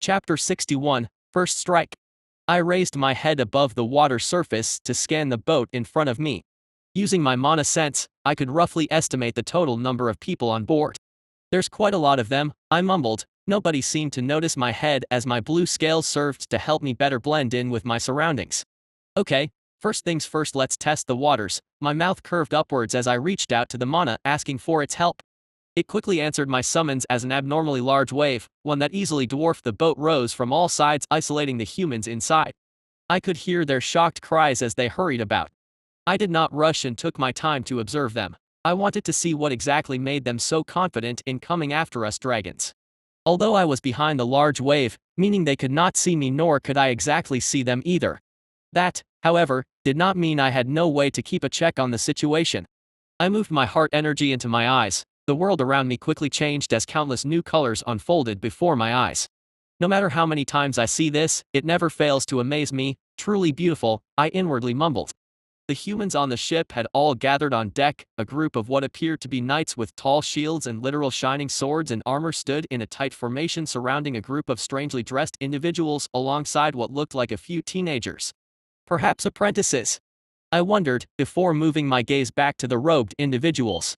Chapter 61, First Strike. I raised my head above the water surface to scan the boat in front of me. Using my mana sense, I could roughly estimate the total number of people on board. There's quite a lot of them, I mumbled. Nobody seemed to notice my head as my blue scales served to help me better blend in with my surroundings. Okay, first things first, let's test the waters. My mouth curved upwards as I reached out to the mana, asking for its help. It quickly answered my summons as an abnormally large wave, one that easily dwarfed the boat, rose from all sides, isolating the humans inside. I could hear their shocked cries as they hurried about. I did not rush and took my time to observe them. I wanted to see what exactly made them so confident in coming after us dragons. Although I was behind the large wave, meaning they could not see me, nor could I exactly see them either. That, however, did not mean I had no way to keep a check on the situation. I moved my heart energy into my eyes. The world around me quickly changed as countless new colors unfolded before my eyes. No matter how many times I see this, it never fails to amaze me. Truly beautiful, I inwardly mumbled. The humans on the ship had all gathered on deck. A group of what appeared to be knights with tall shields and literal shining swords and armor stood in a tight formation surrounding a group of strangely dressed individuals alongside what looked like a few teenagers. Perhaps apprentices? I wondered, before moving my gaze back to the robed individuals.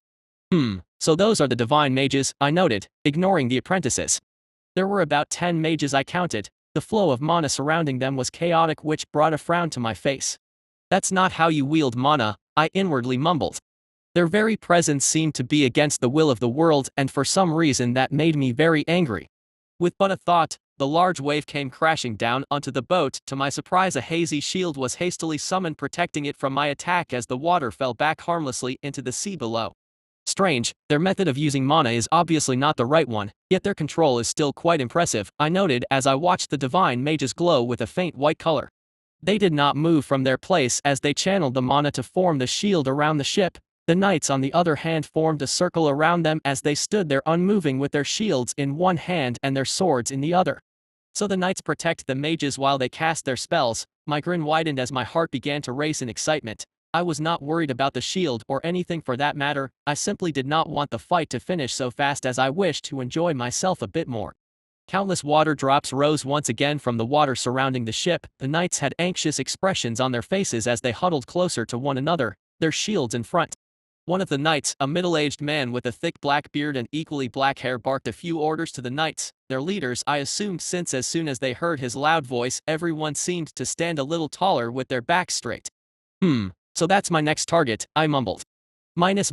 So those are the divine mages, I noted, ignoring the apprentices. There were about 10 mages I counted. The flow of mana surrounding them was chaotic, which brought a frown to my face. That's not how you wield mana, I inwardly mumbled. Their very presence seemed to be against the will of the world, and for some reason that made me very angry. With but a thought, the large wave came crashing down onto the boat. To my surprise, a hazy shield was hastily summoned, protecting it from my attack as the water fell back harmlessly into the sea below. Strange, their method of using mana is obviously not the right one, yet their control is still quite impressive, I noted as I watched the divine mages glow with a faint white color. They did not move from their place as they channeled the mana to form the shield around the ship. The knights on the other hand formed a circle around them as they stood there unmoving with their shields in one hand and their swords in the other. So the knights protect the mages while they cast their spells. My grin widened as my heart began to race in excitement. I was not worried about the shield or anything for that matter. I simply did not want the fight to finish so fast as I wished to enjoy myself a bit more. Countless water drops rose once again from the water surrounding the ship. The knights had anxious expressions on their faces as they huddled closer to one another, their shields in front. One of the knights, a middle-aged man with a thick black beard and equally black hair, barked a few orders to the knights, their leaders I assumed, since as soon as they heard his loud voice everyone seemed to stand a little taller with their backs straight. So that's my next target, I mumbled. Minus.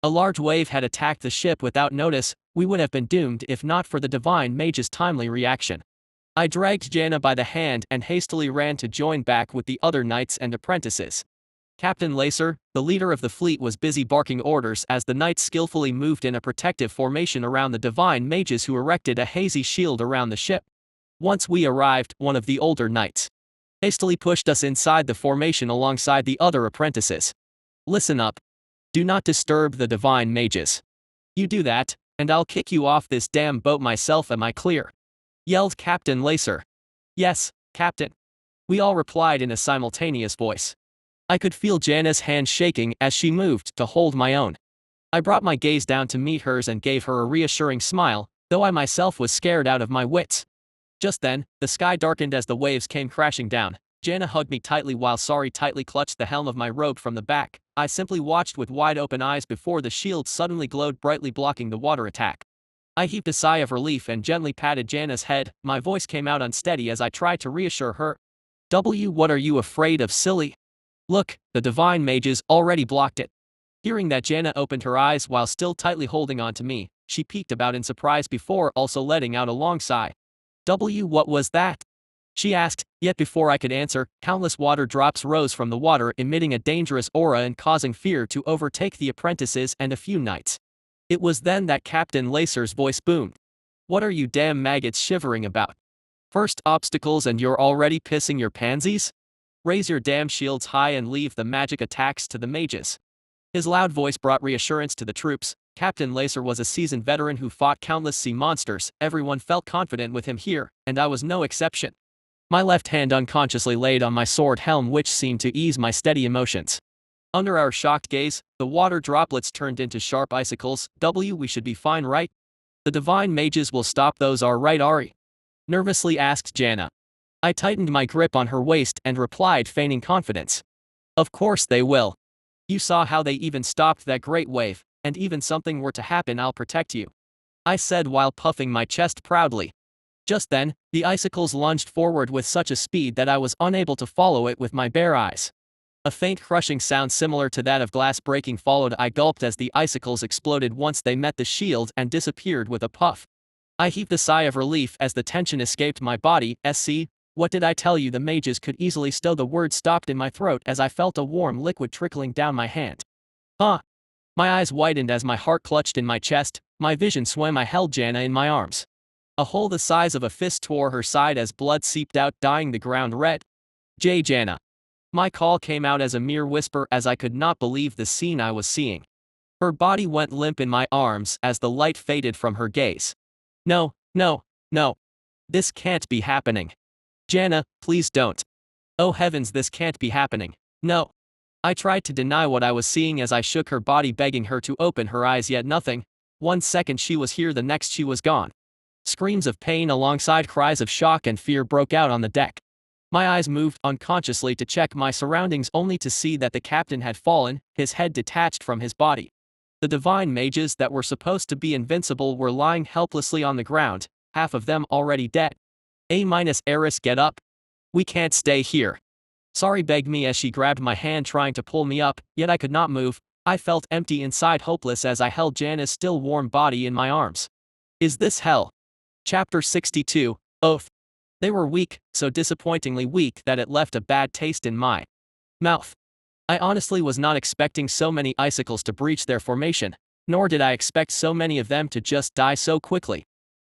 A large wave had attacked the ship without notice. We would have been doomed if not for the divine mage's timely reaction. I dragged Jana by the hand and hastily ran to join back with the other knights and apprentices. Captain Lacer, the leader of the fleet, was busy barking orders as the knights skillfully moved in a protective formation around the divine mages, who erected a hazy shield around the ship. Once we arrived, one of the older knights hastily pushed us inside the formation alongside the other apprentices. Listen up. Do not disturb the divine mages. You do that, and I'll kick you off this damn boat myself, am I clear? Yelled Captain Lacer. Yes, Captain. We all replied in a simultaneous voice. I could feel Jana's hand shaking as she moved to hold my own. I brought my gaze down to meet hers and gave her a reassuring smile, though I myself was scared out of my wits. Just then, the sky darkened as the waves came crashing down. Jana hugged me tightly while Sari tightly clutched the helm of my robe from the back. I simply watched with wide open eyes before the shield suddenly glowed brightly, blocking the water attack. I heaved a sigh of relief and gently patted Jana's head. My voice came out unsteady as I tried to reassure her. What are you afraid of, silly? Look, the divine mages already blocked it. Hearing that, Jana opened her eyes while still tightly holding on to me. She peeked about in surprise before also letting out a long sigh. What was that? She asked, yet before I could answer, countless water drops rose from the water, emitting a dangerous aura and causing fear to overtake the apprentices and a few knights. It was then that Captain Lacer's voice boomed. What are you damn maggots shivering about? First obstacles and you're already pissing your pansies? Raise your damn shields high and leave the magic attacks to the mages. His loud voice brought reassurance to the troops. Captain Lacer was a seasoned veteran who fought countless sea monsters. Everyone felt confident with him here, and I was no exception. My left hand unconsciously laid on my sword helm, which seemed to ease my steady emotions. Under our shocked gaze, the water droplets turned into sharp icicles. We should be fine, right? The divine mages will stop those, are right, Ari? Nervously asked Jana. I tightened my grip on her waist and replied, feigning confidence. Of course they will. You saw how they even stopped that great wave, and even something were to happen, I'll protect you, I said while puffing my chest proudly. Just then, the icicles lunged forward with such a speed that I was unable to follow it with my bare eyes. A faint crushing sound similar to that of glass breaking followed. I gulped as the icicles exploded once they met the shield and disappeared with a puff. I heaved a sigh of relief as the tension escaped my body. "See, what did I tell you? The mages could easily stow." The word stopped in my throat as I felt a warm liquid trickling down my hand. Huh? My eyes widened as my heart clutched in my chest, my vision swam. I held Jana in my arms. A hole the size of a fist tore her side as blood seeped out, dyeing the ground red. Jana. My call came out as a mere whisper as I could not believe the scene I was seeing. Her body went limp in my arms as the light faded from her gaze. No, no, no. This can't be happening. Jana, please don't. Oh heavens, this can't be happening. No. I tried to deny what I was seeing as I shook her body, begging her to open her eyes, yet nothing. 1 second she was here, the next she was gone. Screams of pain alongside cries of shock and fear broke out on the deck. My eyes moved unconsciously to check my surroundings, only to see that the captain had fallen, his head detached from his body. The divine mages that were supposed to be invincible were lying helplessly on the ground, half of them already dead. Eris, get up. We can't stay here. Sorry, begged me as she grabbed my hand, trying to pull me up, yet I could not move. I felt empty inside, hopeless as I held Jana's still warm body in my arms. Is this hell? Chapter 62, Oath. They were weak, so disappointingly weak that it left a bad taste in my mouth. I honestly was not expecting so many icicles to breach their formation, nor did I expect so many of them to just die so quickly.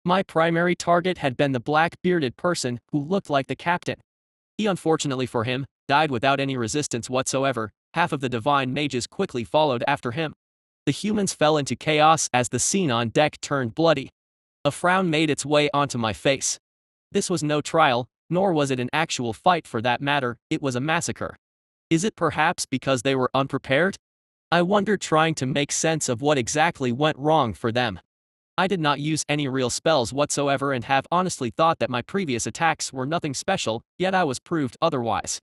My primary target had been the black-bearded person who looked like the captain. He, unfortunately for him, died without any resistance whatsoever. Half of the divine mages quickly followed after him. The humans fell into chaos as the scene on deck turned bloody. A frown made its way onto my face. This was no trial, nor was it an actual fight for that matter, it was a massacre. Is it perhaps because they were unprepared? I wondered, trying to make sense of what exactly went wrong for them. I did not use any real spells whatsoever and have honestly thought that my previous attacks were nothing special, yet I was proved otherwise.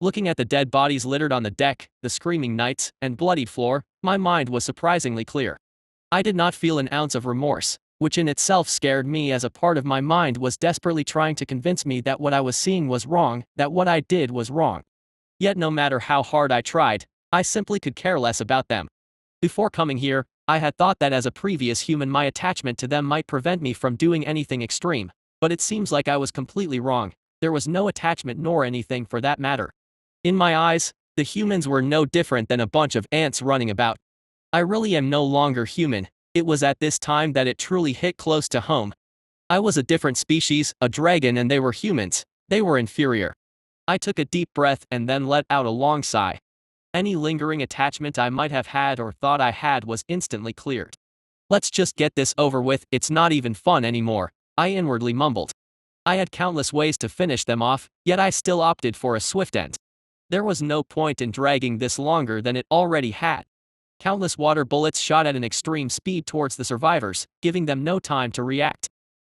Looking at the dead bodies littered on the deck, the screaming knights, and bloodied floor, my mind was surprisingly clear. I did not feel an ounce of remorse, which in itself scared me, as a part of my mind was desperately trying to convince me that what I was seeing was wrong, that what I did was wrong. Yet no matter how hard I tried, I simply could care less about them. Before coming here, I had thought that as a previous human my attachment to them might prevent me from doing anything extreme, but it seems like I was completely wrong. There was no attachment nor anything for that matter. In my eyes, the humans were no different than a bunch of ants running about. I really am no longer human. It was at this time that it truly hit close to home. I was a different species, a dragon, and they were humans. They were inferior. I took a deep breath and then let out a long sigh. Any lingering attachment I might have had or thought I had was instantly cleared. Let's just get this over with, it's not even fun anymore, I inwardly mumbled. I had countless ways to finish them off, yet I still opted for a swift end. There was no point in dragging this longer than it already had. Countless water bullets shot at an extreme speed towards the survivors, giving them no time to react.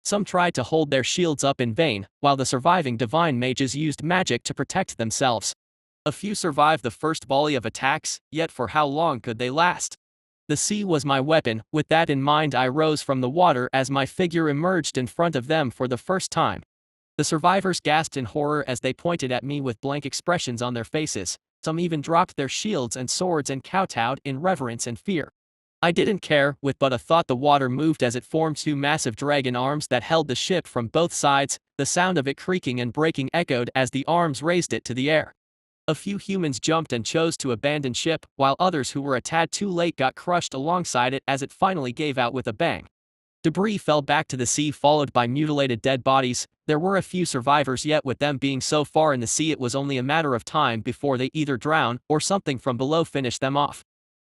Some tried to hold their shields up in vain, while the surviving divine mages used magic to protect themselves. A few survived the first volley of attacks, yet for how long could they last? The sea was my weapon. With that in mind, I rose from the water as my figure emerged in front of them for the first time. The survivors gasped in horror as they pointed at me with blank expressions on their faces. Some even dropped their shields and swords and kowtowed in reverence and fear. I didn't care. With but a thought, the water moved as it formed two massive dragon arms that held the ship from both sides. The sound of it creaking and breaking echoed as the arms raised it to the air. A few humans jumped and chose to abandon ship, while others who were a tad too late got crushed alongside it as it finally gave out with a bang. Debris fell back to the sea, followed by mutilated dead bodies. There were a few survivors, yet with them being so far in the sea it was only a matter of time before they either drowned or something from below finished them off.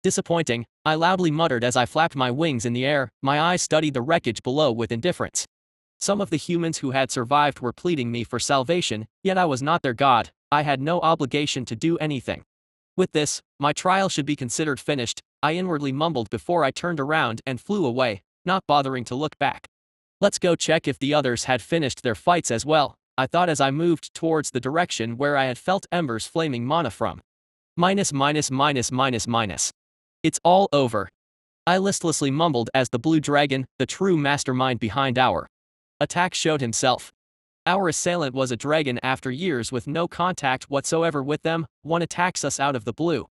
Disappointing, I loudly muttered as I flapped my wings in the air. My eyes studied the wreckage below with indifference. Some of the humans who had survived were pleading me for salvation, yet I was not their god. I had no obligation to do anything. With this, my trial should be considered finished, I inwardly mumbled before I turned around and flew away. not bothering to look back. Let's go check if the others had finished their fights as well, I thought as I moved towards the direction where I had felt Ember's flaming mana from. Minus minus minus minus minus. It's all over. I listlessly mumbled as the blue dragon, the true mastermind behind our attack, showed himself. Our assailant was a dragon. After years with no contact whatsoever with them, one attacks us out of the blue.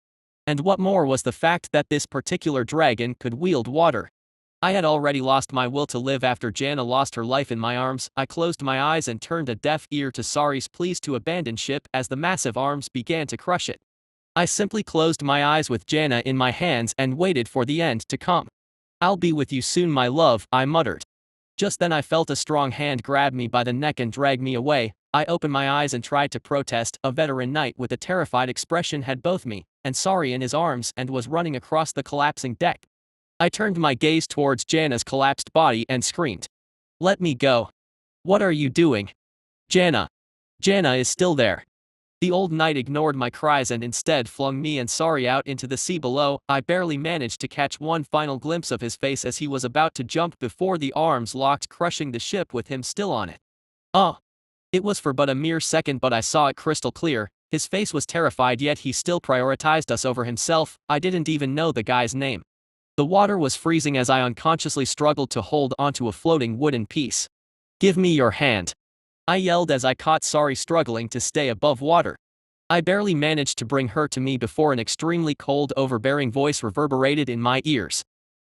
And what more was the fact that this particular dragon could wield water. I had already lost my will to live after Jana lost her life in my arms. I closed my eyes and turned a deaf ear to Sari's pleas to abandon ship as the massive arms began to crush it. I simply closed my eyes with Jana in my hands and waited for the end to come. I'll be with you soon, my love, I muttered. Just then I felt a strong hand grab me by the neck and drag me away. I opened my eyes and tried to protest. A veteran knight with a terrified expression had both me and Sari in his arms and was running across the collapsing deck. I turned my gaze towards Jana's collapsed body and screamed. Let me go. What are you doing? Jana. Jana is still there. The old knight ignored my cries and instead flung me and Sari out into the sea below. I barely managed to catch one final glimpse of his face as he was about to jump before the arms locked, crushing the ship with him still on it. Oh. It was for but a mere second, but I saw it crystal clear. His face was terrified, yet he still prioritized us over himself. I didn't even know the guy's name. The water was freezing as I unconsciously struggled to hold onto a floating wooden piece. Give me your hand. I yelled as I caught Sari struggling to stay above water. I barely managed to bring her to me before an extremely cold, overbearing voice reverberated in my ears.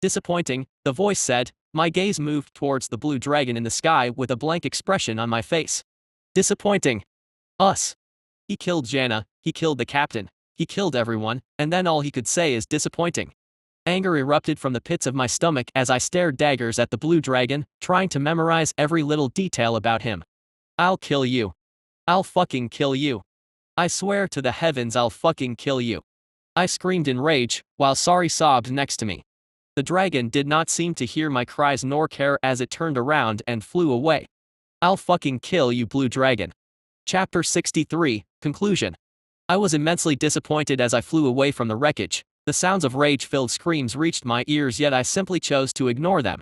Disappointing, the voice said. My gaze moved towards the blue dragon in the sky with a blank expression on my face. Disappointing. Us. He killed Jana, he killed the captain, he killed everyone, and then all he could say is disappointing. Anger erupted from the pits of my stomach as I stared daggers at the blue dragon, trying to memorize every little detail about him. I'll kill you. I'll fucking kill you. I swear to the heavens I'll fucking kill you. I screamed in rage, while Sari sobbed next to me. The dragon did not seem to hear my cries nor care as it turned around and flew away. I'll fucking kill you, blue dragon. Chapter 63, Conclusion. I was immensely disappointed as I flew away from the wreckage. The sounds of rage-filled screams reached my ears, yet I simply chose to ignore them.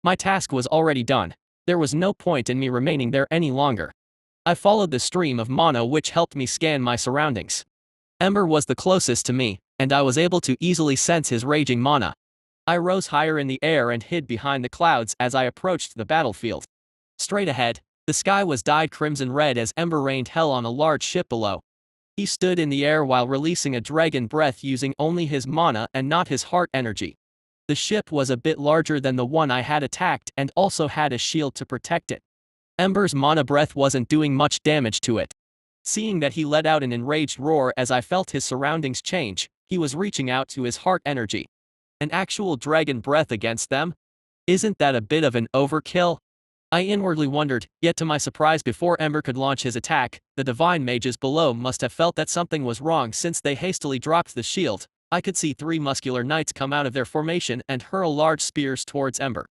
My task was already done. There was no point in me remaining there any longer. I followed the stream of mana which helped me scan my surroundings. Ember was the closest to me, and I was able to easily sense his raging mana. I rose higher in the air and hid behind the clouds as I approached the battlefield. Straight ahead, the sky was dyed crimson red as Ember rained hell on a large ship below. He stood in the air while releasing a dragon breath using only his mana and not his heart energy. The ship was a bit larger than the one I had attacked and also had a shield to protect it. Ember's mana breath wasn't doing much damage to it. Seeing that he let out an enraged roar as I felt his surroundings change, he was reaching out to his heart energy. An actual dragon breath against them? Isn't that a bit of an overkill? I inwardly wondered, yet to my surprise before Ember could launch his attack, the divine mages below must have felt that something was wrong since they hastily dropped the shield. I could see 3 muscular knights come out of their formation and hurl large spears towards Ember.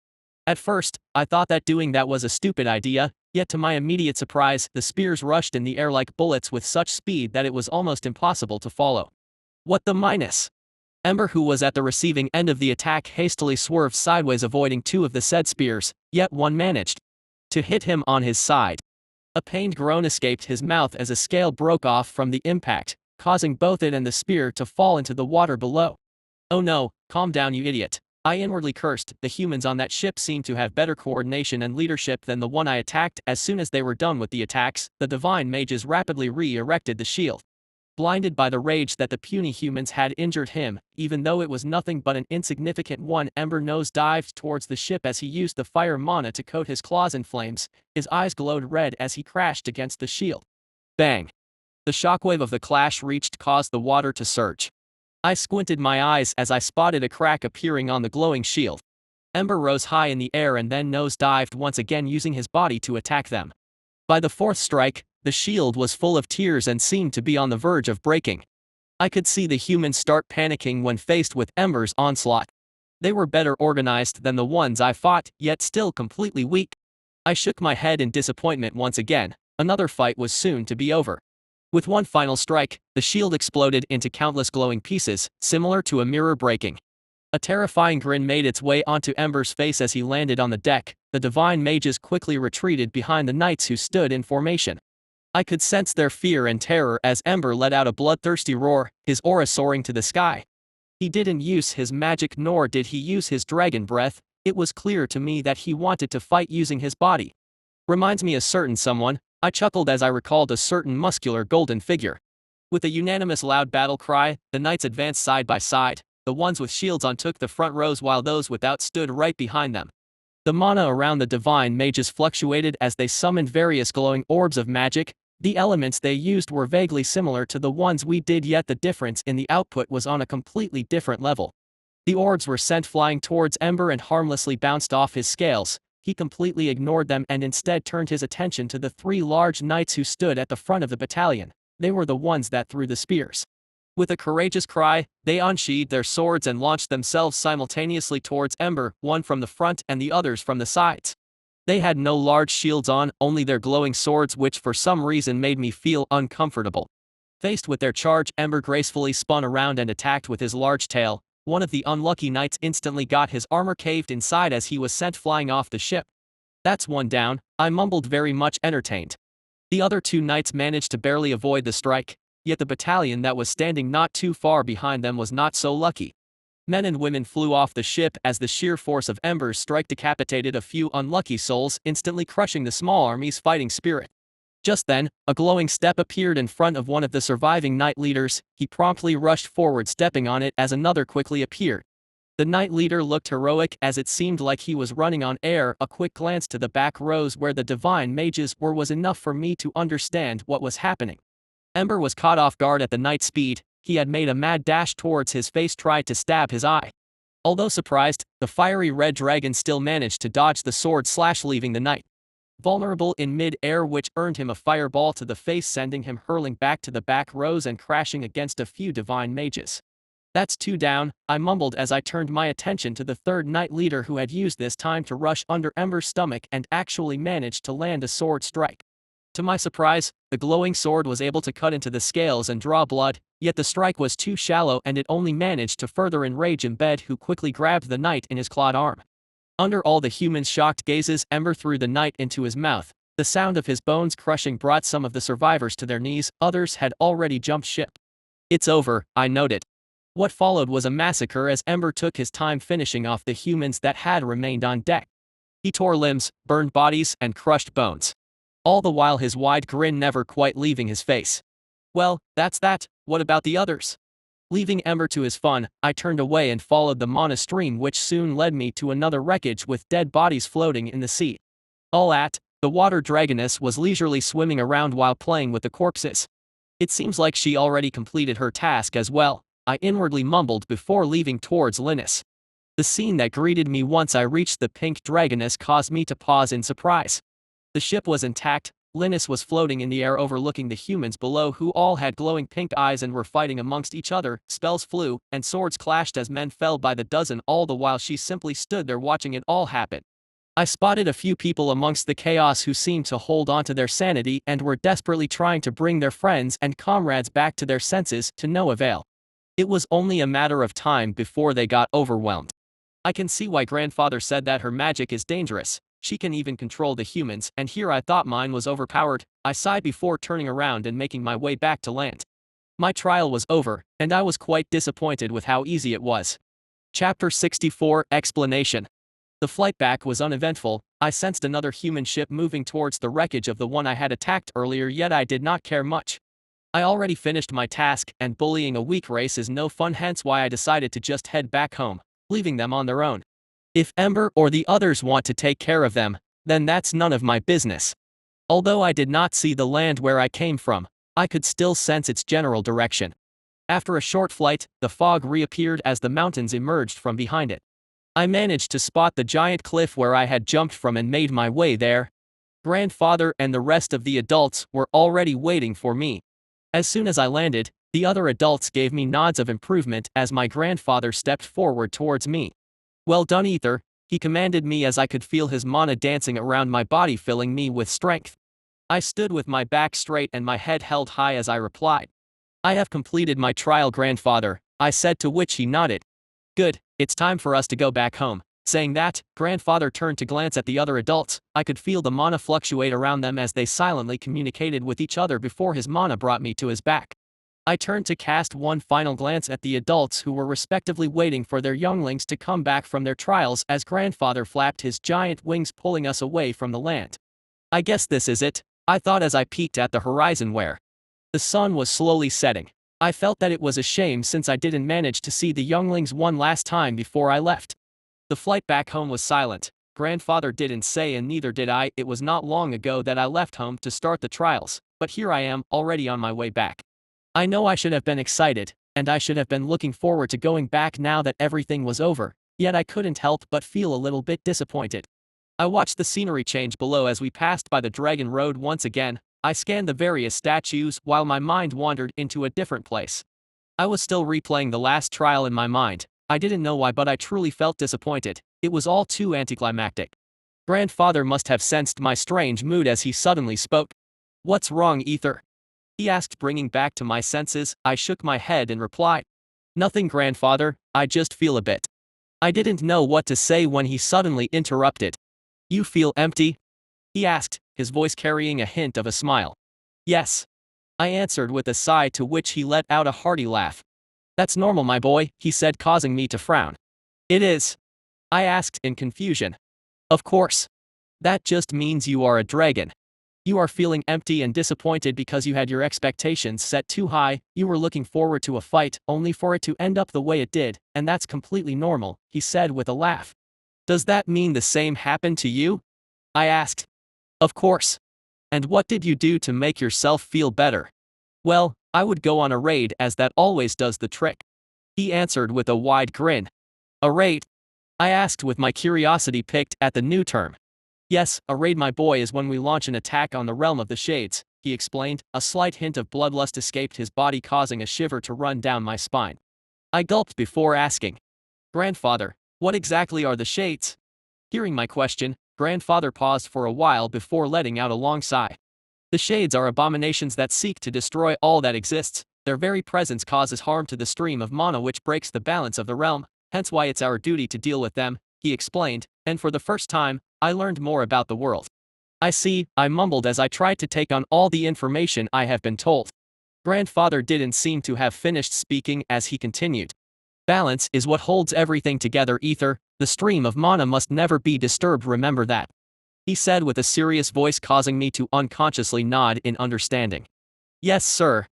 At first, I thought that doing that was a stupid idea, yet to my immediate surprise, the spears rushed in the air like bullets with such speed that it was almost impossible to follow. What the minus? Ember, who was at the receiving end of the attack, hastily swerved sideways avoiding 2 of the said spears, yet one managed to hit him on his side. A pained groan escaped his mouth as a scale broke off from the impact, causing both it and the spear to fall into the water below. Oh no, calm down, you idiot. I inwardly cursed. The humans on that ship seemed to have better coordination and leadership than the one I attacked. As soon as they were done with the attacks, the divine mages rapidly re-erected the shield. Blinded by the rage that the puny humans had injured him, even though it was nothing but an insignificant one, Ember nose-dived towards the ship as he used the fire mana to coat his claws in flames. His eyes glowed red as he crashed against the shield. Bang! The shockwave of the clash caused the water to surge. I squinted my eyes as I spotted a crack appearing on the glowing shield. Ember rose high in the air and then nose-dived once again, using his body to attack them. By the 4th strike, the shield was full of tears and seemed to be on the verge of breaking. I could see the humans start panicking when faced with Ember's onslaught. They were better organized than the ones I fought, yet still completely weak. I shook my head in disappointment once again. Another fight was soon to be over. With one final strike, the shield exploded into countless glowing pieces, similar to a mirror breaking. A terrifying grin made its way onto Ember's face as he landed on the deck. The divine mages quickly retreated behind the knights who stood in formation. I could sense their fear and terror as Ember let out a bloodthirsty roar, his aura soaring to the sky. He didn't use his magic nor did he use his dragon breath. It was clear to me that he wanted to fight using his body. Reminds me of certain someone, I chuckled as I recalled a certain muscular golden figure. With a unanimous loud battle cry, the knights advanced side by side. The ones with shields on took the front rows while those without stood right behind them. The mana around the divine mages fluctuated as they summoned various glowing orbs of magic. The elements they used were vaguely similar to the ones we did, yet the difference in the output was on a completely different level. The orbs were sent flying towards Ember and harmlessly bounced off his scales. He completely ignored them and instead turned his attention to the three large knights who stood at the front of the battalion. They were the ones that threw the spears. With a courageous cry, they unsheathed their swords and launched themselves simultaneously towards Ember, one from the front and the others from the sides. They had no large shields on, only their glowing swords, which for some reason made me feel uncomfortable. Faced with their charge, Ember gracefully spun around and attacked with his large tail. One of the unlucky knights instantly got his armor caved inside as he was sent flying off the ship. "That's one down," I mumbled, very much entertained. The other two knights managed to barely avoid the strike, yet the battalion that was standing not too far behind them was not so lucky. Men and women flew off the ship as the sheer force of Ember's strike decapitated a few unlucky souls, instantly crushing the small army's fighting spirit. Just then, a glowing step appeared in front of one of the surviving knight leaders. He promptly rushed forward, stepping on it as another quickly appeared. The knight leader looked heroic as it seemed like he was running on air. A quick glance to the back rows where the divine mages were was enough for me to understand what was happening. Ember was caught off guard at the knight's speed. He had made a mad dash towards his face, tried to stab his eye. Although surprised, the fiery red dragon still managed to dodge the sword slash, leaving the knight vulnerable in mid-air, which earned him a fireball to the face, sending him hurling back to the back rows and crashing against a few divine mages. "That's two down," I mumbled as I turned my attention to the third knight leader, who had used this time to rush under Ember's stomach and actually managed to land a sword strike. To my surprise, the glowing sword was able to cut into the scales and draw blood, yet the strike was too shallow and it only managed to further enrage Embed, who quickly grabbed the knight in his clawed arm. Under all the humans' shocked gazes, Ember threw the knight into his mouth. The sound of his bones crushing brought some of the survivors to their knees, others had already jumped ship. "It's over," I noted. What followed was a massacre as Ember took his time finishing off the humans that had remained on deck. He tore limbs, burned bodies, and crushed bones. All the while his wide grin never quite leaving his face. "Well, that's that. What about the others?" Leaving Ember to his fun, I turned away and followed the mana stream, which soon led me to another wreckage with dead bodies floating in the sea. The water dragoness was leisurely swimming around while playing with the corpses. "It seems like she already completed her task as well," I inwardly mumbled before leaving towards Linus. The scene that greeted me once I reached the pink dragoness caused me to pause in surprise. The ship was intact. Linus was floating in the air overlooking the humans below, who all had glowing pink eyes and were fighting amongst each other. Spells flew, and swords clashed as men fell by the dozen, all the while she simply stood there watching it all happen. I spotted a few people amongst the chaos who seemed to hold onto their sanity and were desperately trying to bring their friends and comrades back to their senses, to no avail. It was only a matter of time before they got overwhelmed. I can see why grandfather said that her magic is dangerous. She can even control the humans, and here I thought mine was overpowered. I sighed before turning around and making my way back to land. My trial was over, and I was quite disappointed with how easy it was. Chapter 64 Explanation. The flight back was uneventful. I sensed another human ship moving towards the wreckage of the one I had attacked earlier, yet I did not care much. I already finished my task, and bullying a weak race is no fun, hence why I decided to just head back home, leaving them on their own. If Ember or the others want to take care of them, then that's none of my business. Although I did not see the land where I came from, I could still sense its general direction. After a short flight, the fog reappeared as the mountains emerged from behind it. I managed to spot the giant cliff where I had jumped from and made my way there. Grandfather and the rest of the adults were already waiting for me. As soon as I landed, the other adults gave me nods of improvement as my grandfather stepped forward towards me. "Well done, Ether," he commanded me as I could feel his mana dancing around my body, filling me with strength. I stood with my back straight and my head held high as I replied, "I have completed my trial, grandfather," I said, to which he nodded. Good, it's time for us to go back home. Saying that, grandfather turned to glance at the other adults. I could feel the mana fluctuate around them as they silently communicated with each other before his mana brought me to his back. I turned to cast one final glance at the adults who were respectively waiting for their younglings to come back from their trials as grandfather flapped his giant wings pulling us away from the land. I guess this is it, I thought as I peeked at the horizon where the sun was slowly setting. I felt that it was a shame since I didn't manage to see the younglings one last time before I left. The flight back home was silent. Grandfather didn't say and neither did I. It was not long ago that I left home to start the trials, but here I am, already on my way back. I know I should have been excited, and I should have been looking forward to going back now that everything was over, yet I couldn't help but feel a little bit disappointed. I watched the scenery change below as we passed by the Dragon Road once again. I scanned the various statues while my mind wandered into a different place. I was still replaying the last trial in my mind. I didn't know why, but I truly felt disappointed. It was all too anticlimactic. Grandfather must have sensed my strange mood as he suddenly spoke. "What's wrong, Ether?" he asked, bringing back to my senses. I shook my head and replied, "Nothing, grandfather, I just feel a bit." I didn't know what to say when he suddenly interrupted. "You feel empty?" he asked, his voice carrying a hint of a smile. "Yes," I answered with a sigh, to which he let out a hearty laugh. "That's normal, my boy," he said, causing me to frown. "It is?" I asked in confusion. "Of course. That just means you are a dragon. You are feeling empty and disappointed because you had your expectations set too high. You were looking forward to a fight, only for it to end up the way it did, and that's completely normal," he said with a laugh. "Does that mean the same happened to you?" I asked. "Of course. And what did you do to make yourself feel better?" "Well, I would go on a raid, as that always does the trick," he answered with a wide grin. "A raid?" I asked, with my curiosity piqued at the new term. "Yes, a raid, my boy, is when we launch an attack on the realm of the shades," he explained. A slight hint of bloodlust escaped his body, causing a shiver to run down my spine. I gulped before asking, "Grandfather, what exactly are the shades?" Hearing my question, grandfather paused for a while before letting out a long sigh. "The shades are abominations that seek to destroy all that exists. Their very presence causes harm to the stream of mana, which breaks the balance of the realm, hence why it's our duty to deal with them," he explained, and for the first time, I learned more about the world. "I see," I mumbled as I tried to take on all the information I have been told. Grandfather didn't seem to have finished speaking as he continued. "Balance is what holds everything together, Ether. The stream of mana must never be disturbed, remember that," he said with a serious voice, causing me to unconsciously nod in understanding. "Yes, sir,"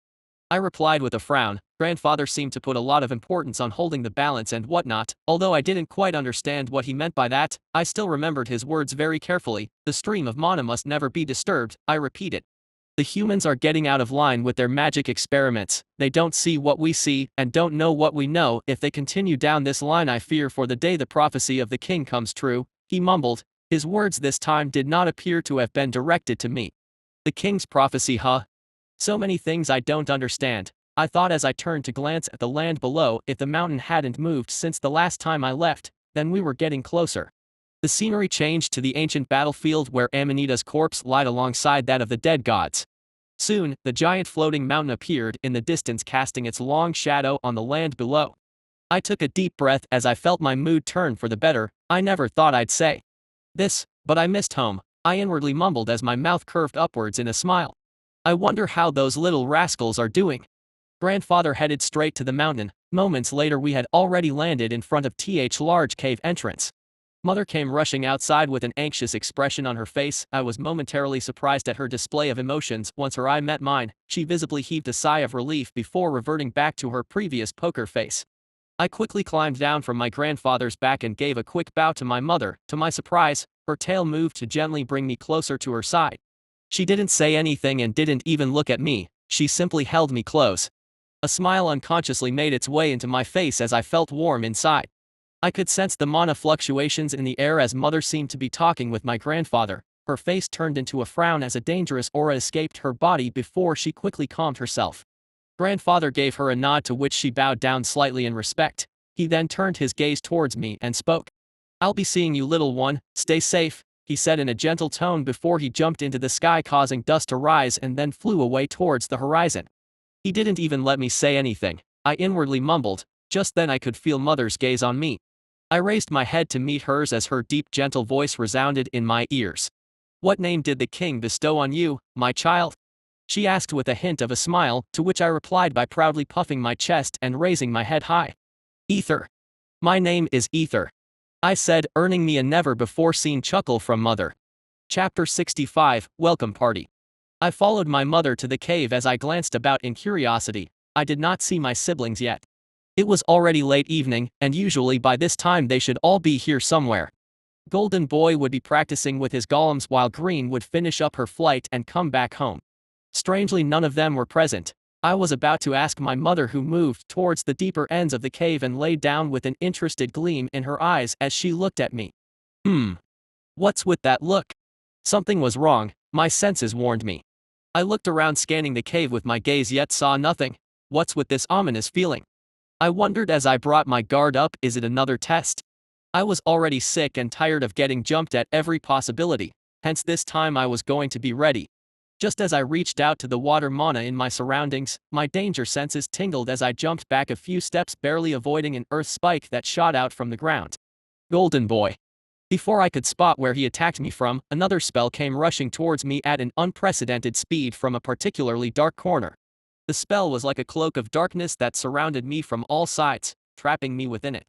I replied with a frown. Grandfather seemed to put a lot of importance on holding the balance and whatnot. Although I didn't quite understand what he meant by that, I still remembered his words very carefully. "The stream of mana must never be disturbed," I repeated. "The humans are getting out of line with their magic experiments. They don't see what we see, and don't know what we know. If they continue down this line, I fear for the day the prophecy of the king comes true," he mumbled. His words this time did not appear to have been directed to me. "The king's prophecy, huh? So many things I don't understand," I thought as I turned to glance at the land below. If the mountain hadn't moved since the last time I left, then we were getting closer. The scenery changed to the ancient battlefield where Amanita's corpse lied alongside that of the dead gods. Soon, the giant floating mountain appeared in the distance, casting its long shadow on the land below. I took a deep breath as I felt my mood turn for the better. I never thought I'd say this, but I missed home, I inwardly mumbled as my mouth curved upwards in a smile. "I wonder how those little rascals are doing." Grandfather headed straight to the mountain. Moments later, we had already landed in front of th large cave entrance. Mother came rushing outside with an anxious expression on her face. I was momentarily surprised at her display of emotions. Once her eye met mine, she visibly heaved a sigh of relief before reverting back to her previous poker face. I quickly climbed down from my grandfather's back and gave a quick bow to my mother. To my surprise, her tail moved to gently bring me closer to her side. She didn't say anything and didn't even look at me. She simply held me close. A smile unconsciously made its way into my face as I felt warm inside. I could sense the mana fluctuations in the air as Mother seemed to be talking with my grandfather. Her face turned into a frown as a dangerous aura escaped her body before she quickly calmed herself. Grandfather gave her a nod, to which she bowed down slightly in respect. He then turned his gaze towards me and spoke. "I'll be seeing you, little one. Stay safe," he said in a gentle tone before he jumped into the sky, causing dust to rise and then flew away towards the horizon. He didn't even let me say anything. I inwardly mumbled, Just then I could feel Mother's gaze on me. I raised my head to meet hers as her deep gentle voice resounded in my ears. "What name did the king bestow on you, my child?" she asked with a hint of a smile, to which I replied by proudly puffing my chest and raising my head high. "Ether. My name is Ether," I said, earning me a never-before-seen chuckle from Mother. Chapter 65, Welcome Party. I followed my mother to the cave. As I glanced about in curiosity, I did not see my siblings yet. It was already late evening, and usually by this time they should all be here somewhere. Golden Boy would be practicing with his golems while Green would finish up her flight and come back home. Strangely, none of them were present. I was about to ask my mother, who moved towards the deeper ends of the cave and lay down with an interested gleam in her eyes as she looked at me. What's with that look? Something was wrong, my senses warned me. I looked around, scanning the cave with my gaze, yet saw nothing. What's with this ominous feeling? I wondered as I brought my guard up. Is it another test? I was already sick and tired of getting jumped at every possibility, hence this time I was going to be ready. Just as I reached out to the water mana in my surroundings, my danger senses tingled as I jumped back a few steps, barely avoiding an earth spike that shot out from the ground. Golden Boy. Before I could spot where he attacked me from, another spell came rushing towards me at an unprecedented speed from a particularly dark corner. The spell was like a cloak of darkness that surrounded me from all sides, trapping me within it.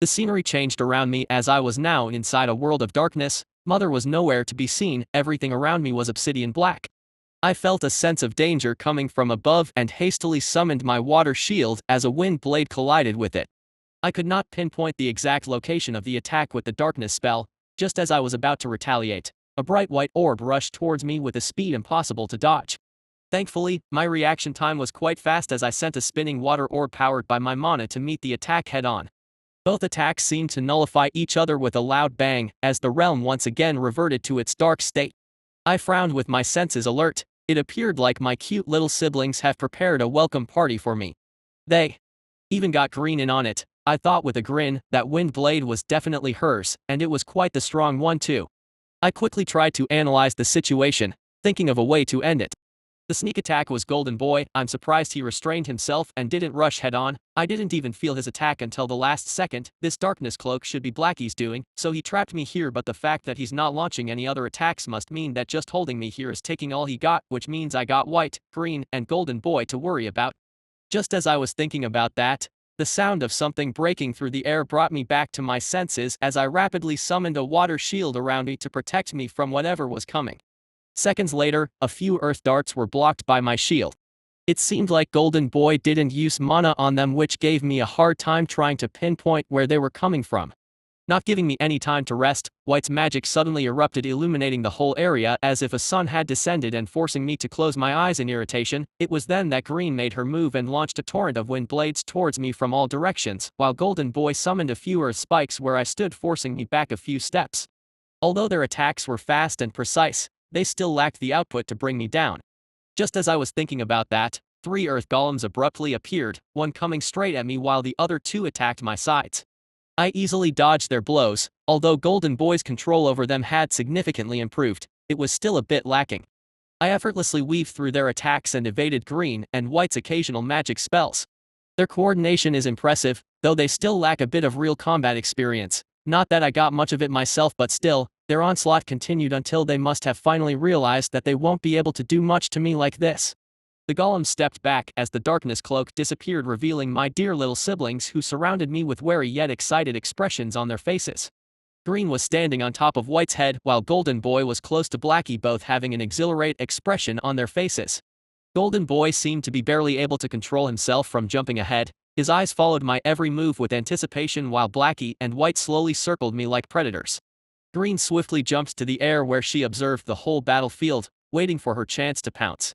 The scenery changed around me as I was now inside a world of darkness. Mother was nowhere to be seen, everything around me was obsidian black. I felt a sense of danger coming from above and hastily summoned my water shield as a wind blade collided with it. I could not pinpoint the exact location of the attack with the darkness spell. Just as I was about to retaliate, a bright white orb rushed towards me with a speed impossible to dodge. Thankfully, my reaction time was quite fast as I sent a spinning water orb powered by my mana to meet the attack head-on. Both attacks seemed to nullify each other with a loud bang, as the realm once again reverted to its dark state. I frowned with my senses alert. It appeared like my cute little siblings have prepared a welcome party for me. They even got Green in on it, I thought with a grin. That wind blade was definitely hers, and it was quite the strong one too. I quickly tried to analyze the situation, thinking of a way to end it. The sneak attack was Golden Boy. I'm surprised he restrained himself and didn't rush head-on. I didn't even feel his attack until the last second. This darkness cloak should be Blackie's doing, so he trapped me here, but the fact that he's not launching any other attacks must mean that just holding me here is taking all he got, which means I got White, Green, and Golden Boy to worry about. Just as I was thinking about that, the sound of something breaking through the air brought me back to my senses as I rapidly summoned a water shield around me to protect me from whatever was coming. Seconds later, a few earth darts were blocked by my shield. It seemed like Golden Boy didn't use mana on them, which gave me a hard time trying to pinpoint where they were coming from. Not giving me any time to rest, White's magic suddenly erupted, illuminating the whole area as if a sun had descended and forcing me to close my eyes in irritation. It was then that Green made her move and launched a torrent of wind blades towards me from all directions, while Golden Boy summoned a few earth spikes where I stood, forcing me back a few steps. Although their attacks were fast and precise, they still lacked the output to bring me down. Just as I was thinking about that, 3 earth golems abruptly appeared, one coming straight at me while the other 2 attacked my sides. I easily dodged their blows. Although Golden Boy's control over them had significantly improved, it was still a bit lacking. I effortlessly weaved through their attacks and evaded Green and White's occasional magic spells. Their coordination is impressive, though they still lack a bit of real combat experience. Not that I got much of it myself, but still, their onslaught continued until they must have finally realized that they won't be able to do much to me like this. The golems stepped back as the darkness cloak disappeared, revealing my dear little siblings, who surrounded me with wary yet excited expressions on their faces. Green was standing on top of White's head, while Golden Boy was close to Blackie, both having an exhilarate expression on their faces. Golden Boy seemed to be barely able to control himself from jumping ahead. His eyes followed my every move with anticipation, while Blackie and White slowly circled me like predators. Green swiftly jumped to the air where she observed the whole battlefield, waiting for her chance to pounce.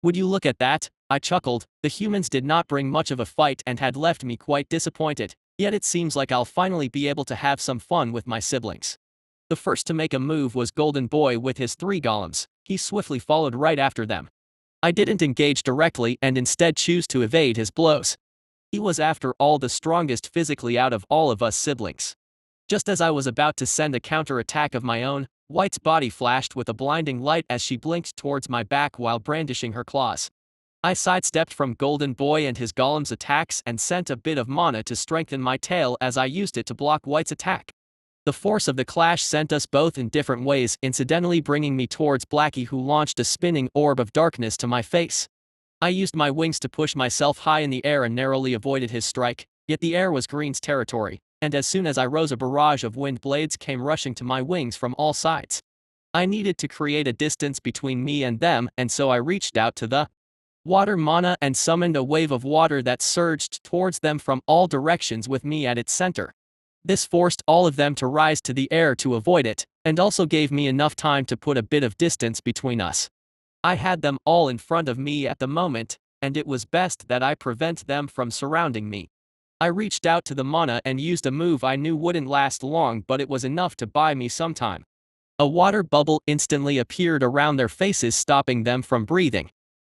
Would you look at that? I chuckled. The humans did not bring much of a fight and had left me quite disappointed, yet it seems like I'll finally be able to have some fun with my siblings. The first to make a move was Golden Boy with his 3 golems. He swiftly followed right after them. I didn't engage directly and instead choose to evade his blows. He was, after all, the strongest physically out of all of us siblings. Just as I was about to send a counter-attack of my own, White's body flashed with a blinding light as she blinked towards my back while brandishing her claws. I sidestepped from Golden Boy and his golem's attacks and sent a bit of mana to strengthen my tail as I used it to block White's attack. The force of the clash sent us both in different ways, incidentally bringing me towards Blackie, who launched a spinning orb of darkness to my face. I used my wings to push myself high in the air and narrowly avoided his strike, yet the air was Green's territory, and as soon as I rose a barrage of wind blades came rushing to my wings from all sides. I needed to create a distance between me and them, and so I reached out to the water mana and summoned a wave of water that surged towards them from all directions with me at its center. This forced all of them to rise to the air to avoid it, and also gave me enough time to put a bit of distance between us. I had them all in front of me at the moment, and it was best that I prevent them from surrounding me. I reached out to the mana and used a move I knew wouldn't last long, but it was enough to buy me some time. A water bubble instantly appeared around their faces, stopping them from breathing.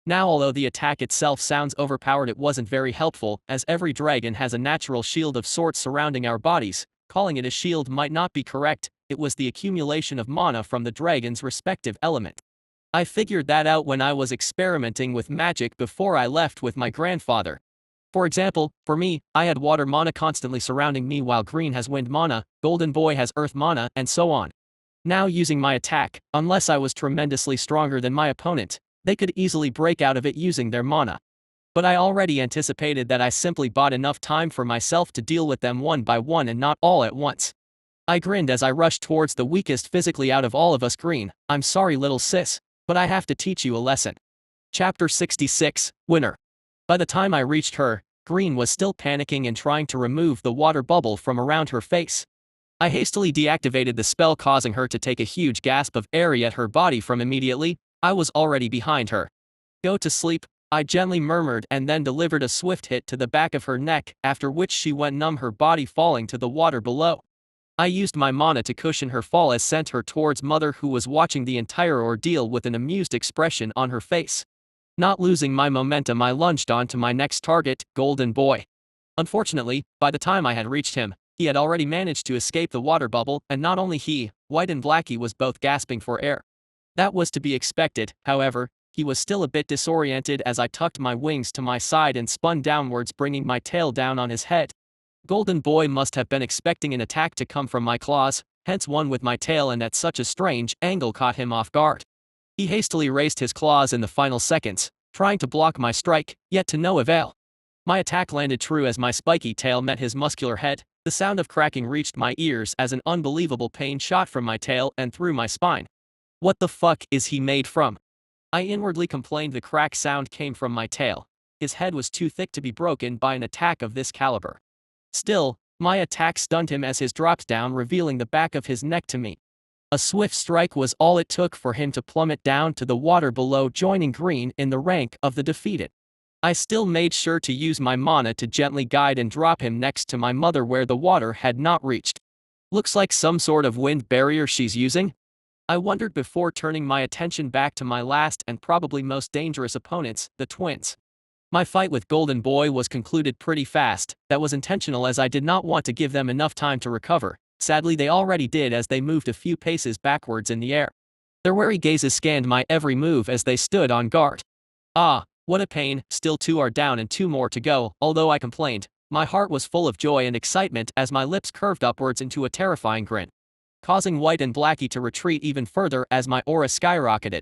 Now, although the attack itself sounds overpowered, it wasn't very helpful, as every dragon has a natural shield of sorts surrounding our bodies. Calling it a shield might not be correct, it was the accumulation of mana from the dragon's respective element. I figured that out when I was experimenting with magic before I left with my grandfather. For example, for me, I had water mana constantly surrounding me, while Green has wind mana, Golden Boy has earth mana, and so on. Now, using my attack, unless I was tremendously stronger than my opponent, they could easily break out of it using their mana. But I already anticipated that. I simply bought enough time for myself to deal with them one by one and not all at once. I grinned as I rushed towards the weakest physically out of all of us. Green, I'm sorry little sis, but I have to teach you a lesson. Chapter 66, Winner. By the time I reached her, Green was still panicking and trying to remove the water bubble from around her face. I hastily deactivated the spell, causing her to take a huge gasp of air, yet her body from immediately. I was already behind her. Go to sleep, I gently murmured, and then delivered a swift hit to the back of her neck, after which she went numb, her body falling to the water below. I used my mana to cushion her fall as sent her towards Mother, who was watching the entire ordeal with an amused expression on her face. Not losing my momentum, I lunged on to my next target, Golden Boy. Unfortunately, by the time I had reached him, he had already managed to escape the water bubble, and not only he, White and Blackie was both gasping for air. That was to be expected. However, he was still a bit disoriented as I tucked my wings to my side and spun downwards, bringing my tail down on his head. Golden Boy must have been expecting an attack to come from my claws, hence one with my tail, and at such a strange angle caught him off guard. He hastily raised his claws in the final seconds, trying to block my strike, yet to no avail. My attack landed true as my spiky tail met his muscular head. The sound of cracking reached my ears as an unbelievable pain shot from my tail and through my spine. What the fuck is he made from? I inwardly complained. The crack sound came from my tail. His head was too thick to be broken by an attack of this caliber. Still, my attack stunned him as his dropped down, revealing the back of his neck to me. A swift strike was all it took for him to plummet down to the water below, joining Green in the rank of the defeated. I still made sure to use my mana to gently guide and drop him next to my mother where the water had not reached. Looks like some sort of wind barrier she's using? I wondered before turning my attention back to my last and probably most dangerous opponents, the twins. My fight with Golden Boy was concluded pretty fast. That was intentional, as I did not want to give them enough time to recover. Sadly, they already did, as they moved a few paces backwards in the air. Their wary gazes scanned my every move as they stood on guard. Ah, what a pain. Still 2 are down and 2 more to go. Although I complained, my heart was full of joy and excitement as my lips curved upwards into a terrifying grin, causing White and Blackie to retreat even further as my aura skyrocketed.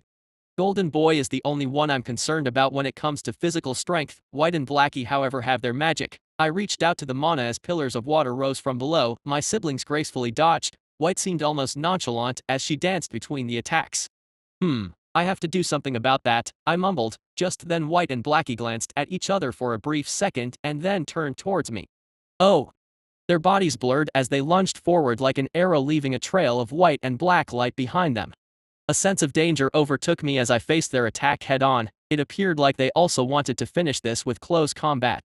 Golden Boy is the only one I'm concerned about when it comes to physical strength. White and Blackie, however, have their magic. I reached out to the mana as pillars of water rose from below. My siblings gracefully dodged. White seemed almost nonchalant as she danced between the attacks. I have to do something about that, I mumbled. Just then White and Blackie glanced at each other for a brief second and then turned towards me. Oh! Their bodies blurred as they lunged forward like an arrow, leaving a trail of white and black light behind them. A sense of danger overtook me as I faced their attack head-on. It appeared like they also wanted to finish this with close combat.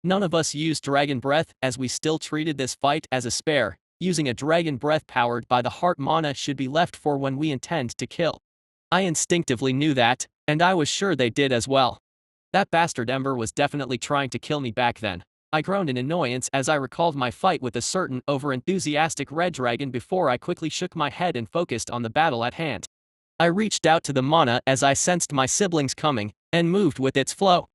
None of us used Dragon Breath, as we still treated this fight as a spare. Using a Dragon Breath powered by the heart mana should be left for when we intend to kill. I instinctively knew that, and I was sure they did as well. That bastard Ember was definitely trying to kill me back then. I groaned in annoyance as I recalled my fight with a certain over-enthusiastic red dragon before I quickly shook my head and focused on the battle at hand. I reached out to the mana as I sensed my siblings coming. and moved with its flow.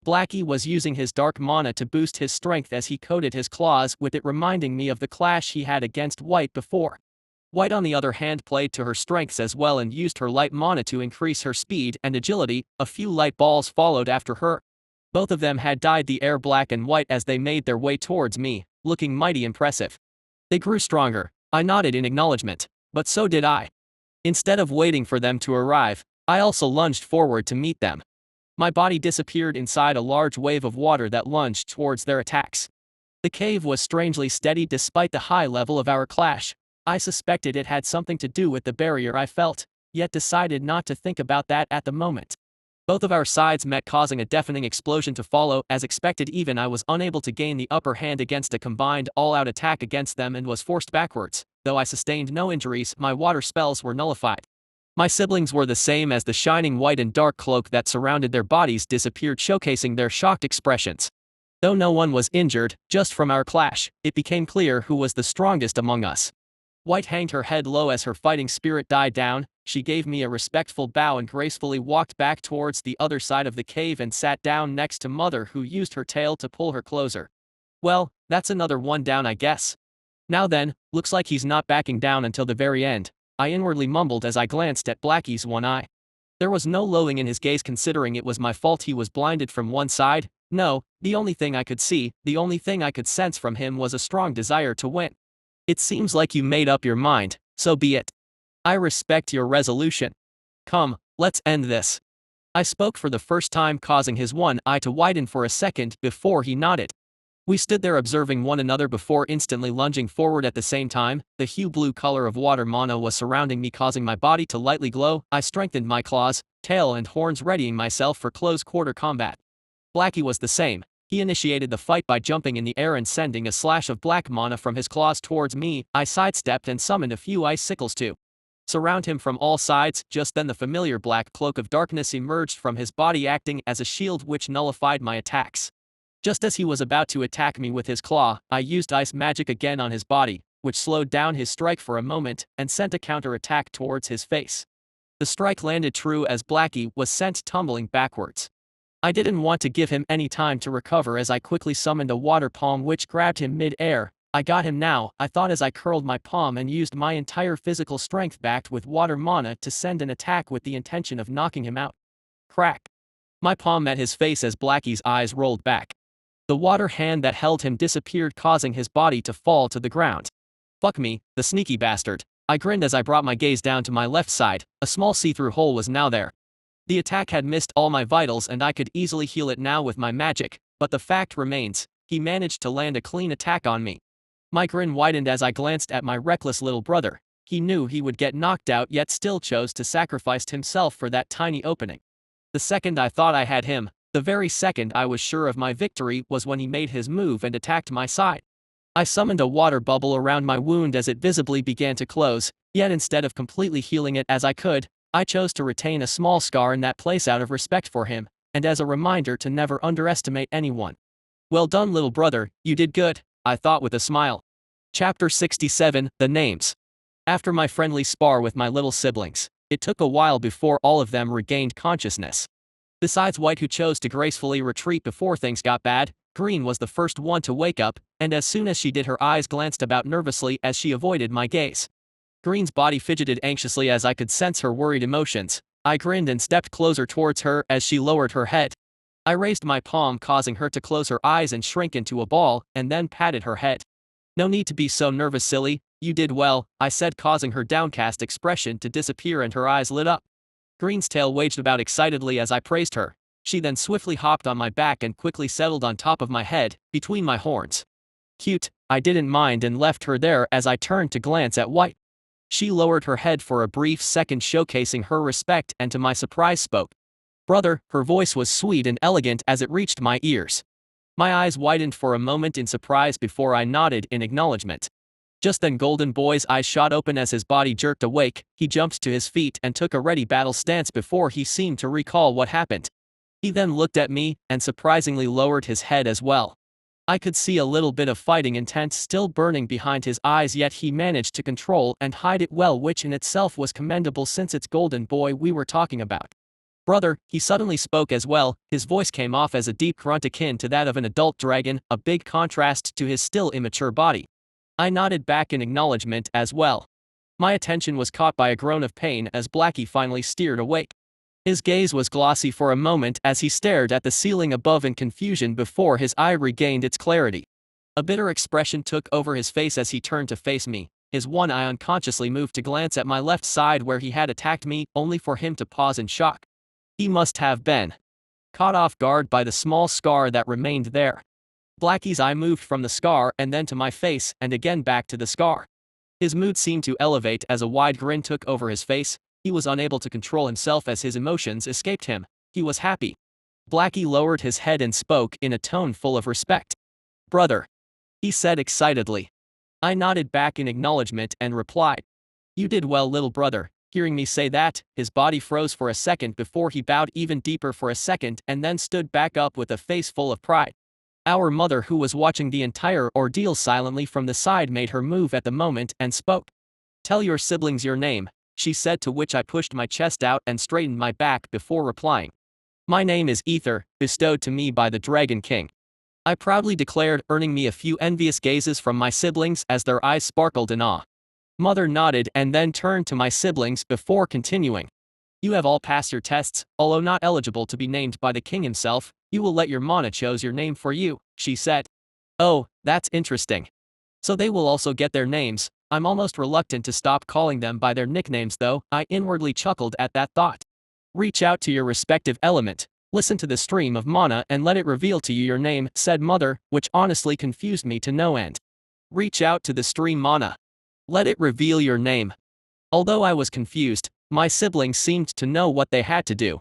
Blackie was using his dark mana to boost his strength as he coated his claws with it, reminding me of the clash he had against White before. White on the other hand played to her strengths as well and used her light mana to increase her speed and agility. A few light balls followed after her. Both of them had dyed the air black and white as they made their way towards me, looking mighty impressive. They grew stronger. I nodded in acknowledgement, but so did I. Instead of waiting for them to arrive, I also lunged forward to meet them. My body disappeared inside a large wave of water that lunged towards their attacks. The cave was strangely steady despite the high level of our clash. I suspected it had something to do with the barrier I felt, yet decided not to think about that at the moment. Both of our sides met, causing a deafening explosion to follow. As expected, even I was unable to gain the upper hand against a combined all-out attack against them and was forced backwards. Though I sustained no injuries, my water spells were nullified. My siblings were the same as the shining white and dark cloak that surrounded their bodies disappeared, showcasing their shocked expressions. Though no one was injured, just from our clash, it became clear who was the strongest among us. White hanged her head low as her fighting spirit died down. She gave me a respectful bow and gracefully walked back towards the other side of the cave and sat down next to Mother, who used her tail to pull her closer. Well, that's another one down, I guess. Now then, looks like he's not backing down until the very end, I inwardly mumbled as I glanced at Blackie's one eye. There was no lowing in his gaze, considering it was my fault he was blinded from one side. No, the only thing I could see, the only thing I could sense from him was a strong desire to win. It seems like you made up your mind, so be it. I respect your resolution. Come, let's end this. I spoke for the first time, causing his one eye to widen for a second before he nodded. We stood there observing one another before instantly lunging forward at the same time. The hue blue color of water mana was surrounding me, causing my body to lightly glow. I strengthened my claws, tail and horns, readying myself for close quarter combat. Blackie was the same. He initiated the fight by jumping in the air and sending a slash of black mana from his claws towards me. I sidestepped and summoned a few icicles to surround him from all sides. Just then the familiar black cloak of darkness emerged from his body, acting as a shield which nullified my attacks. Just as he was about to attack me with his claw, I used ice magic again on his body, which slowed down his strike for a moment and sent a counter-attack towards his face. The strike landed true as Blackie was sent tumbling backwards. I didn't want to give him any time to recover as I quickly summoned a water palm which grabbed him mid-air. I got him now, I thought as I curled my palm and used my entire physical strength backed with water mana to send an attack with the intention of knocking him out. Crack! My palm met his face as Blackie's eyes rolled back. The water hand that held him disappeared, causing his body to fall to the ground. Fuck me, the sneaky bastard. I grinned as I brought my gaze down to my left side. A small see-through hole was now there. The attack had missed all my vitals and I could easily heal it now with my magic, but the fact remains, he managed to land a clean attack on me. My grin widened as I glanced at my reckless little brother. He knew he would get knocked out yet still chose to sacrifice himself for that tiny opening. The second I thought I had him, the very second I was sure of my victory, was when he made his move and attacked my side. I summoned a water bubble around my wound as it visibly began to close, yet instead of completely healing it as I could, I chose to retain a small scar in that place out of respect for him, and as a reminder to never underestimate anyone. Well done, little brother, you did good, I thought with a smile. Chapter 67, The Names. After my friendly spar with my little siblings, it took a while before all of them regained consciousness. Besides White, who chose to gracefully retreat before things got bad, Green was the first one to wake up, and as soon as she did, her eyes glanced about nervously as she avoided my gaze. Green's body fidgeted anxiously as I could sense her worried emotions. I grinned and stepped closer towards her as she lowered her head. I raised my palm, causing her to close her eyes and shrink into a ball, and then patted her head. No need to be so nervous, silly, you did well, I said, causing her downcast expression to disappear and her eyes lit up. Green's tail waged about excitedly as I praised her. She then swiftly hopped on my back and quickly settled on top of my head, between my horns. Cute, I didn't mind and left her there as I turned to glance at White. She lowered her head for a brief second, showcasing her respect, and to my surprise spoke. Brother, her voice was sweet and elegant as it reached my ears. My eyes widened for a moment in surprise before I nodded in acknowledgement. Just then Golden Boy's eyes shot open as his body jerked awake. He jumped to his feet and took a ready battle stance before he seemed to recall what happened. He then looked at me and surprisingly lowered his head as well. I could see a little bit of fighting intent still burning behind his eyes, yet he managed to control and hide it well, which in itself was commendable since it's Golden Boy we were talking about. Brother, he suddenly spoke as well. His voice came off as a deep grunt akin to that of an adult dragon, a big contrast to his still immature body. I nodded back in acknowledgement as well. My attention was caught by a groan of pain as Blackie finally steered awake. His gaze was glossy for a moment as he stared at the ceiling above in confusion before his eye regained its clarity. A bitter expression took over his face as he turned to face me. His one eye unconsciously moved to glance at my left side where he had attacked me, only for him to pause in shock. He must have been caught off guard by the small scar that remained there. Blackie's eye moved from the scar and then to my face and again back to the scar. His mood seemed to elevate as a wide grin took over his face. He was unable to control himself as his emotions escaped him. He was happy. Blackie lowered his head and spoke in a tone full of respect. "Brother," he said excitedly. I nodded back in acknowledgement and replied, "You did well, little brother." Hearing me say that, his body froze for a second before he bowed even deeper for a second and then stood back up with a face full of pride. Our mother, who was watching the entire ordeal silently from the side, made her move at the moment and spoke. "Tell your siblings your name," she said, to which I pushed my chest out and straightened my back before replying. "My name is Ether, bestowed to me by the Dragon King," I proudly declared, earning me a few envious gazes from my siblings as their eyes sparkled in awe. Mother nodded and then turned to my siblings before continuing. "You have all passed your tests, although not eligible to be named by the king himself. You will let your mana choose your name for you," she said. "Oh, that's interesting. So they will also get their names." I'm almost reluctant to stop calling them by their nicknames though. I inwardly chuckled at that thought. "Reach out to your respective element, listen to the stream of mana and let it reveal to you your name," said Mother, which honestly confused me to no end. Reach out to the stream mana. Let it reveal your name. Although I was confused, my siblings seemed to know what they had to do.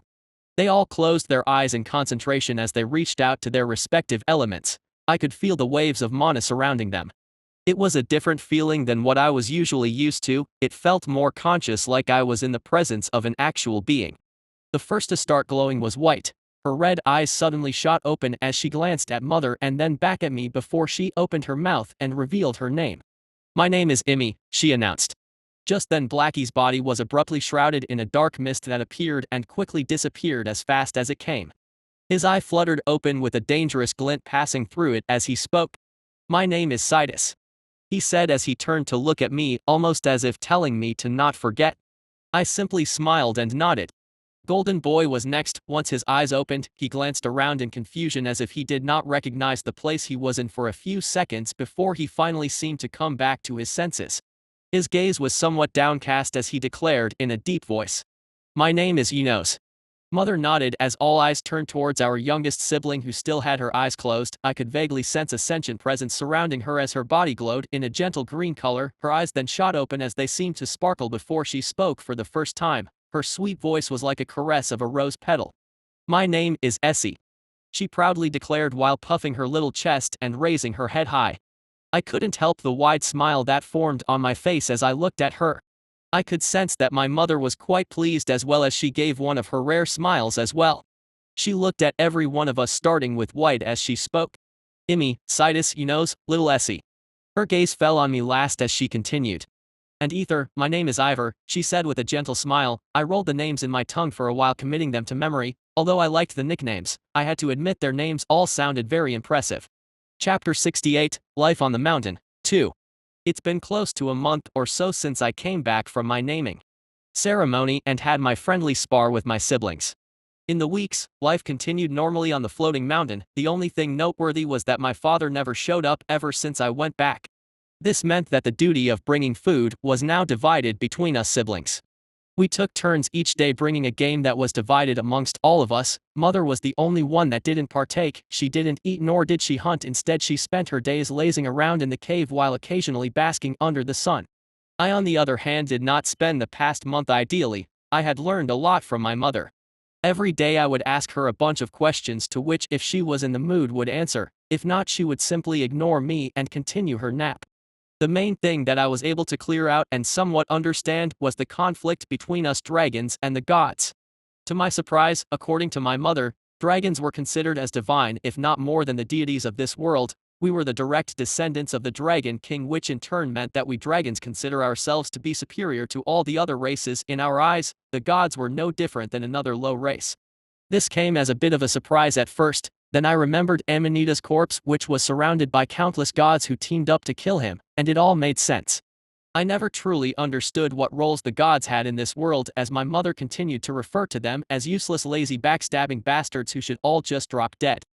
They all closed their eyes in concentration as they reached out to their respective elements. I could feel the waves of mana surrounding them. It was a different feeling than what I was usually used to. It felt more conscious, like I was in the presence of an actual being. The first to start glowing was White. Her red eyes suddenly shot open as she glanced at Mother and then back at me before she opened her mouth and revealed her name. "My name is Imi," she announced. Just then Blackie's body was abruptly shrouded in a dark mist that appeared and quickly disappeared as fast as it came. His eye fluttered open with a dangerous glint passing through it as he spoke. "My name is Sidus," he said as he turned to look at me, almost as if telling me to not forget. I simply smiled and nodded. Golden Boy was next. Once his eyes opened, he glanced around in confusion as if he did not recognize the place he was in for a few seconds before he finally seemed to come back to his senses. His gaze was somewhat downcast as he declared in a deep voice, "My name is Enos." Mother nodded as all eyes turned towards our youngest sibling, who still had her eyes closed. I could vaguely sense a sentient presence surrounding her as her body glowed in a gentle green color. Her eyes then shot open as they seemed to sparkle before she spoke for the first time. Her sweet voice was like a caress of a rose petal. "My name is Essie," she proudly declared while puffing her little chest and raising her head high. I couldn't help the wide smile that formed on my face as I looked at her. I could sense that my mother was quite pleased, as well as she gave one of her rare smiles as well. She looked at every one of us, starting with White, as she spoke. "Imi, Sidus, Enos, little Essie." Her gaze fell on me last as she continued. "And Ether, my name is Ivor," she said with a gentle smile. I rolled the names in my tongue for a while, committing them to memory. Although I liked the nicknames, I had to admit their names all sounded very impressive. Chapter 68, Life on the Mountain, 2. It's been close to a month or so since I came back from my naming ceremony and had my friendly spar with my siblings. In the weeks, life continued normally on the floating mountain. The only thing noteworthy was that my father never showed up ever since I went back. This meant that the duty of bringing food was now divided between us siblings. We took turns each day bringing a game that was divided amongst all of us. Mother was the only one that didn't partake. She didn't eat nor did she hunt. Instead, she spent her days lazing around in the cave while occasionally basking under the sun. I, on the other hand, did not spend the past month ideally. I had learned a lot from my mother. Every day I would ask her a bunch of questions, to which, if she was in the mood, would answer. If not, she would simply ignore me and continue her nap. The main thing that I was able to clear out and somewhat understand was the conflict between us dragons and the gods. To my surprise, according to my mother, dragons were considered as divine, if not more than the deities of this world. We were the direct descendants of the Dragon King, which in turn meant that we dragons consider ourselves to be superior to all the other races. In our eyes, the gods were no different than another low race. This came as a bit of a surprise at first. Then I remembered Amanita's corpse, which was surrounded by countless gods who teamed up to kill him, and it all made sense. I never truly understood what roles the gods had in this world, as my mother continued to refer to them as useless, lazy, backstabbing bastards who should all just drop dead.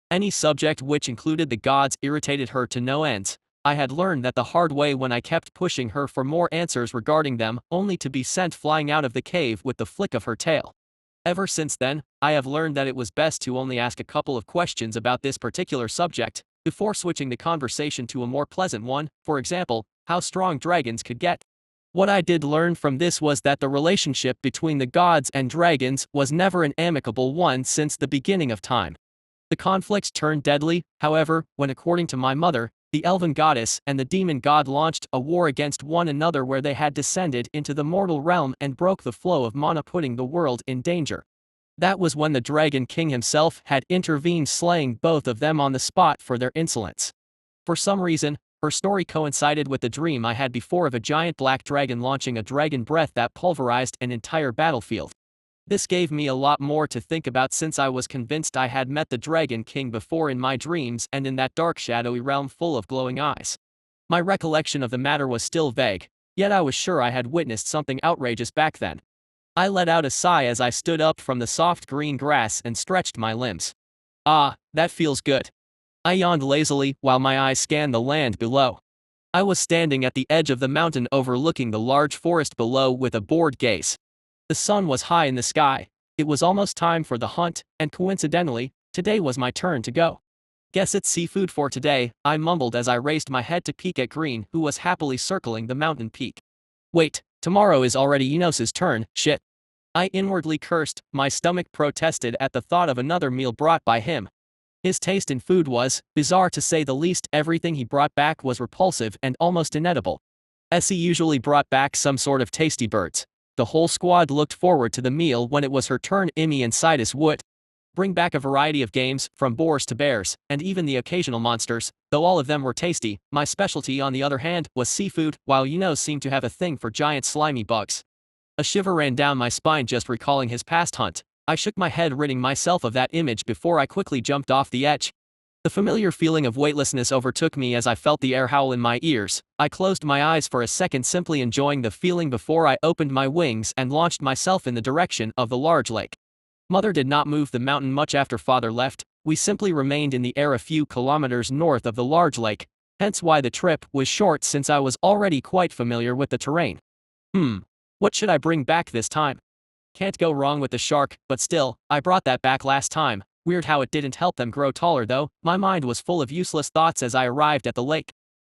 Any subject which included the gods irritated her to no ends. I had learned that the hard way when I kept pushing her for more answers regarding them, only to be sent flying out of the cave with the flick of her tail. Ever since then, I have learned that it was best to only ask a couple of questions about this particular subject, before switching the conversation to a more pleasant one, for example, how strong dragons could get. What I did learn from this was that the relationship between the gods and dragons was never an amicable one since the beginning of time. The conflicts turned deadly, however, when, according to my mother, the elven goddess and the demon god launched a war against one another where they had descended into the mortal realm and broke the flow of mana, putting the world in danger. That was when the Dragon King himself had intervened, slaying both of them on the spot for their insolence. For some reason, her story coincided with the dream I had before of a giant black dragon launching a dragon breath that pulverized an entire battlefield. This gave me a lot more to think about, since I was convinced I had met the Dragon King before in my dreams and in that dark, shadowy realm full of glowing eyes. My recollection of the matter was still vague, yet I was sure I had witnessed something outrageous back then. I let out a sigh as I stood up from the soft green grass and stretched my limbs. Ah, that feels good. I yawned lazily while my eyes scanned the land below. I was standing at the edge of the mountain overlooking the large forest below with a bored gaze. The sun was high in the sky. It was almost time for the hunt, and coincidentally, today was my turn to go. Guess it's seafood for today, I mumbled as I raised my head to peek at Green, who was happily circling the mountain peak. Wait, tomorrow is already Enos's turn, shit. I inwardly cursed, my stomach protested at the thought of another meal brought by him. His taste in food was, bizarre to say the least. Everything he brought back was repulsive and almost inedible. As he usually brought back some sort of tasty birds. The whole squad looked forward to the meal when it was her turn. Immy and Sidus would bring back a variety of games, from boars to bears, and even the occasional monsters, though all of them were tasty. My specialty, on the other hand, was seafood, while Enos seemed to have a thing for giant slimy bugs. A shiver ran down my spine just recalling his past hunt. I shook my head, ridding myself of that image before I quickly jumped off the edge. The familiar feeling of weightlessness overtook me as I felt the air howl in my ears. I closed my eyes for a second, simply enjoying the feeling before I opened my wings and launched myself in the direction of the large lake. Mother did not move the mountain much after Father left. We simply remained in the air a few kilometers north of the large lake, hence why the trip was short, since I was already quite familiar with the terrain. What should I bring back this time? Can't go wrong with the shark, but still, I brought that back last time. Weird how it didn't help them grow taller though. My mind was full of useless thoughts as I arrived at the lake.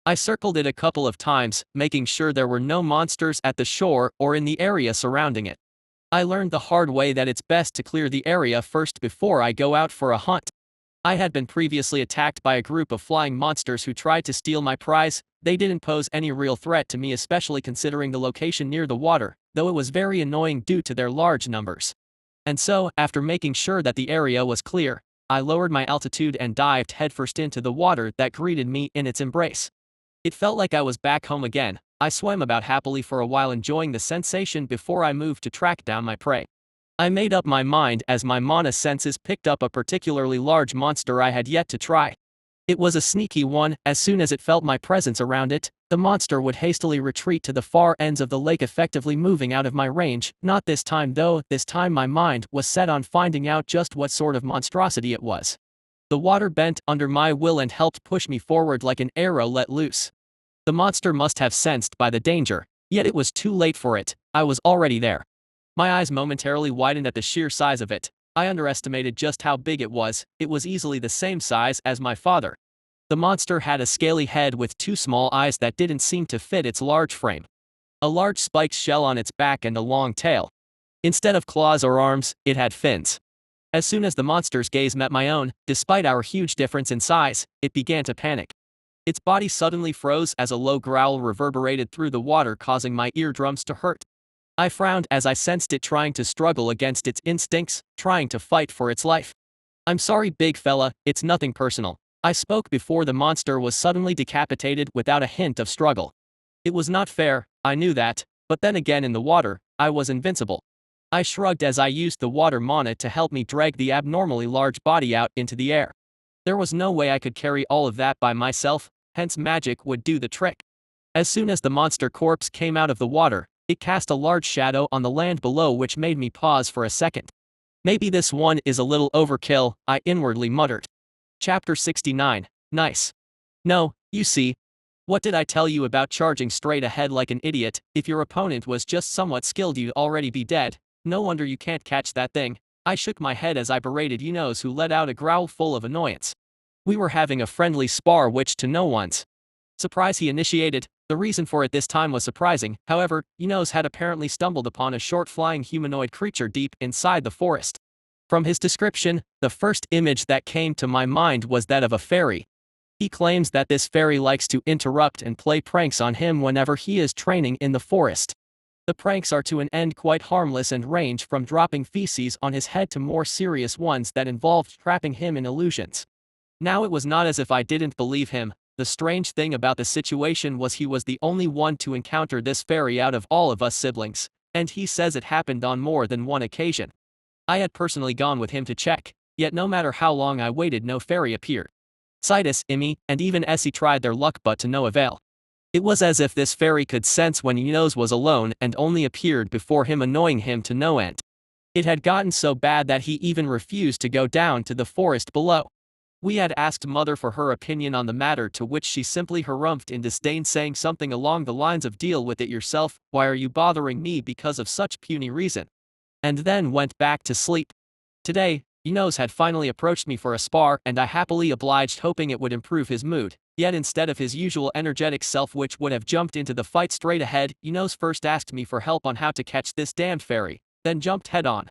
I circled it a couple of times, making sure there were no monsters at the shore or in the area surrounding it. I learned the hard way that it's best to clear the area first before I go out for a hunt. I had been previously attacked by a group of flying monsters who tried to steal my prize. They didn't pose any real threat to me, especially considering the location near the water, though it was very annoying due to their large numbers. And so, after making sure that the area was clear, I lowered my altitude and dived headfirst into the water that greeted me in its embrace. It felt like I was back home again. I swam about happily for a while, enjoying the sensation before I moved to track down my prey. I made up my mind as my mana senses picked up a particularly large monster I had yet to try. It was a sneaky one. As soon as it felt my presence around it, the monster would hastily retreat to the far ends of the lake, effectively moving out of my range. Not this time though. This time my mind was set on finding out just what sort of monstrosity it was. The water bent under my will and helped push me forward like an arrow let loose. The monster must have sensed by the danger, yet it was too late for it. I was already there. My eyes momentarily widened at the sheer size of it. I underestimated just how big it was. It was easily the same size as my father. The monster had a scaly head with two small eyes that didn't seem to fit its large frame. A large spiked shell on its back and a long tail. Instead of claws or arms, it had fins. As soon as the monster's gaze met my own, despite our huge difference in size, it began to panic. Its body suddenly froze as a low growl reverberated through the water, causing my eardrums to hurt. I frowned as I sensed it trying to struggle against its instincts, trying to fight for its life. "I'm sorry, big fella, it's nothing personal," I spoke before the monster was suddenly decapitated without a hint of struggle. It was not fair, I knew that, but then again in the water, I was invincible. I shrugged as I used the water mana to help me drag the abnormally large body out into the air. There was no way I could carry all of that by myself, hence magic would do the trick. As soon as the monster corpse came out of the water, it cast a large shadow on the land below, which made me pause for a second. Maybe this one is a little overkill, I inwardly muttered. Chapter 69, Nice. No, you see. What did I tell you about charging straight ahead like an idiot? If your opponent was just somewhat skilled, you'd already be dead. No wonder you can't catch that thing. I shook my head as I berated Yunos, who let out a growl full of annoyance. We were having a friendly spar, which to no one's surprise he initiated. The reason for it this time was surprising, however. Yunos had apparently stumbled upon a short flying humanoid creature deep inside the forest. From his description, the first image that came to my mind was that of a fairy. He claims that this fairy likes to interrupt and play pranks on him whenever he is training in the forest. The pranks are to an end quite harmless and range from dropping feces on his head to more serious ones that involved trapping him in illusions. Now it was not as if I didn't believe him. The strange thing about the situation was he was the only one to encounter this fairy out of all of us siblings, and he says it happened on more than one occasion. I had personally gone with him to check, yet no matter how long I waited, no fairy appeared. Citus, Imi, and even Essie tried their luck, but to no avail. It was as if this fairy could sense when Yunos was alone and only appeared before him, annoying him to no end. It had gotten so bad that he even refused to go down to the forest below. We had asked Mother for her opinion on the matter, to which she simply harumphed in disdain, saying something along the lines of, "Deal with it yourself, why are you bothering me because of such puny reason?" And then went back to sleep. Today, Yunos had finally approached me for a spar, and I happily obliged, hoping it would improve his mood. Yet instead of his usual energetic self, which would have jumped into the fight straight ahead, Yunos first asked me for help on how to catch this damned fairy, then jumped head on.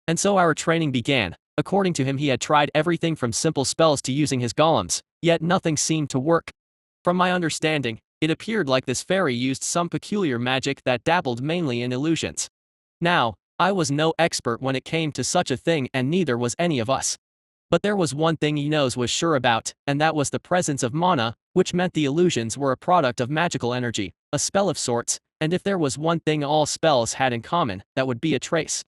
And so our training began. According to him, he had tried everything from simple spells to using his golems, yet nothing seemed to work. From my understanding, it appeared like this fairy used some peculiar magic that dabbled mainly in illusions. Now, I was no expert when it came to such a thing, and neither was any of us. But there was one thing Yunos was sure about, and that was the presence of mana, which meant the illusions were a product of magical energy, a spell of sorts, and if there was one thing all spells had in common, that would be a trace.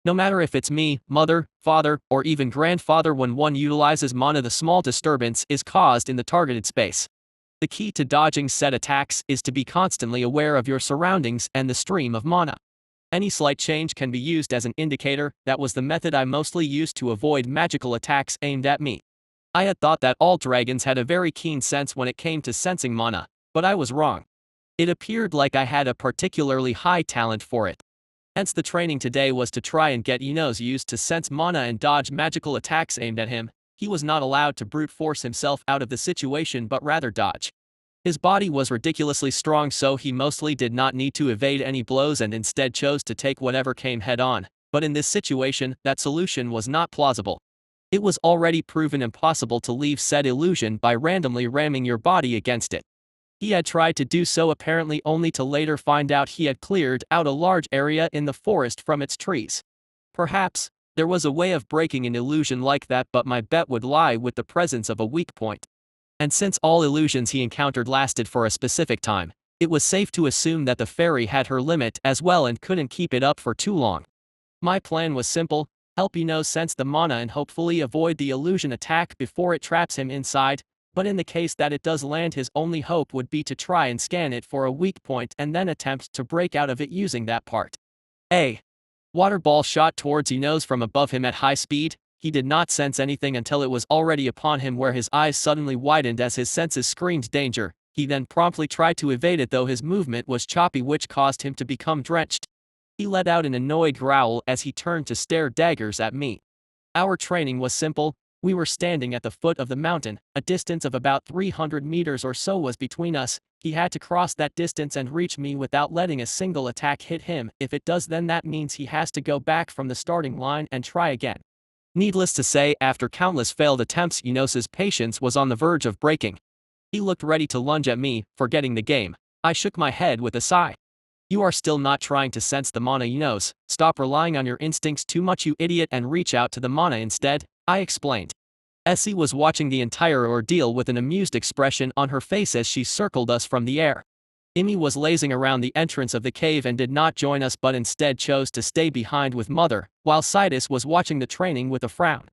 No matter if it's me, mother, father, or even grandfather, when one utilizes mana, the small disturbance is caused in the targeted space. The key to dodging said attacks is to be constantly aware of your surroundings and the stream of mana. Any slight change can be used as an indicator. That was the method I mostly used to avoid magical attacks aimed at me. I had thought that all dragons had a very keen sense when it came to sensing mana, but I was wrong. It appeared like I had a particularly high talent for it. Hence the training today was to try and get Yunos used to sense mana and dodge magical attacks aimed at him. He was not allowed to brute force himself out of the situation, but rather dodge. His body was ridiculously strong, so he mostly did not need to evade any blows and instead chose to take whatever came head on. But in this situation, that solution was not plausible. It was already proven impossible to leave said illusion by randomly ramming your body against it. He had tried to do so, apparently only to later find out he had cleared out a large area in the forest from its trees. Perhaps there was a way of breaking an illusion like that, but my bet would lie with the presence of a weak point. And since all illusions he encountered lasted for a specific time, it was safe to assume that the fairy had her limit as well and couldn't keep it up for too long. My plan was simple: help Yunos sense the mana and hopefully avoid the illusion attack before it traps him inside, but in the case that it does land, his only hope would be to try and scan it for a weak point and then attempt to break out of it using that part. A water ball shot towards Yunos from above him at high speed. He did not sense anything until it was already upon him, where his eyes suddenly widened as his senses screamed danger. He then promptly tried to evade it, though his movement was choppy, which caused him to become drenched. He let out an annoyed growl as he turned to stare daggers at me. Our training was simple. We were standing at the foot of the mountain. A distance of about 300 meters or so was between us. He had to cross that distance and reach me without letting a single attack hit him. If it does, then that means he has to go back from the starting line and try again. Needless to say, after countless failed attempts, Yunos's patience was on the verge of breaking. He looked ready to lunge at me, forgetting the game. I shook my head with a sigh. "You are still not trying to sense the mana, Yunos. Stop relying on your instincts too much, you idiot, and reach out to the mana instead," I explained. Essie was watching the entire ordeal with an amused expression on her face as she circled us from the air. Emmy was lazing around the entrance of the cave and did not join us but instead chose to stay behind with Mother, while Sidus was watching the training with a frown.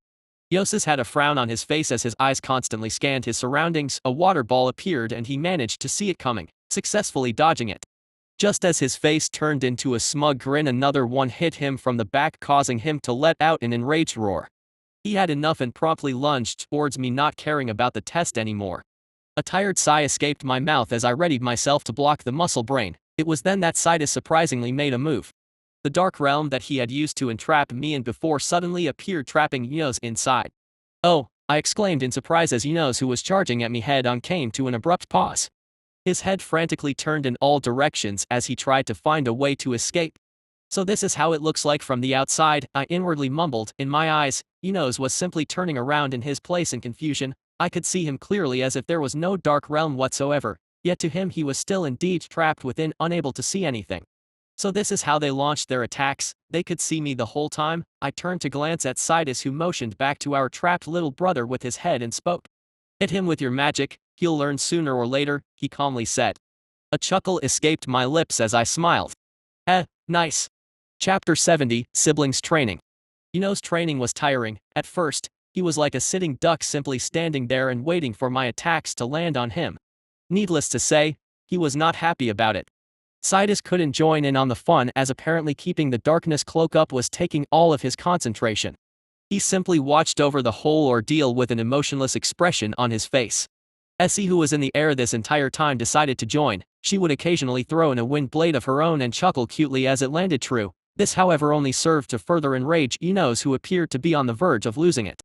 Yosis had a frown on his face as his eyes constantly scanned his surroundings. A water ball appeared and he managed to see it coming, successfully dodging it. Just as his face turned into a smug grin, another one hit him from the back, causing him to let out an enraged roar. He had enough and promptly lunged towards me, not caring about the test anymore. A tired sigh escaped my mouth as I readied myself to block the muscle brain. It was then that Sidus surprisingly made a move. The dark realm that he had used to entrap me in before suddenly appeared, trapping Enos inside. "Oh," I exclaimed in surprise as Enos, who was charging at me head-on, came to an abrupt pause. His head frantically turned in all directions as he tried to find a way to escape. "So this is how it looks like from the outside," I inwardly mumbled. In my eyes, Enos was simply turning around in his place in confusion. I could see him clearly as if there was no dark realm whatsoever, yet to him he was still indeed trapped within, unable to see anything. So this is how they launched their attacks. They could see me the whole time. I turned to glance at Sidus, who motioned back to our trapped little brother with his head and spoke. "Hit him with your magic, he'll learn sooner or later," he calmly said. A chuckle escaped my lips as I smiled. Nice. Chapter 70, Siblings Training. Enos' training was tiring. At first, he was like a sitting duck, simply standing there and waiting for my attacks to land on him. Needless to say, he was not happy about it. Sidus couldn't join in on the fun, as apparently keeping the darkness cloak up was taking all of his concentration. He simply watched over the whole ordeal with an emotionless expression on his face. Essie, who was in the air this entire time, decided to join. She would occasionally throw in a wind blade of her own and chuckle cutely as it landed true. This, however, only served to further enrage Enos, who appeared to be on the verge of losing it.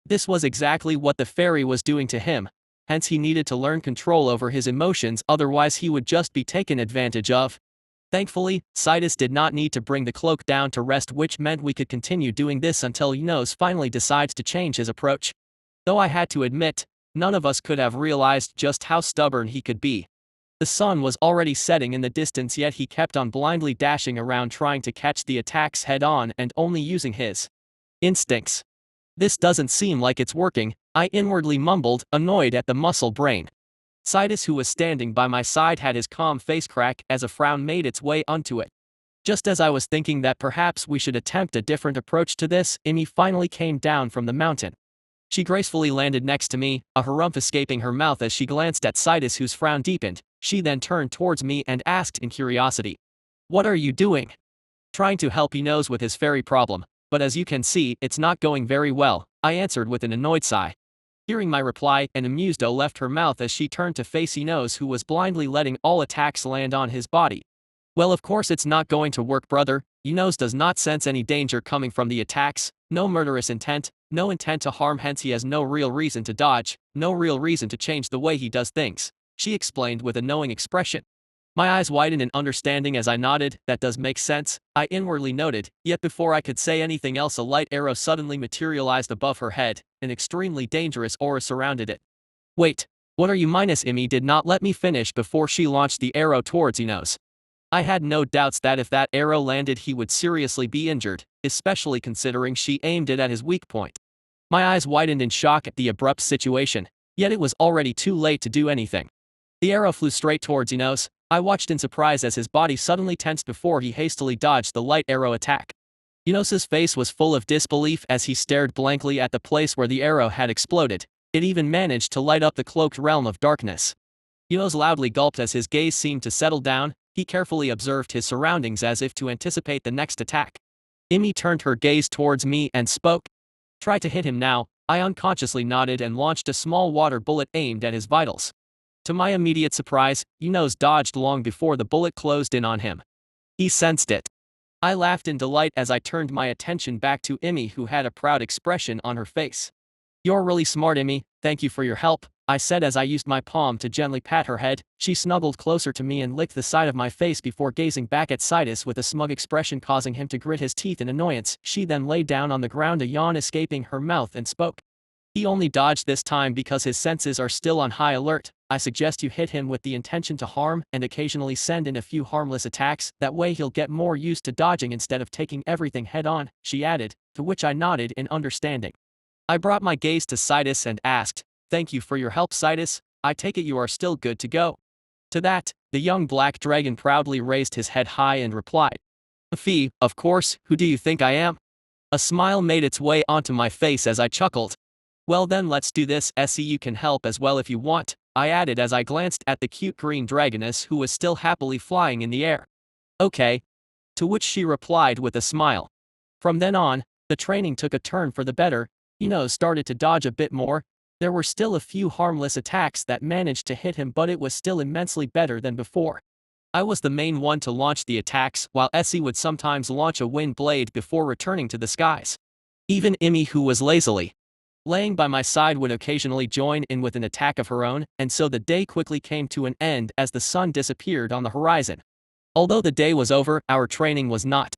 This was exactly what the fairy was doing to him. Hence he needed to learn control over his emotions, otherwise he would just be taken advantage of. Thankfully, Sidus did not need to bring the cloak down to rest, which meant we could continue doing this until Enos finally decides to change his approach. Though I had to admit, none of us could have realized just how stubborn he could be. The sun was already setting in the distance, yet he kept on blindly dashing around trying to catch the attacks head-on and only using his instincts. "This doesn't seem like it's working," I inwardly mumbled, annoyed at the muscle brain. Sidus, who was standing by my side, had his calm face crack as a frown made its way onto it. Just as I was thinking that perhaps we should attempt a different approach to this, Emmy finally came down from the mountain. She gracefully landed next to me, a harumph escaping her mouth as she glanced at Sidus, whose frown deepened. She then turned towards me and asked in curiosity, "What are you doing?" "Trying to help Enos with his fairy problem, but as you can see, it's not going very well," I answered with an annoyed sigh. Hearing my reply, an amused "oh" left her mouth as she turned to face Enos, who was blindly letting all attacks land on his body. "Well, of course it's not going to work, brother. Enos does not sense any danger coming from the attacks, no murderous intent, no intent to harm, hence he has no real reason to dodge, no real reason to change the way he does things," she explained with a knowing expression. My eyes widened in understanding as I nodded. "That does make sense," I inwardly noted, yet before I could say anything else, a light arrow suddenly materialized above her head. An extremely dangerous aura surrounded it. "Wait, what are you minus?" Emmy did not let me finish before she launched the arrow towards Enos. I had no doubts that if that arrow landed he would seriously be injured, especially considering she aimed it at his weak point. My eyes widened in shock at the abrupt situation, yet it was already too late to do anything. The arrow flew straight towards Enos. I watched in surprise as his body suddenly tensed before he hastily dodged the light arrow attack. Enos's face was full of disbelief as he stared blankly at the place where the arrow had exploded. It even managed to light up the cloaked realm of darkness. Enos loudly gulped as his gaze seemed to settle down. He carefully observed his surroundings as if to anticipate the next attack. Emmy turned her gaze towards me and spoke. "Try to hit him now." I unconsciously nodded and launched a small water bullet aimed at his vitals. To my immediate surprise, Enos dodged long before the bullet closed in on him. He sensed it. I laughed in delight as I turned my attention back to Emmy, who had a proud expression on her face. "You're really smart, Emmy. Thank you for your help," I said as I used my palm to gently pat her head. She snuggled closer to me and licked the side of my face before gazing back at Sidus with a smug expression causing him to grit his teeth in annoyance. She then lay down on the ground, a yawn escaping her mouth, and spoke. "He only dodged this time because his senses are still on high alert. I suggest you hit him with the intention to harm and occasionally send in a few harmless attacks. That way he'll get more used to dodging instead of taking everything head on," she added, to which I nodded in understanding. I brought my gaze to Sidus and asked, "Thank you for your help, Sidus. I take it you are still good to go." To that, the young black dragon proudly raised his head high and replied, "Fee, of course, who do you think I am?" A smile made its way onto my face as I chuckled. "Well then let's do this, SE, you can help as well if you want," I added as I glanced at the cute green dragoness who was still happily flying in the air. "Okay." To which she replied with a smile. From then on, the training took a turn for the better. Started to dodge a bit more. There were still a few harmless attacks that managed to hit him, but it was still immensely better than before. I was the main one to launch the attacks, while Essie would sometimes launch a wind blade before returning to the skies. Even Immy, who was lazily laying by my side, would occasionally join in with an attack of her own, and so the day quickly came to an end as the sun disappeared on the horizon. Although the day was over, our training was not.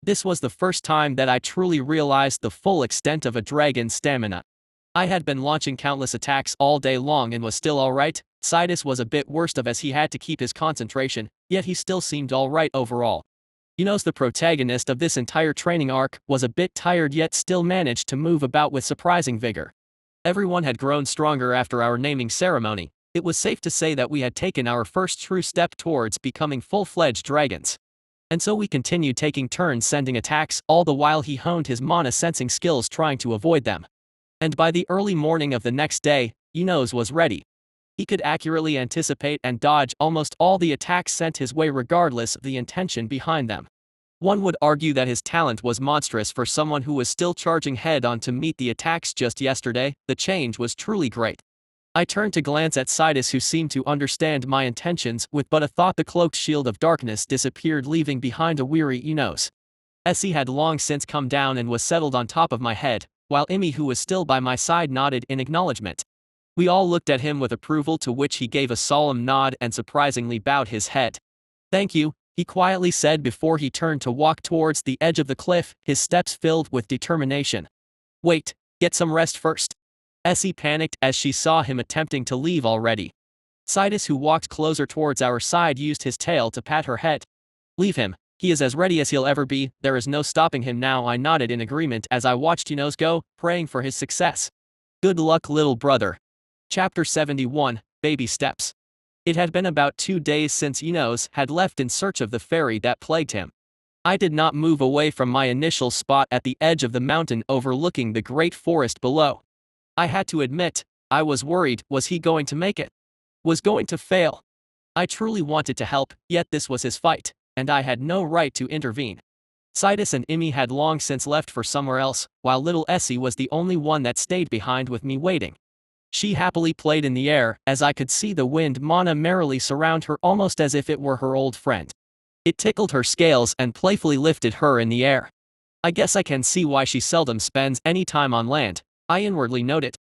This was the first time that I truly realized the full extent of a dragon's stamina. I had been launching countless attacks all day long and was still alright. Sidus was a bit worse of as he had to keep his concentration, yet he still seemed alright overall. The protagonist of this entire training arc, was a bit tired yet still managed to move about with surprising vigor. Everyone had grown stronger after our naming ceremony. It was safe to say that we had taken our first true step towards becoming full-fledged dragons. And so we continued taking turns sending attacks, all the while he honed his mana sensing skills trying to avoid them. And by the early morning of the next day, Yunos was ready. He could accurately anticipate and dodge almost all the attacks sent his way regardless of the intention behind them. One would argue that his talent was monstrous for someone who was still charging head-on to meet the attacks just yesterday. The change was truly great. I turned to glance at Sidus, who seemed to understand my intentions with but a thought. The cloaked shield of darkness disappeared, leaving behind a weary Enos. Essie had long since come down and was settled on top of my head, while Immy, who was still by my side, nodded in acknowledgement. We all looked at him with approval, to which he gave a solemn nod and surprisingly bowed his head. "Thank you," he quietly said before he turned to walk towards the edge of the cliff, his steps filled with determination. "Wait, get some rest first." Essie panicked as she saw him attempting to leave already. Sidus, who walked closer towards our side, used his tail to pat her head. "Leave him. He is as ready as he'll ever be. There is no stopping him now." I nodded in agreement as I watched Yunos go, praying for his success. Good luck, little brother. Chapter 71, Baby Steps. It had been about 2 days since Yunos had left in search of the fairy that plagued him. I did not move away from my initial spot at the edge of the mountain overlooking the great forest below. I had to admit, I was worried. Was he going to make it? Was going to fail? I truly wanted to help, yet this was his fight, and I had no right to intervene. Sidus and Immy had long since left for somewhere else, while little Essie was the only one that stayed behind with me waiting. She happily played in the air, as I could see the wind mana merrily surround her, almost as if it were her old friend. It tickled her scales and playfully lifted her in the air. I guess I can see why she seldom spends any time on land, I inwardly noted.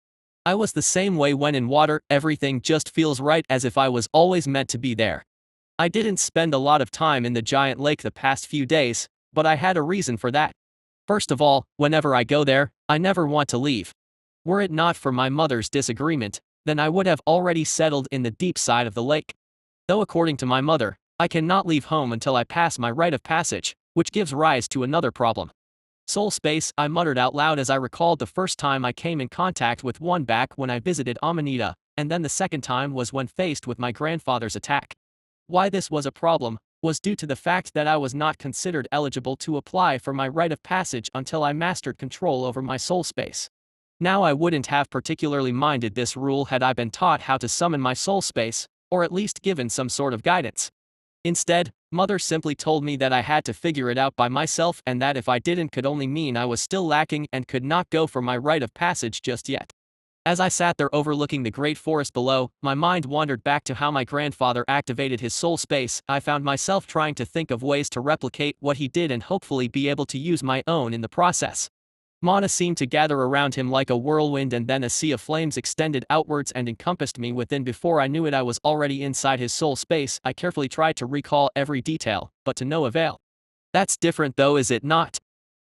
I was the same way when in water. Everything just feels right, as if I was always meant to be there. I didn't spend a lot of time in the giant lake the past few days, but I had a reason for that. First of all, whenever I go there, I never want to leave. Were it not for my mother's disagreement, then I would have already settled in the deep side of the lake. Though according to my mother, I cannot leave home until I pass my rite of passage, which gives rise to another problem. Soul space, I muttered out loud as I recalled the first time I came in contact with one back when I visited Amanita, and then the second time was when faced with my grandfather's attack. Why this was a problem was due to the fact that I was not considered eligible to apply for my rite of passage until I mastered control over my soul space. Now I wouldn't have particularly minded this rule had I been taught how to summon my soul space, or at least given some sort of guidance. Instead, Mother simply told me that I had to figure it out by myself, and that if I didn't could only mean I was still lacking and could not go for my rite of passage just yet. As I sat there overlooking the great forest below, my mind wandered back to how my grandfather activated his soul space. I found myself trying to think of ways to replicate what he did and hopefully be able to use my own in the process. Mana seemed to gather around him like a whirlwind, and then a sea of flames extended outwards and encompassed me within. Before I knew it, I was already inside his soul space. I carefully tried to recall every detail, but to no avail. That's different though, is it not?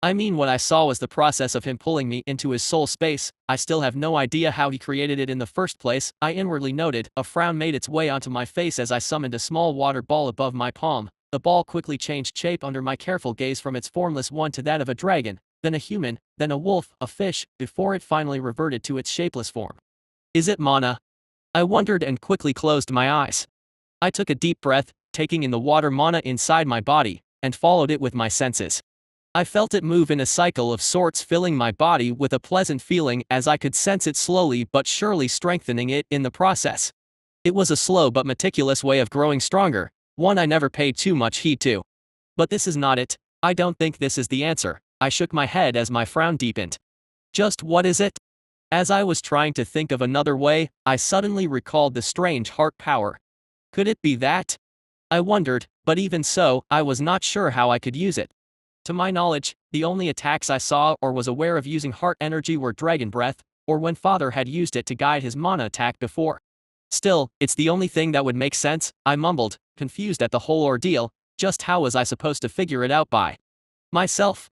I mean, what I saw was the process of him pulling me into his soul space. I still have no idea how he created it in the first place, I inwardly noted. A frown made its way onto my face as I summoned a small water ball above my palm. The ball quickly changed shape under my careful gaze from its formless one to that of a dragon, then a human, then a wolf, a fish, before it finally reverted to its shapeless form. Is it mana? I wondered and quickly closed my eyes. I took a deep breath, taking in the water mana inside my body, and followed it with my senses. I felt it move in a cycle of sorts, filling my body with a pleasant feeling as I could sense it slowly but surely strengthening it in the process. It was a slow but meticulous way of growing stronger, one I never paid too much heed to. But this is not it. I don't think this is the answer. I shook my head as my frown deepened. Just what is it? As I was trying to think of another way, I suddenly recalled the strange heart power. Could it be that? I wondered, but even so, I was not sure how I could use it. To my knowledge, the only attacks I saw or was aware of using heart energy were dragon breath, or when Father had used it to guide his mana attack before. Still, it's the only thing that would make sense, I mumbled, confused at the whole ordeal. Just how was I supposed to figure it out by myself?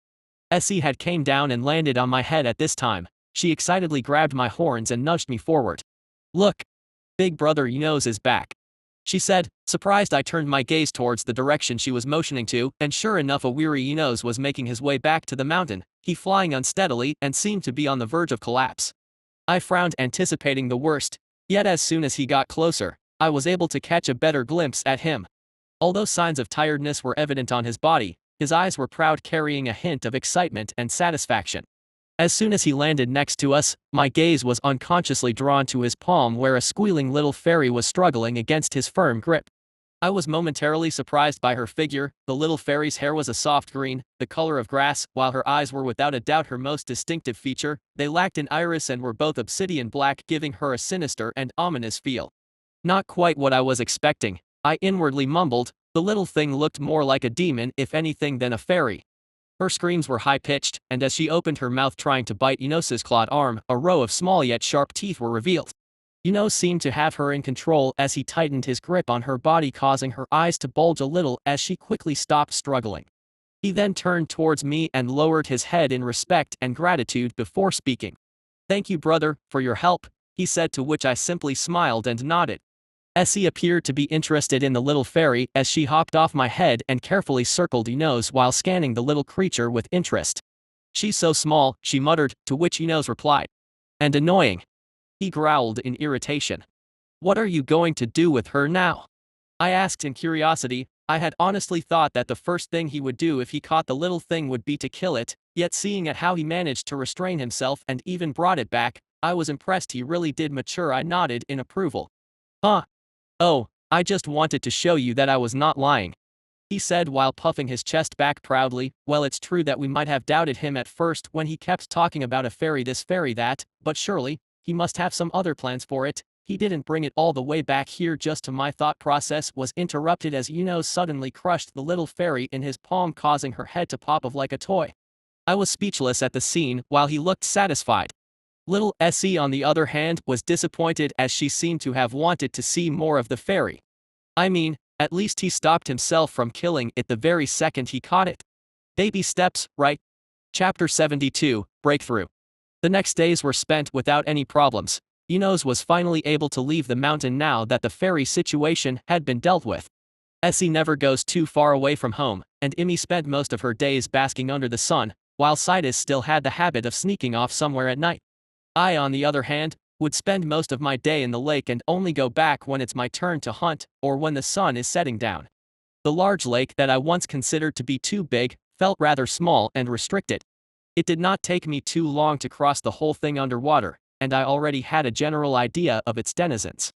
Essie had came down and landed on my head at this time. She excitedly grabbed my horns and nudged me forward. Look! Big brother Enos is back, she said, surprised. I turned my gaze towards the direction she was motioning to, and sure enough a weary Enos was making his way back to the mountain, he flying unsteadily and seemed to be on the verge of collapse. I frowned, anticipating the worst, yet as soon as he got closer, I was able to catch a better glimpse at him. Although signs of tiredness were evident on his body, his eyes were proud, carrying a hint of excitement and satisfaction. As soon as he landed next to us, my gaze was unconsciously drawn to his palm where a squealing little fairy was struggling against his firm grip. I was momentarily surprised by her figure. The little fairy's hair was a soft green, the color of grass, while her eyes were without a doubt her most distinctive feature. They lacked an iris and were both obsidian black, giving her a sinister and ominous feel. Not quite what I was expecting, I inwardly mumbled. The little thing looked more like a demon, if anything, than a fairy. Her screams were high-pitched, and as she opened her mouth trying to bite Enos's clawed arm, a row of small yet sharp teeth were revealed. Enos seemed to have her in control as he tightened his grip on her body, causing her eyes to bulge a little as she quickly stopped struggling. He then turned towards me and lowered his head in respect and gratitude before speaking. "Thank you, brother, for your help," he said, to which I simply smiled and nodded. Essie appeared to be interested in the little fairy as she hopped off my head and carefully circled Enos while scanning the little creature with interest. "She's so small," she muttered, to which Enos replied. "And annoying," he growled in irritation. "What are you going to do with her now?" I asked in curiosity. I had honestly thought that the first thing he would do if he caught the little thing would be to kill it, yet seeing at how he managed to restrain himself and even brought it back, I was impressed. He really did mature. I nodded in approval. "Huh. Oh, I just wanted to show you that I was not lying," he said while puffing his chest back proudly. "Well, it's true that we might have doubted him at first when he kept talking about a fairy this, fairy that, but surely, he must have some other plans for it. He didn't bring it all the way back here just to." My thought process was interrupted as Enos suddenly crushed the little fairy in his palm, causing her head to pop off like a toy. I was speechless at the scene, while he looked satisfied. Little Essie, on the other hand, was disappointed as she seemed to have wanted to see more of the fairy. I mean, at least he stopped himself from killing it the very second he caught it. Baby steps, right? Chapter 72, Breakthrough. The next days were spent without any problems. Enos was finally able to leave the mountain now that the fairy situation had been dealt with. Essie never goes too far away from home, and Emmy spent most of her days basking under the sun, while Sidus still had the habit of sneaking off somewhere at night. I, on the other hand, would spend most of my day in the lake and only go back when it's my turn to hunt, or when the sun is setting down. The large lake that I once considered to be too big felt rather small and restricted. It did not take me too long to cross the whole thing underwater, and I already had a general idea of its denizens.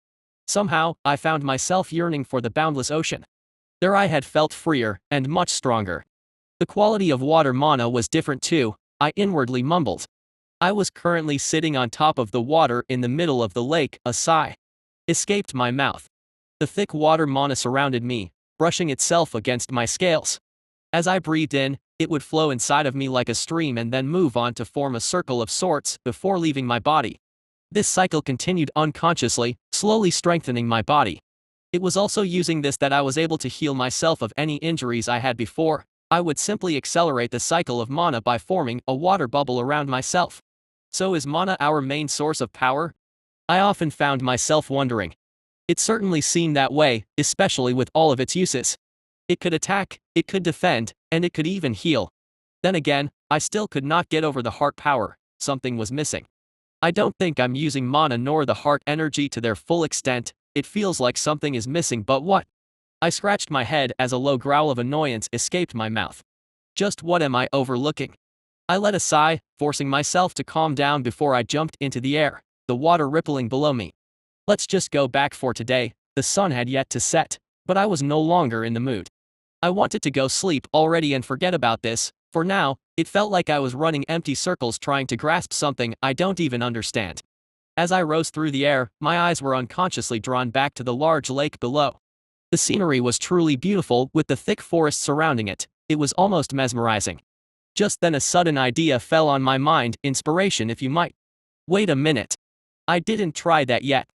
Somehow, I found myself yearning for the boundless ocean. There I had felt freer and much stronger. The quality of water mana was different too, I inwardly mumbled. I was currently sitting on top of the water in the middle of the lake. A sigh escaped my mouth. The thick water mana surrounded me, brushing itself against my scales. As I breathed in, it would flow inside of me like a stream and then move on to form a circle of sorts before leaving my body. This cycle continued unconsciously, slowly strengthening my body. It was also using this that I was able to heal myself of any injuries I had before. I would simply accelerate the cycle of mana by forming a water bubble around myself. So is mana our main source of power? I often found myself wondering. It certainly seemed that way, especially with all of its uses. It could attack, it could defend, and it could even heal. Then again, I still could not get over the heart power. Something was missing. I don't think I'm using mana nor the heart energy to their full extent. It feels like something is missing, but what? I scratched my head as a low growl of annoyance escaped my mouth. Just what am I overlooking? I let a sigh, forcing myself to calm down before I jumped into the air, the water rippling below me. Let's just go back for today. The sun had yet to set, but I was no longer in the mood. I wanted to go sleep already and forget about this. For now, it felt like I was running empty circles trying to grasp something I don't even understand. As I rose through the air, my eyes were unconsciously drawn back to the large lake below. The scenery was truly beautiful with the thick forest surrounding it. It was almost mesmerizing. Just then a sudden idea fell on my mind, inspiration if you might. Wait a minute. I didn't try that yet.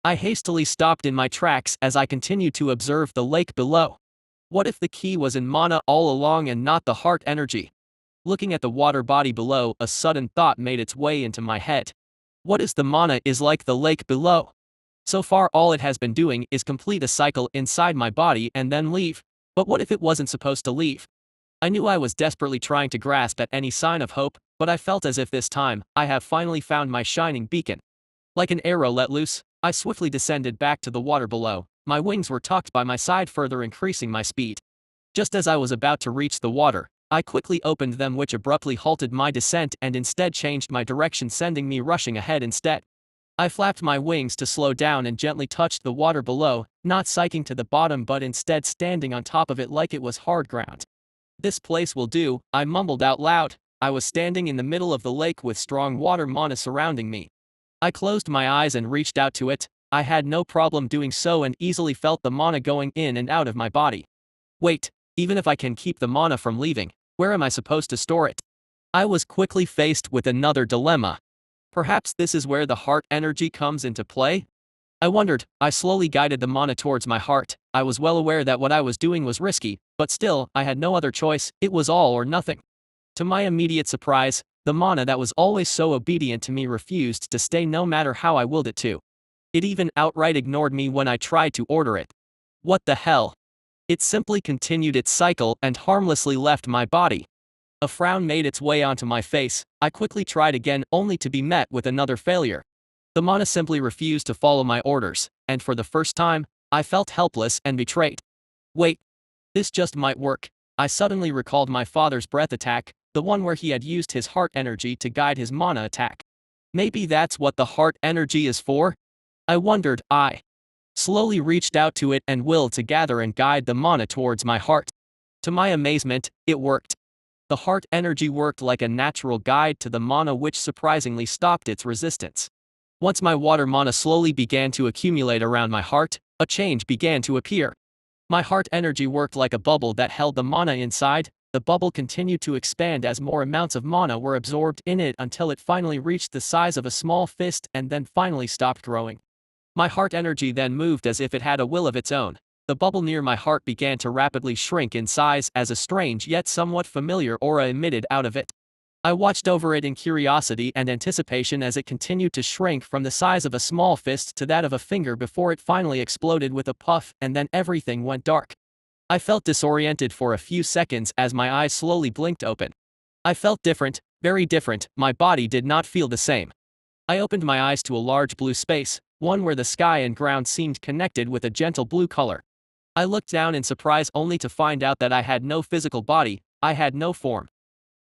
I hastily stopped in my tracks as I continued to observe the lake below. What if the key was in mana all along and not the heart energy? Looking at the water body below, a sudden thought made its way into my head. What if the mana is like the lake below? So far all it has been doing is complete a cycle inside my body and then leave. But what if it wasn't supposed to leave? I knew I was desperately trying to grasp at any sign of hope, but I felt as if this time, I have finally found my shining beacon. Like an arrow let loose, I swiftly descended back to the water below. My wings were tucked by my side, further increasing my speed. Just as I was about to reach the water, I quickly opened them, which abruptly halted my descent and instead changed my direction, sending me rushing ahead instead. I flapped my wings to slow down and gently touched the water below, not sinking to the bottom but instead standing on top of it like it was hard ground. This place will do, I mumbled out loud. I was standing in the middle of the lake with strong water mana surrounding me. I closed my eyes and reached out to it. I had no problem doing so and easily felt the mana going in and out of my body. Wait, even if I can keep the mana from leaving, where am I supposed to store it? I was quickly faced with another dilemma. Perhaps this is where the heart energy comes into play? I wondered. I slowly guided the mana towards my heart. I was well aware that what I was doing was risky, but still, I had no other choice. It was all or nothing. To my immediate surprise, the mana that was always so obedient to me refused to stay no matter how I willed it to. It even outright ignored me when I tried to order it. What the hell? It simply continued its cycle and harmlessly left my body. A frown made its way onto my face. I quickly tried again, only to be met with another failure. The mana simply refused to follow my orders, and for the first time, I felt helpless and betrayed. Wait. This just might work. I suddenly recalled my father's breath attack, the one where he had used his heart energy to guide his mana attack. Maybe that's what the heart energy is for? I wondered. I slowly reached out to it and willed to gather and guide the mana towards my heart. To my amazement, it worked. The heart energy worked like a natural guide to the mana, which surprisingly stopped its resistance. Once my water mana slowly began to accumulate around my heart, a change began to appear. My heart energy worked like a bubble that held the mana inside. The bubble continued to expand as more amounts of mana were absorbed in it until it finally reached the size of a small fist and then finally stopped growing. My heart energy then moved as if it had a will of its own. The bubble near my heart began to rapidly shrink in size as a strange yet somewhat familiar aura emitted out of it. I watched over it in curiosity and anticipation as it continued to shrink from the size of a small fist to that of a finger before it finally exploded with a puff, and then everything went dark. I felt disoriented for a few seconds as my eyes slowly blinked open. I felt different, very different. My body did not feel the same. I opened my eyes to a large blue space, one where the sky and ground seemed connected with a gentle blue color. I looked down in surprise only to find out that I had no physical body. I had no form.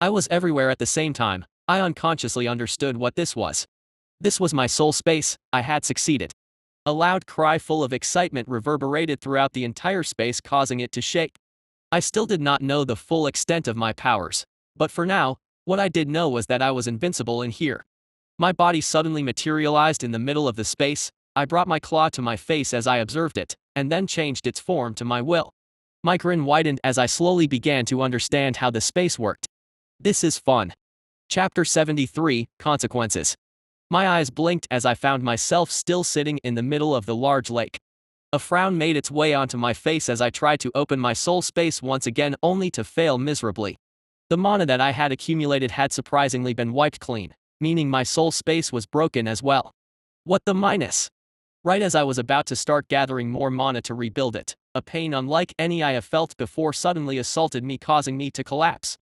I was everywhere at the same time. I unconsciously understood what this was. This was my soul space. I had succeeded. A loud cry full of excitement reverberated throughout the entire space, causing it to shake. I still did not know the full extent of my powers. But for now, what I did know was that I was invincible in here. My body suddenly materialized in the middle of the space. I brought my claw to my face as I observed it, and then changed its form to my will. My grin widened as I slowly began to understand how the space worked. This is fun. Chapter 73, Consequences. My eyes blinked as I found myself still sitting in the middle of the large lake. A frown made its way onto my face as I tried to open my soul space once again, only to fail miserably. The mana that I had accumulated had surprisingly been wiped clean, meaning my soul space was broken as well. What the minus? Right as I was about to start gathering more mana to rebuild it, a pain unlike any I have felt before suddenly assaulted me, causing me to collapse.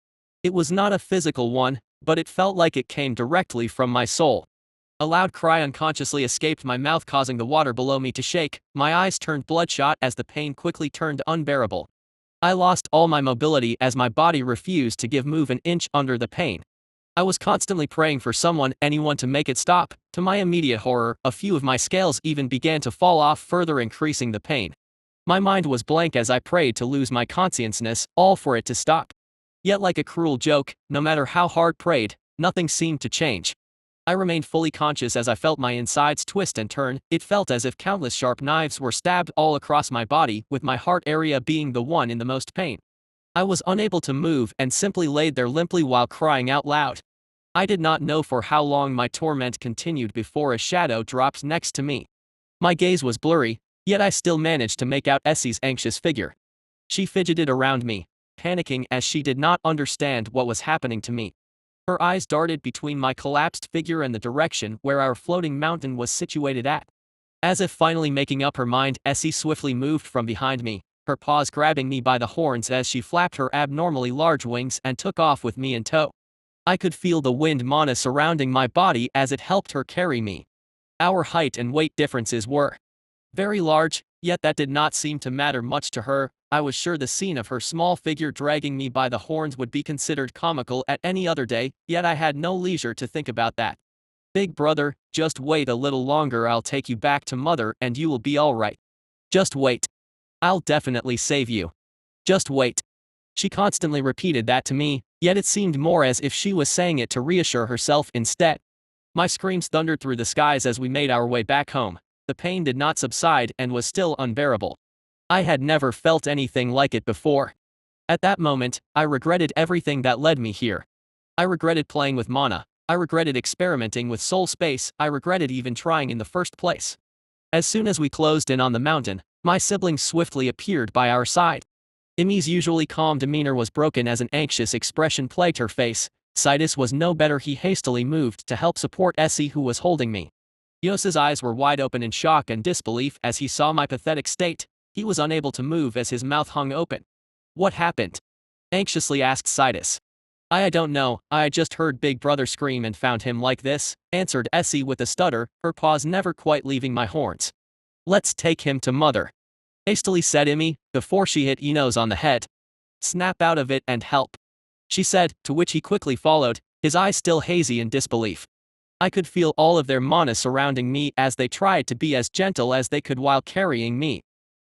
It was not a physical one, but it felt like it came directly from my soul. A loud cry unconsciously escaped my mouth, causing the water below me to shake. My eyes turned bloodshot as the pain quickly turned unbearable. I lost all my mobility as my body refused to move an inch under the pain. I was constantly praying for anyone to make it stop. To my immediate horror, a few of my scales even began to fall off, further increasing the pain. My mind was blank as I prayed to lose my consciousness, all for it to stop. Yet like a cruel joke, no matter how hard prayed, nothing seemed to change. I remained fully conscious as I felt my insides twist and turn. It felt as if countless sharp knives were stabbed all across my body, with my heart area being the one in the most pain. I was unable to move and simply laid there limply while crying out loud. I did not know for how long my torment continued before a shadow dropped next to me. My gaze was blurry, yet I still managed to make out Essie's anxious figure. She fidgeted around me, panicking as she did not understand what was happening to me. Her eyes darted between my collapsed figure and the direction where our floating mountain was situated at. As if finally making up her mind, Essie swiftly moved from behind me, her paws grabbing me by the horns as she flapped her abnormally large wings and took off with me in tow. I could feel the wind mana surrounding my body as it helped her carry me. Our height and weight differences were very large, yet that did not seem to matter much to her. I was sure the scene of her small figure dragging me by the horns would be considered comical at any other day, yet I had no leisure to think about that. Big brother, just wait a little longer, I'll take you back to mother and you will be alright. Just wait. I'll definitely save you. Just wait. She constantly repeated that to me, yet it seemed more as if she was saying it to reassure herself instead. My screams thundered through the skies as we made our way back home. The pain did not subside and was still unbearable. I had never felt anything like it before. At that moment, I regretted everything that led me here. I regretted playing with mana. I regretted experimenting with soul space. I regretted even trying in the first place. As soon as we closed in on the mountain, my siblings swiftly appeared by our side. Imi's usually calm demeanor was broken as an anxious expression plagued her face. Citus was no better. He hastily moved to help support Essie, who was holding me. Yos's eyes were wide open in shock and disbelief as he saw my pathetic state. He was unable to move as his mouth hung open. What happened? Anxiously asked Citus. I don't know, I just heard Big Brother scream and found him like this, answered Essie with a stutter, her paws never quite leaving my horns. Let's take him to mother, hastily said Imi, before she hit Enos on the head. Snap out of it and help, she said, to which he quickly followed, his eyes still hazy in disbelief. I could feel all of their mana surrounding me as they tried to be as gentle as they could while carrying me.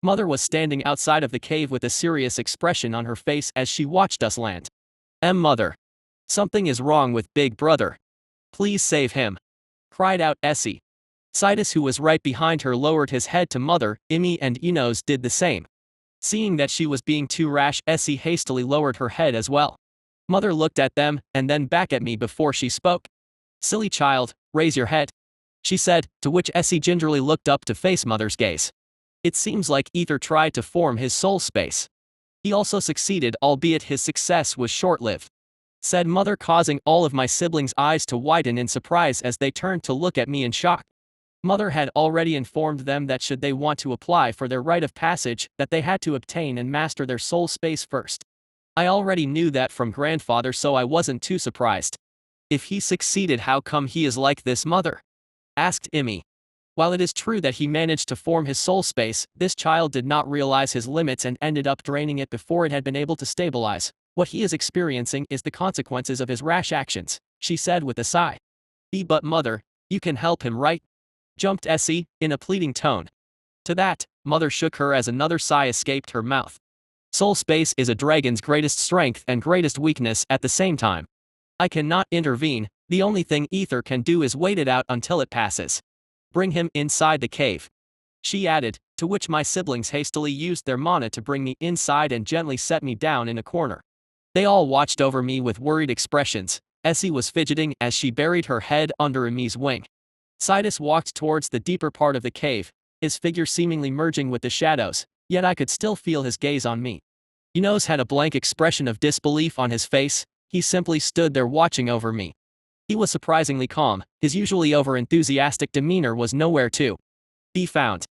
Mother was standing outside of the cave with a serious expression on her face as she watched us land. Mother. Something is wrong with Big Brother. Please save him, cried out Essie. Citus, who was right behind her, lowered his head to Mother. Imi and Enos did the same. Seeing that she was being too rash, Essie hastily lowered her head as well. Mother looked at them and then back at me before she spoke. Silly child, raise your head, she said, to which Essie gingerly looked up to face Mother's gaze. It seems like Ether tried to form his soul space. He also succeeded, albeit his success was short-lived, said Mother, causing all of my siblings' eyes to widen in surprise as they turned to look at me in shock. Mother had already informed them that should they want to apply for their rite of passage, that they had to obtain and master their soul space first. I already knew that from grandfather, so I wasn't too surprised. If he succeeded, how come he is like this, Mother? Asked Imi. While it is true that he managed to form his soul space, this child did not realize his limits and ended up draining it before it had been able to stabilize. What he is experiencing is the consequences of his rash actions, she said with a sigh. But Mother, you can help him, right? Jumped Essie, in a pleading tone. To that, Mother shook her as another sigh escaped her mouth. Soul space is a dragon's greatest strength and greatest weakness at the same time. I cannot intervene, the only thing Ether can do is wait it out until it passes. Bring him inside the cave, she added, to which my siblings hastily used their mana to bring me inside and gently set me down in a corner. They all watched over me with worried expressions. Essie was fidgeting as she buried her head under Emi's wing. Citus walked towards the deeper part of the cave, his figure seemingly merging with the shadows, yet I could still feel his gaze on me. Enos had a blank expression of disbelief on his face. He simply stood there watching over me. He was surprisingly calm, his usually over-enthusiastic demeanor was nowhere to be found.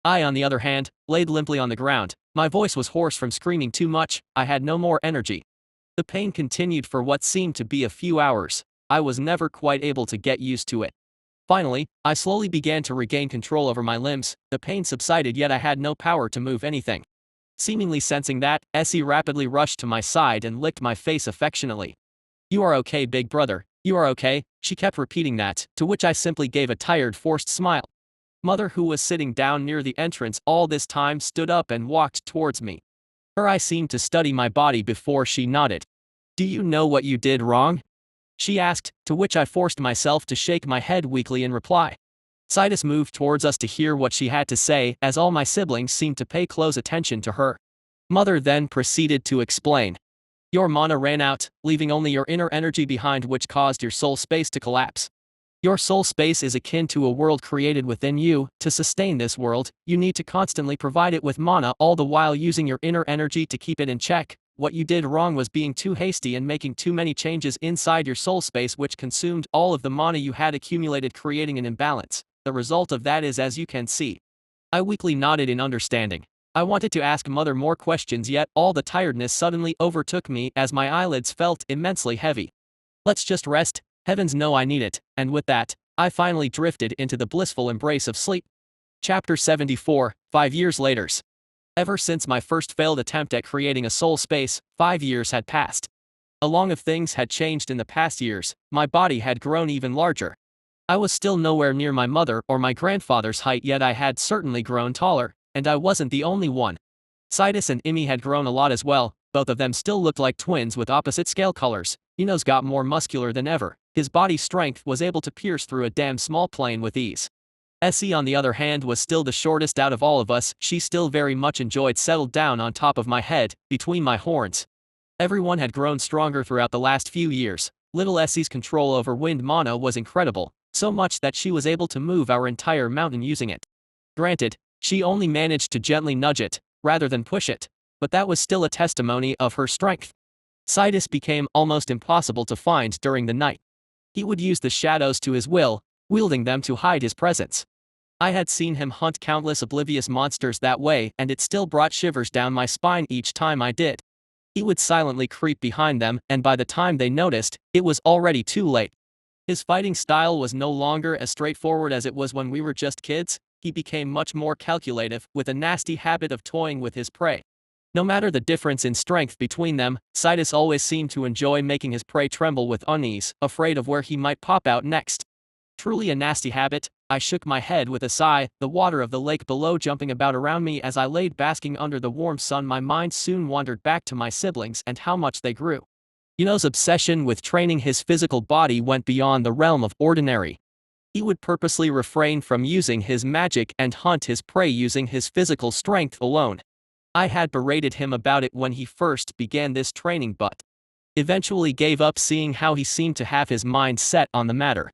I, on the other hand, laid limply on the ground. My voice was hoarse from screaming too much, I had no more energy. The pain continued for what seemed to be a few hours. I was never quite able to get used to it. Finally, I slowly began to regain control over my limbs. The pain subsided, yet I had no power to move anything. Seemingly sensing that, Essie rapidly rushed to my side and licked my face affectionately. "You are okay, big brother, you are okay," she kept repeating that, to which I simply gave a tired, forced smile. Mother, who was sitting down near the entrance all this time, stood up and walked towards me. Her eye seemed to study my body before she nodded. "Do you know what you did wrong?" she asked, to which I forced myself to shake my head weakly in reply. Citus moved towards us to hear what she had to say, as all my siblings seemed to pay close attention to her. Mother then proceeded to explain. "Your mana ran out, leaving only your inner energy behind, which caused your soul space to collapse. Your soul space is akin to a world created within you. To sustain this world, you need to constantly provide it with mana, all the while using your inner energy to keep it in check. What you did wrong was being too hasty and making too many changes inside your soul space, which consumed all of the mana you had accumulated, creating an imbalance. The result of that is as you can see." I weakly nodded in understanding. I wanted to ask Mother more questions, yet all the tiredness suddenly overtook me as my eyelids felt immensely heavy. "Let's just rest, heavens know I need it," and with that, I finally drifted into the blissful embrace of sleep. Chapter 74, 5 years later. Ever since my first failed attempt at creating a soul space, 5 years had passed. A lot of things had changed in the past years. My body had grown even larger. I was still nowhere near my mother or my grandfather's height, yet I had certainly grown taller, and I wasn't the only one. Citus and Imi had grown a lot as well. Both of them still looked like twins with opposite scale colors. Ino's got more muscular than ever. His body strength was able to pierce through a damn small plane with ease. Essie, on the other hand, was still the shortest out of all of us. She still very much enjoyed settled down on top of my head, between my horns. Everyone had grown stronger throughout the last few years. Little Essie's control over wind mana was incredible, so much that she was able to move our entire mountain using it. Granted, she only managed to gently nudge it, rather than push it, but that was still a testimony of her strength. Citus became almost impossible to find during the night. He would use the shadows to his will, wielding them to hide his presence. I had seen him hunt countless oblivious monsters that way, and it still brought shivers down my spine each time I did. He would silently creep behind them, and by the time they noticed, it was already too late. His fighting style was no longer as straightforward as it was when we were just kids. He became much more calculative, with a nasty habit of toying with his prey. No matter the difference in strength between them, Citus always seemed to enjoy making his prey tremble with unease, afraid of where he might pop out next. Truly a nasty habit. I shook my head with a sigh, the water of the lake below jumping about around me as I laid basking under the warm sun. My mind soon wandered back to my siblings and how much they grew. Ino's obsession with training his physical body went beyond the realm of ordinary. He would purposely refrain from using his magic and hunt his prey using his physical strength alone. I had berated him about it when he first began this training, but eventually gave up, seeing how he seemed to have his mind set on the matter.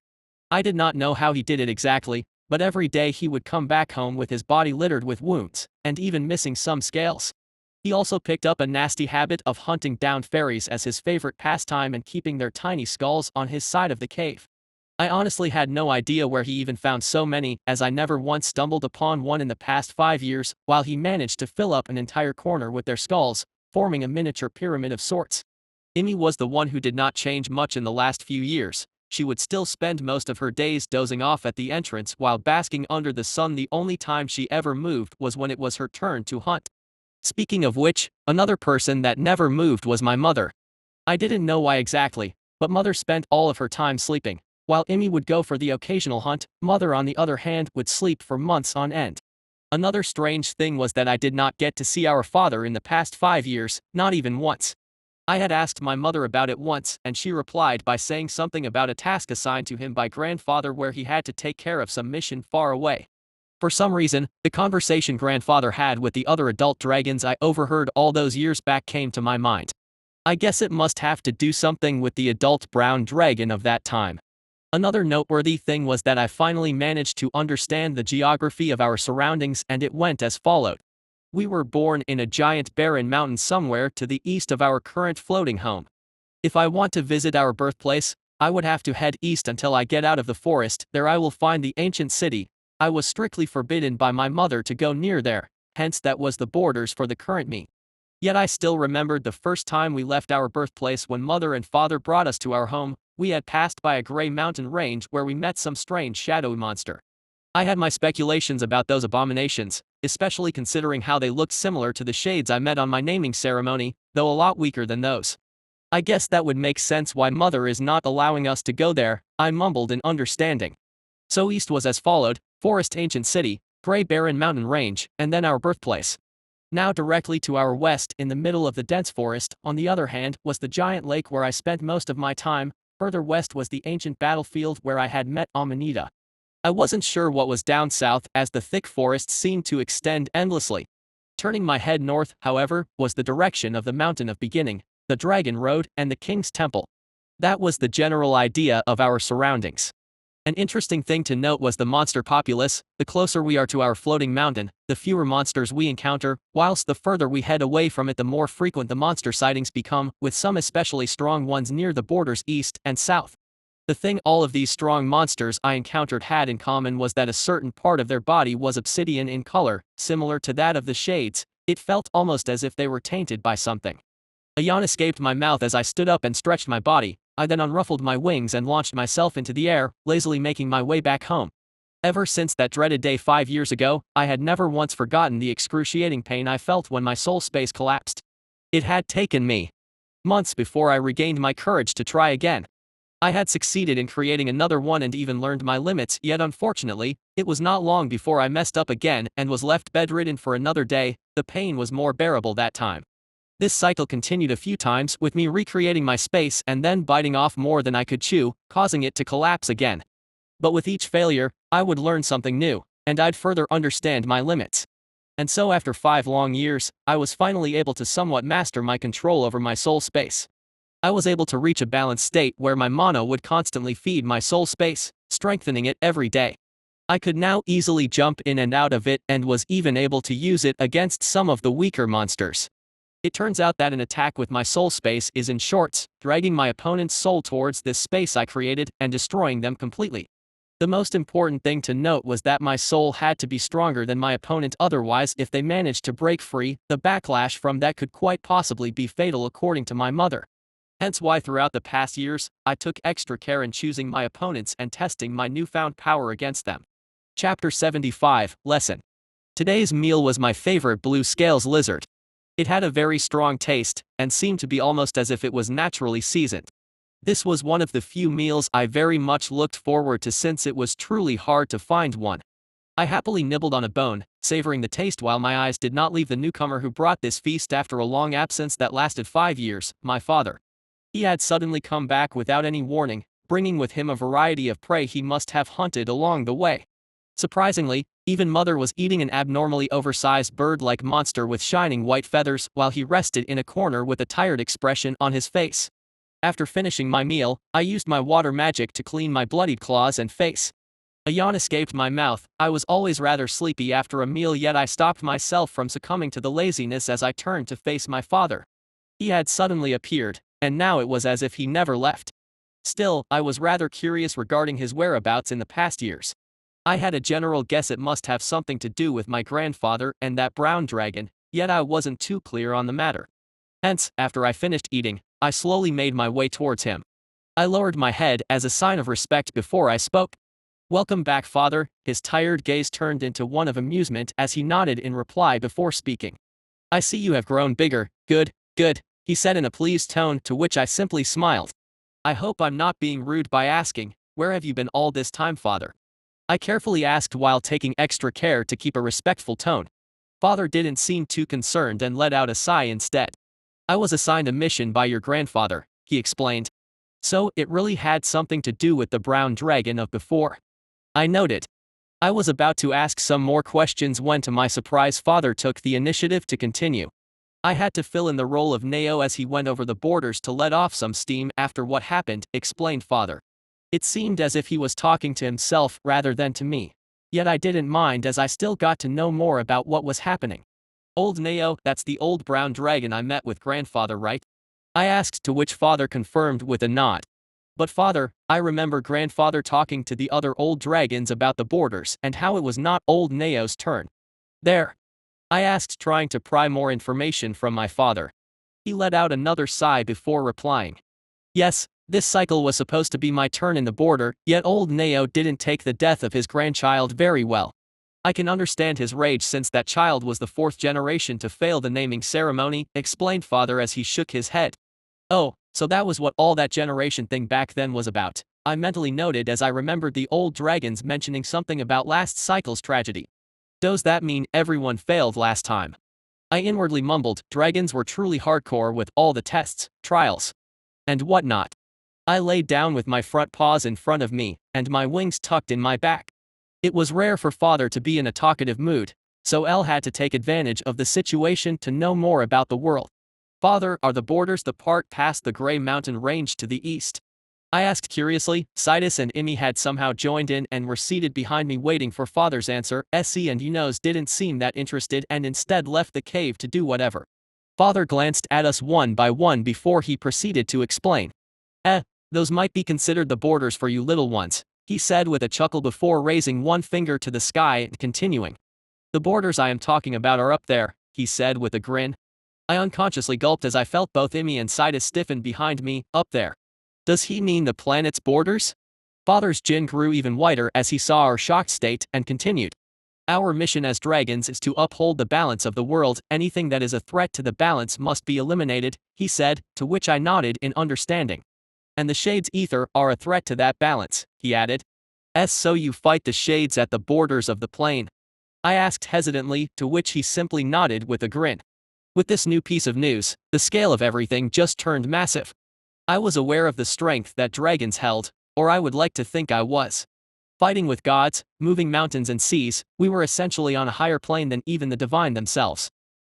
I did not know how he did it exactly, but every day he would come back home with his body littered with wounds, and even missing some scales. He also picked up a nasty habit of hunting down fairies as his favorite pastime and keeping their tiny skulls on his side of the cave. I honestly had no idea where he even found so many, as I never once stumbled upon one in the past 5 years, while he managed to fill up an entire corner with their skulls, forming a miniature pyramid of sorts. Imi was the one who did not change much in the last few years. She would still spend most of her days dozing off at the entrance while basking under the sun. The only time she ever moved was when it was her turn to hunt. Speaking of which, another person that never moved was my mother. I didn't know why exactly, but Mother spent all of her time sleeping. While Imi would go for the occasional hunt, Mother, on the other hand, would sleep for months on end. Another strange thing was that I did not get to see our father in the past 5 years, not even once. I had asked my mother about it once, and she replied by saying something about a task assigned to him by grandfather where he had to take care of some mission far away. For some reason, the conversation grandfather had with the other adult dragons I overheard all those years back came to my mind. I guess it must have to do something with the adult brown dragon of that time. Another noteworthy thing was that I finally managed to understand the geography of our surroundings, and it went as followed. We were born in a giant barren mountain somewhere to the east of our current floating home. If I want to visit our birthplace, I would have to head east until I get out of the forest. There I will find the ancient city. I was strictly forbidden by my mother to go near there, hence that was the borders for the current me. Yet I still remembered the first time we left our birthplace when mother and father brought us to our home. We had passed by a gray mountain range where we met some strange shadowy monster. I had my speculations about those abominations, especially considering how they looked similar to the shades I met on my naming ceremony, though a lot weaker than those. I guess that would make sense why mother is not allowing us to go there, I mumbled in understanding. So east was as followed: forest, ancient city, gray barren mountain range, and then our birthplace. Now directly to our west, in the middle of the dense forest, on the other hand, was the giant lake where I spent most of my time. Further west was the ancient battlefield where I had met Amanita. I wasn't sure what was down south, as the thick forest seemed to extend endlessly. Turning my head north, however, was the direction of the Mountain of Beginning, the Dragon Road, and the King's Temple. That was the general idea of our surroundings. An interesting thing to note was the monster populace. The closer we are to our floating mountain, the fewer monsters we encounter, whilst the further we head away from it the more frequent the monster sightings become, with some especially strong ones near the borders east and south. The thing all of these strong monsters I encountered had in common was that a certain part of their body was obsidian in color, similar to that of the shades. It felt almost as if they were tainted by something. A yawn escaped my mouth as I stood up and stretched my body. I then unruffled my wings and launched myself into the air, lazily making my way back home. Ever since that dreaded day 5 years ago, I had never once forgotten the excruciating pain I felt when my soul space collapsed. It had taken me months before I regained my courage to try again. I had succeeded in creating another one and even learned my limits, yet unfortunately, it was not long before I messed up again and was left bedridden for another day. The pain was more bearable that time. This cycle continued a few times, with me recreating my space and then biting off more than I could chew, causing it to collapse again. But with each failure, I would learn something new, and I'd further understand my limits. And so after 5 long years, I was finally able to somewhat master my control over my soul space. I was able to reach a balanced state where my mana would constantly feed my soul space, strengthening it every day. I could now easily jump in and out of it and was even able to use it against some of the weaker monsters. It turns out that an attack with my soul space is in shorts, dragging my opponent's soul towards this space I created and destroying them completely. The most important thing to note was that my soul had to be stronger than my opponent, otherwise if they managed to break free, the backlash from that could quite possibly be fatal according to my mother. Hence why throughout the past years, I took extra care in choosing my opponents and testing my newfound power against them. Chapter 75, Lesson. Today's meal was my favorite blue scales lizard. It had a very strong taste, and seemed to be almost as if it was naturally seasoned. This was one of the few meals I very much looked forward to since it was truly hard to find one. I happily nibbled on a bone, savoring the taste while my eyes did not leave the newcomer who brought this feast after a long absence that lasted 5 years, my father. He had suddenly come back without any warning, bringing with him a variety of prey he must have hunted along the way. Surprisingly, even mother was eating an abnormally oversized bird-like monster with shining white feathers while he rested in a corner with a tired expression on his face. After finishing my meal, I used my water magic to clean my bloodied claws and face. A yawn escaped my mouth. I was always rather sleepy after a meal, yet I stopped myself from succumbing to the laziness as I turned to face my father. He had suddenly appeared, and now it was as if he never left. Still, I was rather curious regarding his whereabouts in the past years. I had a general guess it must have something to do with my grandfather and that brown dragon, yet I wasn't too clear on the matter. Hence, after I finished eating, I slowly made my way towards him. I lowered my head as a sign of respect before I spoke. "Welcome back, father." His tired gaze turned into one of amusement as he nodded in reply before speaking. "I see you have grown bigger." "Good, good," he said in a pleased tone, to which I simply smiled. "I hope I'm not being rude by asking, where have you been all this time, father?" I carefully asked while taking extra care to keep a respectful tone. Father didn't seem too concerned and let out a sigh instead. "I was assigned a mission by your grandfather," he explained. "So, it really had something to do with the brown dragon of before?" I noted. I was about to ask some more questions when, to my surprise, father took the initiative to continue. "I had to fill in the role of Neo as he went over the borders to let off some steam after what happened," explained father. It seemed as if he was talking to himself rather than to me. Yet I didn't mind as I still got to know more about what was happening. "Old Neo, that's the old brown dragon I met with grandfather, right?" I asked, to which father confirmed with a nod. "But father, I remember grandfather talking to the other old dragons about the borders and how it was not old Neo's turn." "There. I asked, trying to pry more information from my father. He let out another sigh before replying. Yes, this cycle was supposed to be my turn in the border, yet old Neo didn't take the death of his grandchild very well. I can understand his rage since that child was the fourth generation to fail the naming ceremony, explained father as he shook his head. Oh, so that was what all that generation thing back then was about, I mentally noted as I remembered the old dragons mentioning something about last cycle's tragedy. Does that mean everyone failed last time? I inwardly mumbled, dragons were truly hardcore with all the tests, trials, and whatnot. I laid down with my front paws in front of me, and my wings tucked in my back. It was rare for father to be in a talkative mood, so Elle had to take advantage of the situation to know more about the world. Father, are the borders the part past the Grey Mountain Range to the east? I asked curiously. Sidus and Imi had somehow joined in and were seated behind me waiting for father's answer. Essie and Yunos didn't seem that interested and instead left the cave to do whatever. Father glanced at us one by one before he proceeded to explain. Those might be considered the borders for you little ones, he said with a chuckle before raising one finger to the sky and continuing. The borders I am talking about are up there, he said with a grin. I unconsciously gulped as I felt both Imi and Sidus stiffen behind me. Up there. Does he mean the planet's borders? Father's grin grew even whiter as he saw our shocked state and continued. Our mission as dragons is to uphold the balance of the world. Anything that is a threat to the balance must be eliminated, he said, to which I nodded in understanding. And the Shades Ether are a threat to that balance, he added. So you fight the Shades at the borders of the plane? I asked hesitantly, to which he simply nodded with a grin. With this new piece of news, the scale of everything just turned massive. I was aware of the strength that dragons held, or I would like to think I was. Fighting with gods, moving mountains and seas, we were essentially on a higher plane than even the divine themselves.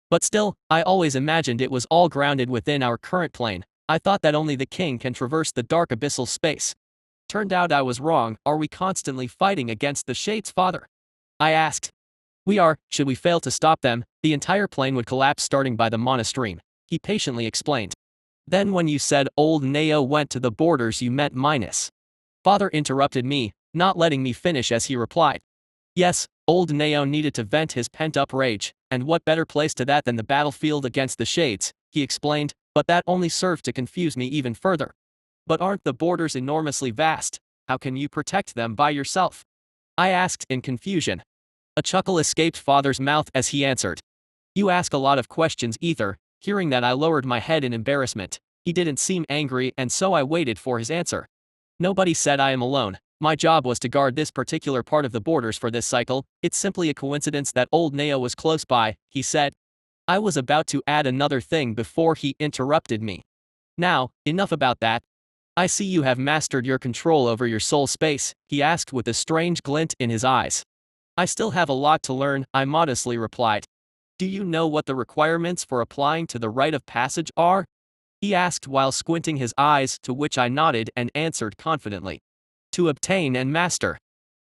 But still, I always imagined it was all grounded within our current plane. I thought that only the king can traverse the dark abyssal space. Turned out I was wrong. Are we constantly fighting against the Shades, father? I asked. We are. Should we fail to stop them, the entire plane would collapse starting by the Mana stream, he patiently explained. Then when you said old Neo went to the borders you meant minus. Father interrupted me, not letting me finish as he replied. Yes, old Neo needed to vent his pent-up rage, and what better place to that than the battlefield against the Shades, he explained, but that only served to confuse me even further. But aren't the borders enormously vast? How can you protect them by yourself? I asked in confusion. A chuckle escaped father's mouth as he answered. You ask a lot of questions, Ether. Hearing that, I lowered my head in embarrassment. He didn't seem angry, and so I waited for his answer. Nobody said I am alone. My job was to guard this particular part of the borders for this cycle. It's simply a coincidence that old Neo was close by, he said. I was about to add another thing before he interrupted me. Now, enough about that. I see you have mastered your control over your soul space, he asked with a strange glint in his eyes. I still have a lot to learn, I modestly replied. Do you know what the requirements for applying to the Rite of Passage are? He asked while squinting his eyes, to which I nodded and answered confidently. To obtain and master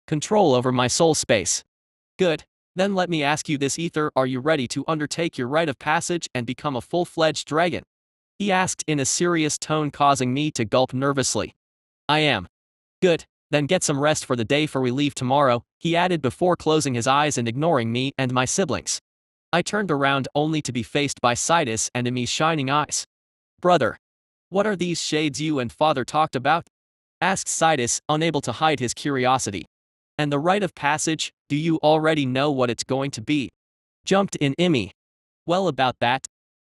control over my soul space. Good. Then let me ask you this, Ether, are you ready to undertake your Rite of Passage and become a full-fledged dragon? He asked in a serious tone, causing me to gulp nervously. I am. Good. Then get some rest for the day for we leave tomorrow, he added before closing his eyes and ignoring me and my siblings. I turned around only to be faced by Sidus and Imi's shining eyes. Brother. What are these Shades you and father talked about? Asked Sidus, unable to hide his curiosity. And the Rite of Passage, do you already know what it's going to be? Jumped in Imi. Well, about that.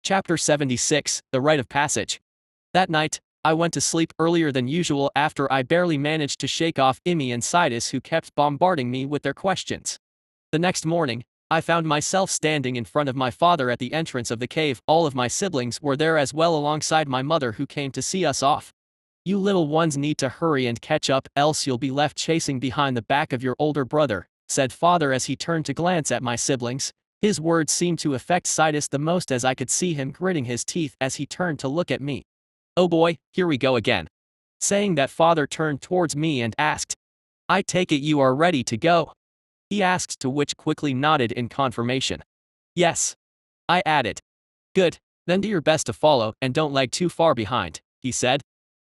Chapter 76, The Rite of Passage. That night, I went to sleep earlier than usual after I barely managed to shake off Imi and Sidus, who kept bombarding me with their questions. The next morning, I found myself standing in front of my father at the entrance of the cave. All of my siblings were there as well, alongside my mother, who came to see us off. You little ones need to hurry and catch up, else you'll be left chasing behind the back of your older brother, said father as he turned to glance at my siblings. His words seemed to affect Sidus the most, as I could see him gritting his teeth as he turned to look at me. Oh boy, here we go again. Saying that, father turned towards me and asked. I take it you are ready to go? He asked, to which quickly nodded in confirmation. Yes. I added. Good, then do your best to follow and don't lag too far behind, he said.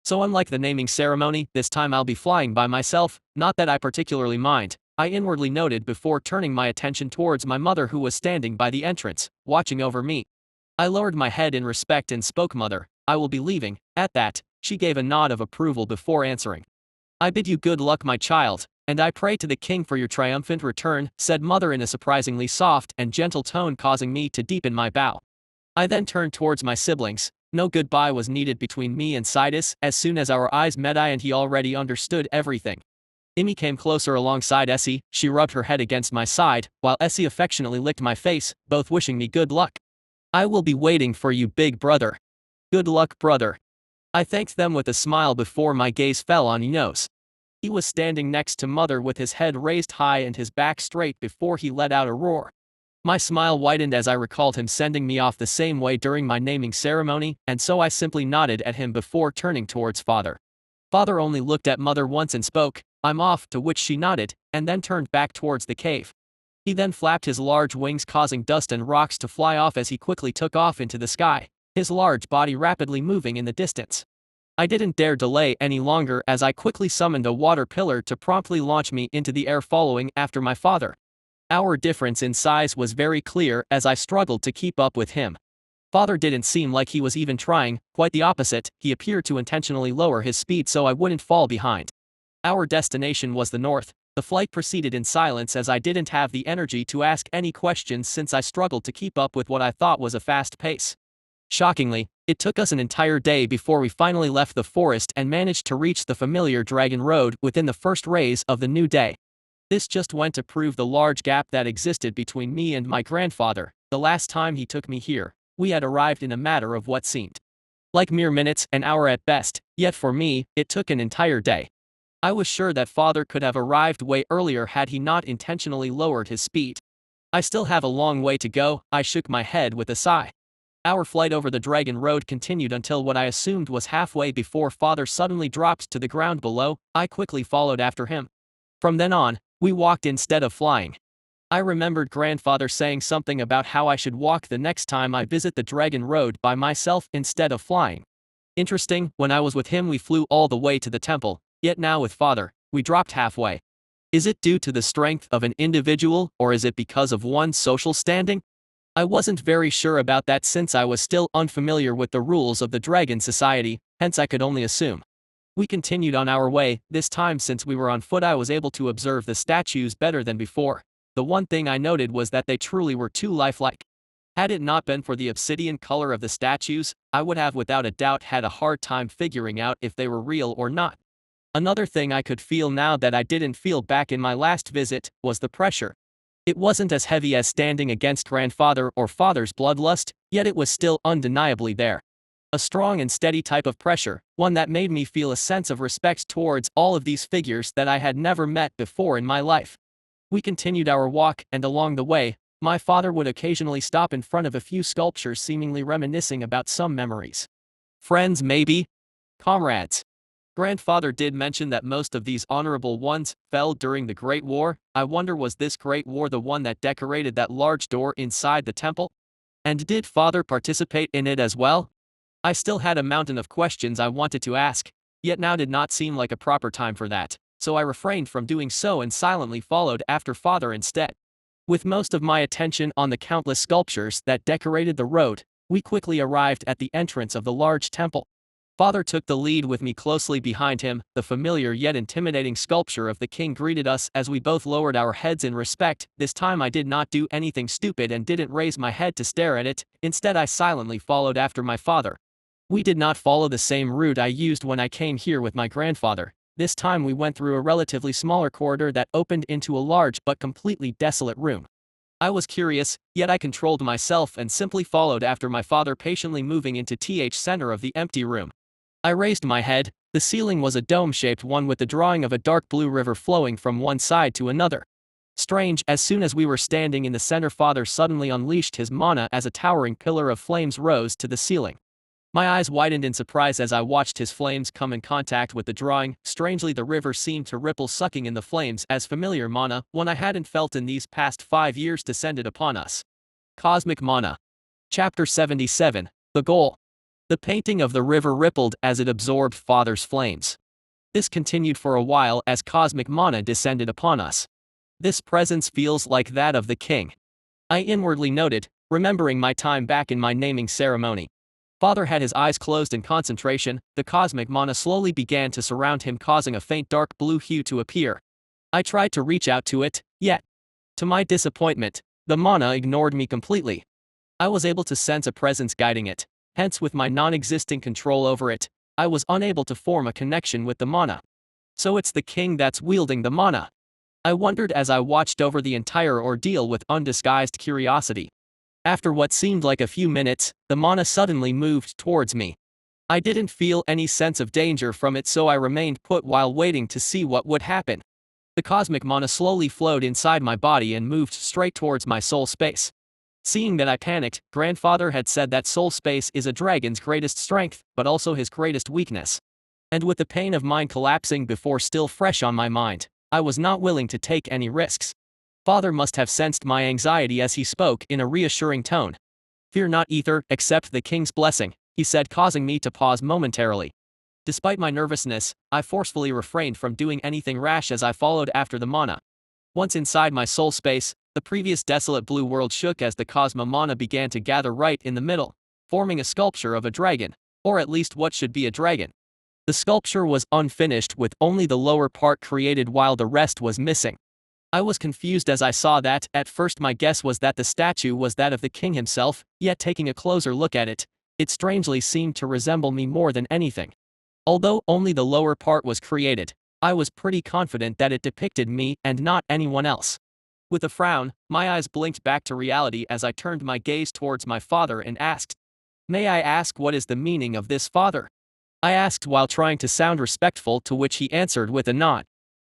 So unlike the naming ceremony, this time I'll be flying by myself, not that I particularly mind, I inwardly noted before turning my attention towards my mother who was standing by the entrance, watching over me. I lowered my head in respect and spoke, "Mother, I will be leaving." At that, she gave a nod of approval before answering. "I bid you good luck, my child, and I pray to the king for your triumphant return," said mother in a surprisingly soft and gentle tone, causing me to deepen my bow. I then turned towards my siblings. No goodbye was needed between me and Sidus. As soon as our eyes met, and he already understood everything. Imi came closer alongside Essie. She rubbed her head against my side, while Essie affectionately licked my face, both wishing me good luck. "I will be waiting for you, big brother." "Good luck, brother." I thanked them with a smile before my gaze fell on Enos. He was standing next to mother with his head raised high and his back straight before he let out a roar. My smile widened as I recalled him sending me off the same way during my naming ceremony, and so I simply nodded at him before turning towards father. Father only looked at mother once and spoke, "I'm off," to which she nodded, and then turned back towards the cave. He then flapped his large wings, causing dust and rocks to fly off as he quickly took off into the sky, his large body rapidly moving in the distance. I didn't dare delay any longer as I quickly summoned a water pillar to promptly launch me into the air, following after my father. Our difference in size was very clear as I struggled to keep up with him. Father didn't seem like he was even trying, quite the opposite, he appeared to intentionally lower his speed so I wouldn't fall behind. Our destination was the north. The flight proceeded in silence as I didn't have the energy to ask any questions since I struggled to keep up with what I thought was a fast pace. Shockingly, it took us an entire day before we finally left the forest and managed to reach the familiar Dragon Road within the first rays of the new day. This just went to prove the large gap that existed between me and my grandfather. The last time he took me here, we had arrived in a matter of what seemed like mere minutes, an hour at best, yet for me, it took an entire day. I was sure that father could have arrived way earlier had he not intentionally lowered his speed. "I still have a long way to go," I shook my head with a sigh. Our flight over the Dragon Road continued until what I assumed was halfway before father suddenly dropped to the ground below. I quickly followed after him. From then on, we walked instead of flying. I remembered grandfather saying something about how I should walk the next time I visit the Dragon Road by myself instead of flying. Interesting, when I was with him we flew all the way to the temple, yet now with father, we dropped halfway. Is it due to the strength of an individual, or is it because of one's social standing? I wasn't very sure about that since I was still unfamiliar with the rules of the Dragon Society, hence I could only assume. We continued on our way. This time, since we were on foot, I was able to observe the statues better than before. The one thing I noted was that they truly were too lifelike. Had it not been for the obsidian color of the statues, I would have without a doubt had a hard time figuring out if they were real or not. Another thing I could feel now that I didn't feel back in my last visit was the pressure. It wasn't as heavy as standing against grandfather or father's bloodlust, yet it was still undeniably there. A strong and steady type of pressure, one that made me feel a sense of respect towards all of these figures that I had never met before in my life. We continued our walk, and along the way, my father would occasionally stop in front of a few sculptures, seemingly reminiscing about some memories. Friends, maybe? Comrades. Grandfather did mention that most of these honorable ones fell during the Great War. I wonder, was this Great War the one that decorated that large door inside the temple? And did father participate in it as well? I still had a mountain of questions I wanted to ask, yet now did not seem like a proper time for that, so I refrained from doing so and silently followed after father instead. With most of my attention on the countless sculptures that decorated the road, we quickly arrived at the entrance of the large temple. Father took the lead with me closely behind him. The familiar yet intimidating sculpture of the king greeted us as we both lowered our heads in respect. This time I did not do anything stupid and didn't raise my head to stare at it. Instead, I silently followed after my father. We did not follow the same route I used when I came here with my grandfather. This time we went through a relatively smaller corridor that opened into a large but completely desolate room. I was curious, yet I controlled myself and simply followed after my father, patiently moving into the center of the empty room. I raised my head. The ceiling was a dome-shaped one with the drawing of a dark blue river flowing from one side to another. Strange, as soon as we were standing in the center, father suddenly unleashed his mana as a towering pillar of flames rose to the ceiling. My eyes widened in surprise as I watched his flames come in contact with the drawing. Strangely, the river seemed to ripple, sucking in the flames as familiar mana, one I hadn't felt in these past 5 years, descended upon us. Cosmic Mana. Chapter 77, The Goal. The painting of the river rippled as it absorbed father's flames. This continued for a while as cosmic mana descended upon us. This presence feels like that of the king. I inwardly noted, remembering my time back in my naming ceremony. Father had his eyes closed in concentration, the cosmic mana slowly began to surround him, causing a faint dark blue hue to appear. I tried to reach out to it, yet, to my disappointment, the mana ignored me completely. I was able to sense a presence guiding it, hence with my non-existing control over it, I was unable to form a connection with the mana. So it's the king that's wielding the mana. I wondered as I watched over the entire ordeal with undisguised curiosity. After what seemed like a few minutes, the mana suddenly moved towards me. I didn't feel any sense of danger from it, so I remained put while waiting to see what would happen. The cosmic mana slowly flowed inside my body and moved straight towards my soul space. Seeing that I panicked, grandfather had said that soul space is a dragon's greatest strength, but also his greatest weakness. And with the pain of mine collapsing before still fresh on my mind, I was not willing to take any risks. Father must have sensed my anxiety as he spoke in a reassuring tone. "Fear not, Ether, accept the king's blessing," he said, causing me to pause momentarily. Despite my nervousness, I forcefully refrained from doing anything rash as I followed after the mana. Once inside my soul space, the previous desolate blue world shook as the cosmo mana began to gather right in the middle, forming a sculpture of a dragon, or at least what should be a dragon. The sculpture was unfinished, with only the lower part created while the rest was missing. I was confused as I saw that. At first my guess was that the statue was that of the king himself, yet taking a closer look at it, it strangely seemed to resemble me more than anything. Although only the lower part was created, I was pretty confident that it depicted me and not anyone else. With a frown, my eyes blinked back to reality as I turned my gaze towards my father and asked, "May I ask what is the meaning of this, father?" I asked while trying to sound respectful, to which he answered with a nod.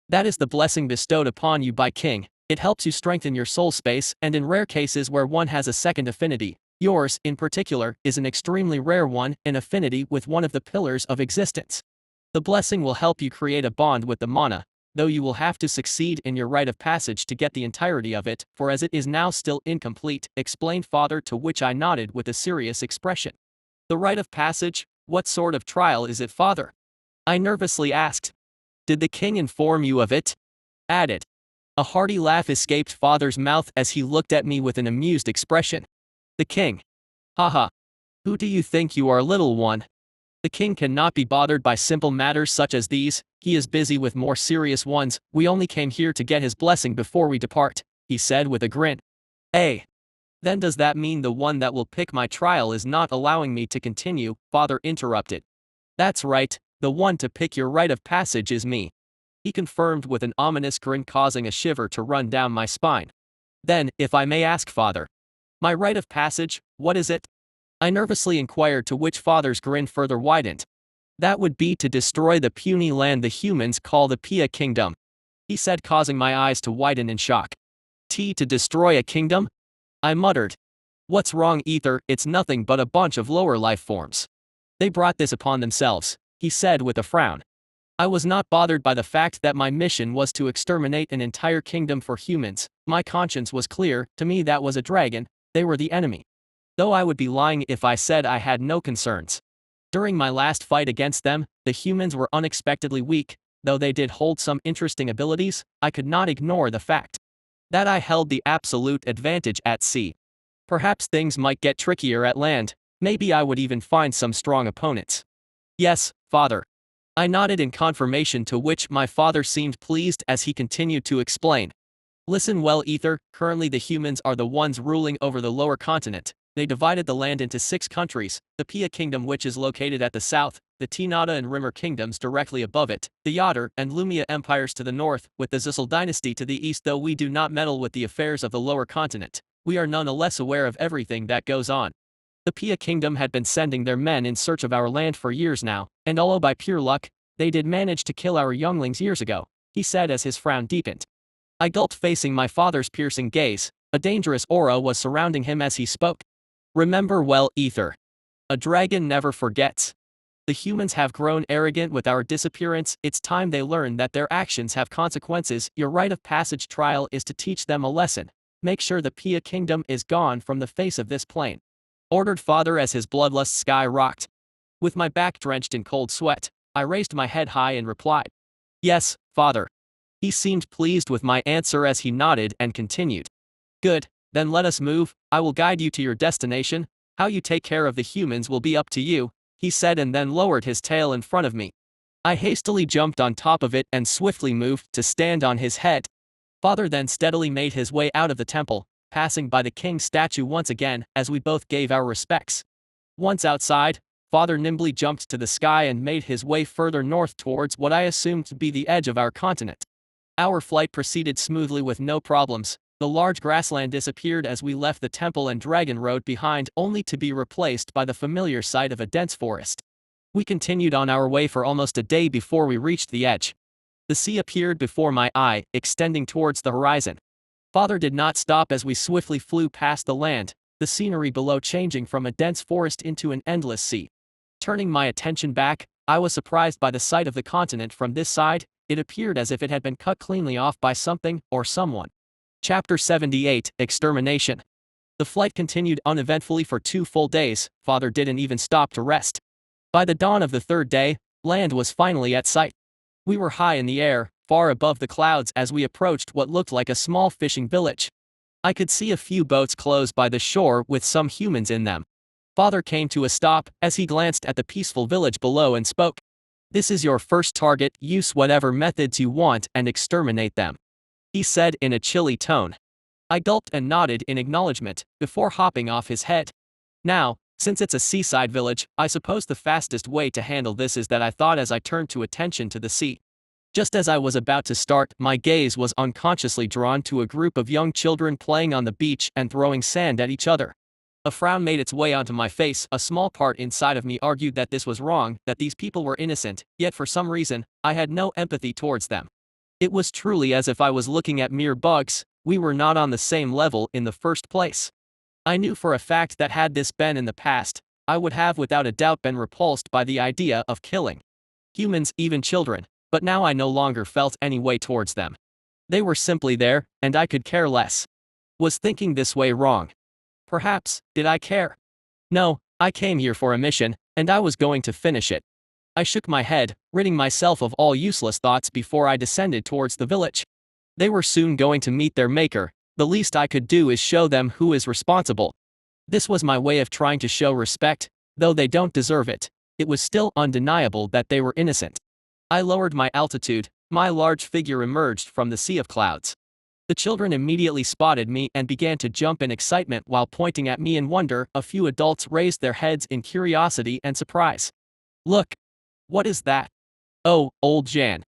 "That is the blessing bestowed upon you by King. It helps you strengthen your soul space, and in rare cases where one has a second affinity, yours, in particular, is an extremely rare one, an affinity with one of the pillars of existence. The blessing will help you create a bond with the mana, though you will have to succeed in your rite of passage to get the entirety of it, for as it is now still incomplete," explained father, to which I nodded with a serious expression. "The rite of passage? What sort of trial is it, father?" I nervously asked. "Did the king inform you of it?" Added. A hearty laugh escaped father's mouth as he looked at me with an amused expression. "The king? Haha. Who do you think you are, little one? The king cannot be bothered by simple matters such as these, he is busy with more serious ones. We only came here to get his blessing before we depart," he said with a grin. "Eh? Then does that mean the one that will pick my trial is not allowing me to continue?" father interrupted. "That's right, the one to pick your rite of passage is me," he confirmed with an ominous grin, causing a shiver to run down my spine. "Then, if I may ask, father, my rite of passage, what is it?" I nervously inquired, to which father's grin further widened. "That would be to destroy the puny land the humans call the Pia Kingdom," he said, causing my eyes to widen in shock. "To destroy a kingdom?" I muttered. "What's wrong, Ether? It's nothing but a bunch of lower life forms. They brought this upon themselves," he said with a frown. I was not bothered by the fact that my mission was to exterminate an entire kingdom for humans. My conscience was clear, to me that was a dragon, they were the enemy. Though I would be lying if I said I had no concerns. During my last fight against them, the humans were unexpectedly weak. Though they did hold some interesting abilities, I could not ignore the fact that I held the absolute advantage at sea. Perhaps things might get trickier at land, maybe I would even find some strong opponents. "Yes, father." I nodded in confirmation, to which my father seemed pleased as he continued to explain. "Listen well, Ether, currently the humans are the ones ruling over the lower continent. They divided the land into 6 countries, the Pia Kingdom, which is located at the south, the Tinada and Rimmer kingdoms directly above it, the Yadar and Lumia empires to the north, with the Zissel dynasty to the east. Though we do not meddle with the affairs of the lower continent, we are nonetheless aware of everything that goes on. The Pia Kingdom had been sending their men in search of our land for years now, and although by pure luck, they did manage to kill our younglings years ago," he said as his frown deepened. I gulped, facing my father's piercing gaze. A dangerous aura was surrounding him as he spoke. "Remember well, Ether. A dragon never forgets. The humans have grown arrogant with our disappearance. It's time they learn that their actions have consequences. Your rite of passage trial is to teach them a lesson. Make sure the Pia Kingdom is gone from the face of this plane," ordered father as his bloodlust sky rocked. With my back drenched in cold sweat, I raised my head high and replied, "Yes, father." He seemed pleased with my answer as he nodded and continued. Good, then let us move, I will guide you to your destination, how you take care of the humans will be up to you, he said and then lowered his tail in front of me. I hastily jumped on top of it and swiftly moved to stand on his head. Father then steadily made his way out of the temple, passing by the king's statue once again as we both gave our respects. Once outside, Father nimbly jumped to the sky and made his way further north towards what I assumed to be the edge of our continent. Our flight proceeded smoothly with no problems. The large grassland disappeared as we left the temple and dragon road behind, only to be replaced by the familiar sight of a dense forest. We continued on our way for almost a day before we reached the edge. The sea appeared before my eye, extending towards the horizon. Father did not stop as we swiftly flew past the land, the scenery below changing from a dense forest into an endless sea. Turning my attention back, I was surprised by the sight of the continent from this side. It appeared as if it had been cut cleanly off by something or someone. Chapter 78, Extermination. The flight continued uneventfully for 2 full days. Father didn't even stop to rest. By the dawn of the 3rd day, land was finally at sight. We were high in the air, far above the clouds as we approached what looked like a small fishing village. I could see a few boats close by the shore with some humans in them. Father came to a stop as he glanced at the peaceful village below and spoke. This is your first target, use whatever methods you want and exterminate them, he said in a chilly tone. I gulped and nodded in acknowledgement, before hopping off his head. Now, since it's a seaside village, I suppose the fastest way to handle this is that I thought as I turned to attention to the sea. Just as I was about to start, my gaze was unconsciously drawn to a group of young children playing on the beach and throwing sand at each other. A frown made its way onto my face. A small part inside of me argued that this was wrong, that these people were innocent, yet for some reason, I had no empathy towards them. It was truly as if I was looking at mere bugs. We were not on the same level in the first place. I knew for a fact that had this been in the past, I would have without a doubt been repulsed by the idea of killing humans, even children, but now I no longer felt any way towards them. They were simply there, and I could care less. Was thinking this way wrong? Perhaps, did I care? No, I came here for a mission, and I was going to finish it. I shook my head, ridding myself of all useless thoughts before I descended towards the village. They were soon going to meet their maker. The least I could do is show them who is responsible. This was my way of trying to show respect, though they don't deserve it. It was still undeniable that they were innocent. I lowered my altitude. My large figure emerged from the sea of clouds. The children immediately spotted me and began to jump in excitement while pointing at me in wonder. A few adults raised their heads in curiosity and surprise. Look! What is that? Oh, old Jan.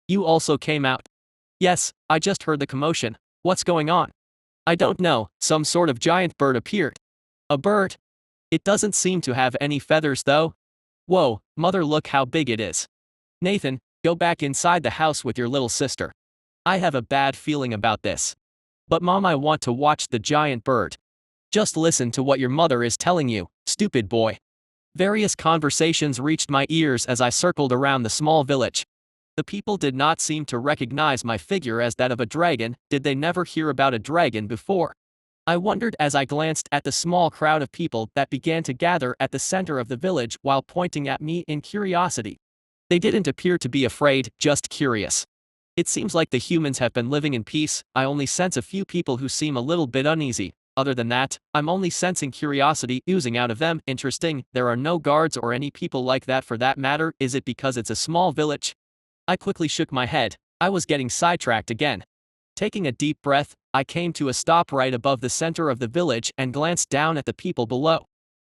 You also came out? Yes, I just heard the commotion. What's going on? I don't know, some sort of giant bird appeared. A bird? It doesn't seem to have any feathers though. Whoa, mother, look how big it is. Nathan, go back inside the house with your little sister. I have a bad feeling about this. But Mom, I want to watch the giant bird. Just listen to what your mother is telling you, stupid boy. Various conversations reached my ears as I circled around the small village. The people did not seem to recognize my figure as that of a dragon. Did they never hear about a dragon before? I wondered as I glanced at the small crowd of people that began to gather at the center of the village while pointing at me in curiosity. They didn't appear to be afraid, just curious. It seems like the humans have been living in peace. I only sense a few people who seem a little bit uneasy. Other than that, I'm only sensing curiosity oozing out of them. Interesting, there are no guards or any people like that for that matter. Is it because it's a small village? I quickly shook my head. I was getting sidetracked again. Taking a deep breath, I came to a stop right above the center of the village and glanced down at the people below.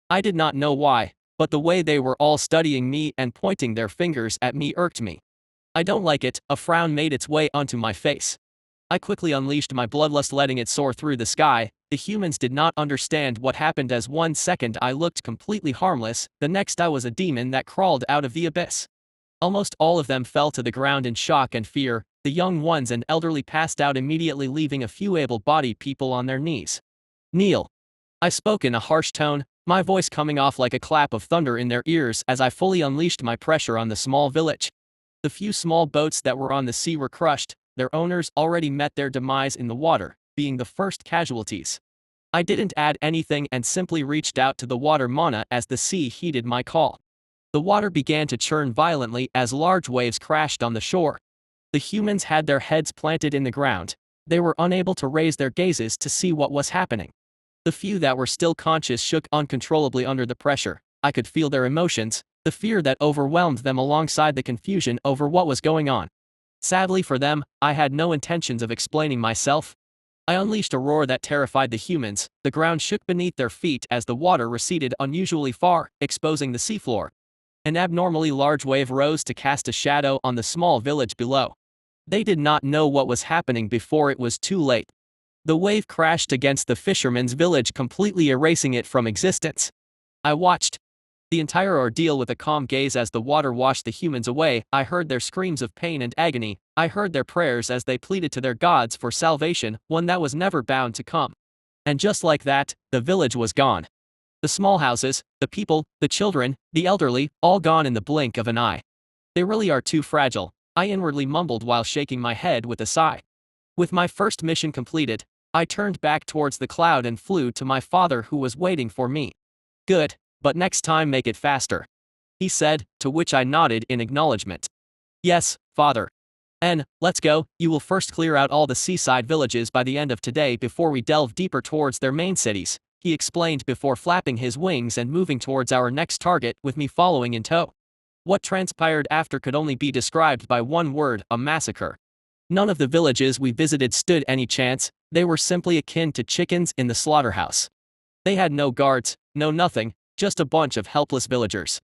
I did not know why, but the way they were all studying me and pointing their fingers at me irked me. I don't like it. A frown made its way onto my face. I quickly unleashed my bloodlust, letting it soar through the sky. The humans did not understand what happened, as 1 second I looked completely harmless, the next I was a demon that crawled out of the abyss. Almost all of them fell to the ground in shock and fear. The young ones and elderly passed out immediately, leaving a few able-bodied people on their knees. Kneel. I spoke in a harsh tone, my voice coming off like a clap of thunder in their ears as I fully unleashed my pressure on the small village. The few small boats that were on the sea were crushed. Their owners already met their demise in the water, being the first casualties. I didn't add anything and simply reached out to the water mana as the sea heeded my call. The water began to churn violently as large waves crashed on the shore. The humans had their heads planted in the ground. They were unable to raise their gazes to see what was happening. The few that were still conscious shook uncontrollably under the pressure. I could feel their emotions, the fear that overwhelmed them alongside the confusion over what was going on. Sadly for them, I had no intentions of explaining myself. I unleashed a roar that terrified the humans. The ground shook beneath their feet as the water receded unusually far, exposing the seafloor. An abnormally large wave rose to cast a shadow on the small village below. They did not know what was happening before it was too late. The wave crashed against the fisherman's village, completely erasing it from existence. I watched the entire ordeal with a calm gaze as the water washed the humans away. I heard their screams of pain and agony. I heard their prayers as they pleaded to their gods for salvation, one that was never bound to come. And just like that, the village was gone. The small houses, the people, the children, the elderly, all gone in the blink of an eye. They really are too fragile, I inwardly mumbled while shaking my head with a sigh. With my first mission completed, I turned back towards the cloud and flew to my father, who was waiting for me. Good, but next time make it faster, he said, to which I nodded in acknowledgement. Yes, father. Let's go. You will first clear out all the seaside villages by the end of today before we delve deeper towards their main cities, he explained before flapping his wings and moving towards our next target, with me following in tow. What transpired after could only be described by one word: a massacre. None of the villages we visited stood any chance. They were simply akin to chickens in the slaughterhouse. They had no guards, no nothing, just a bunch of helpless villagers.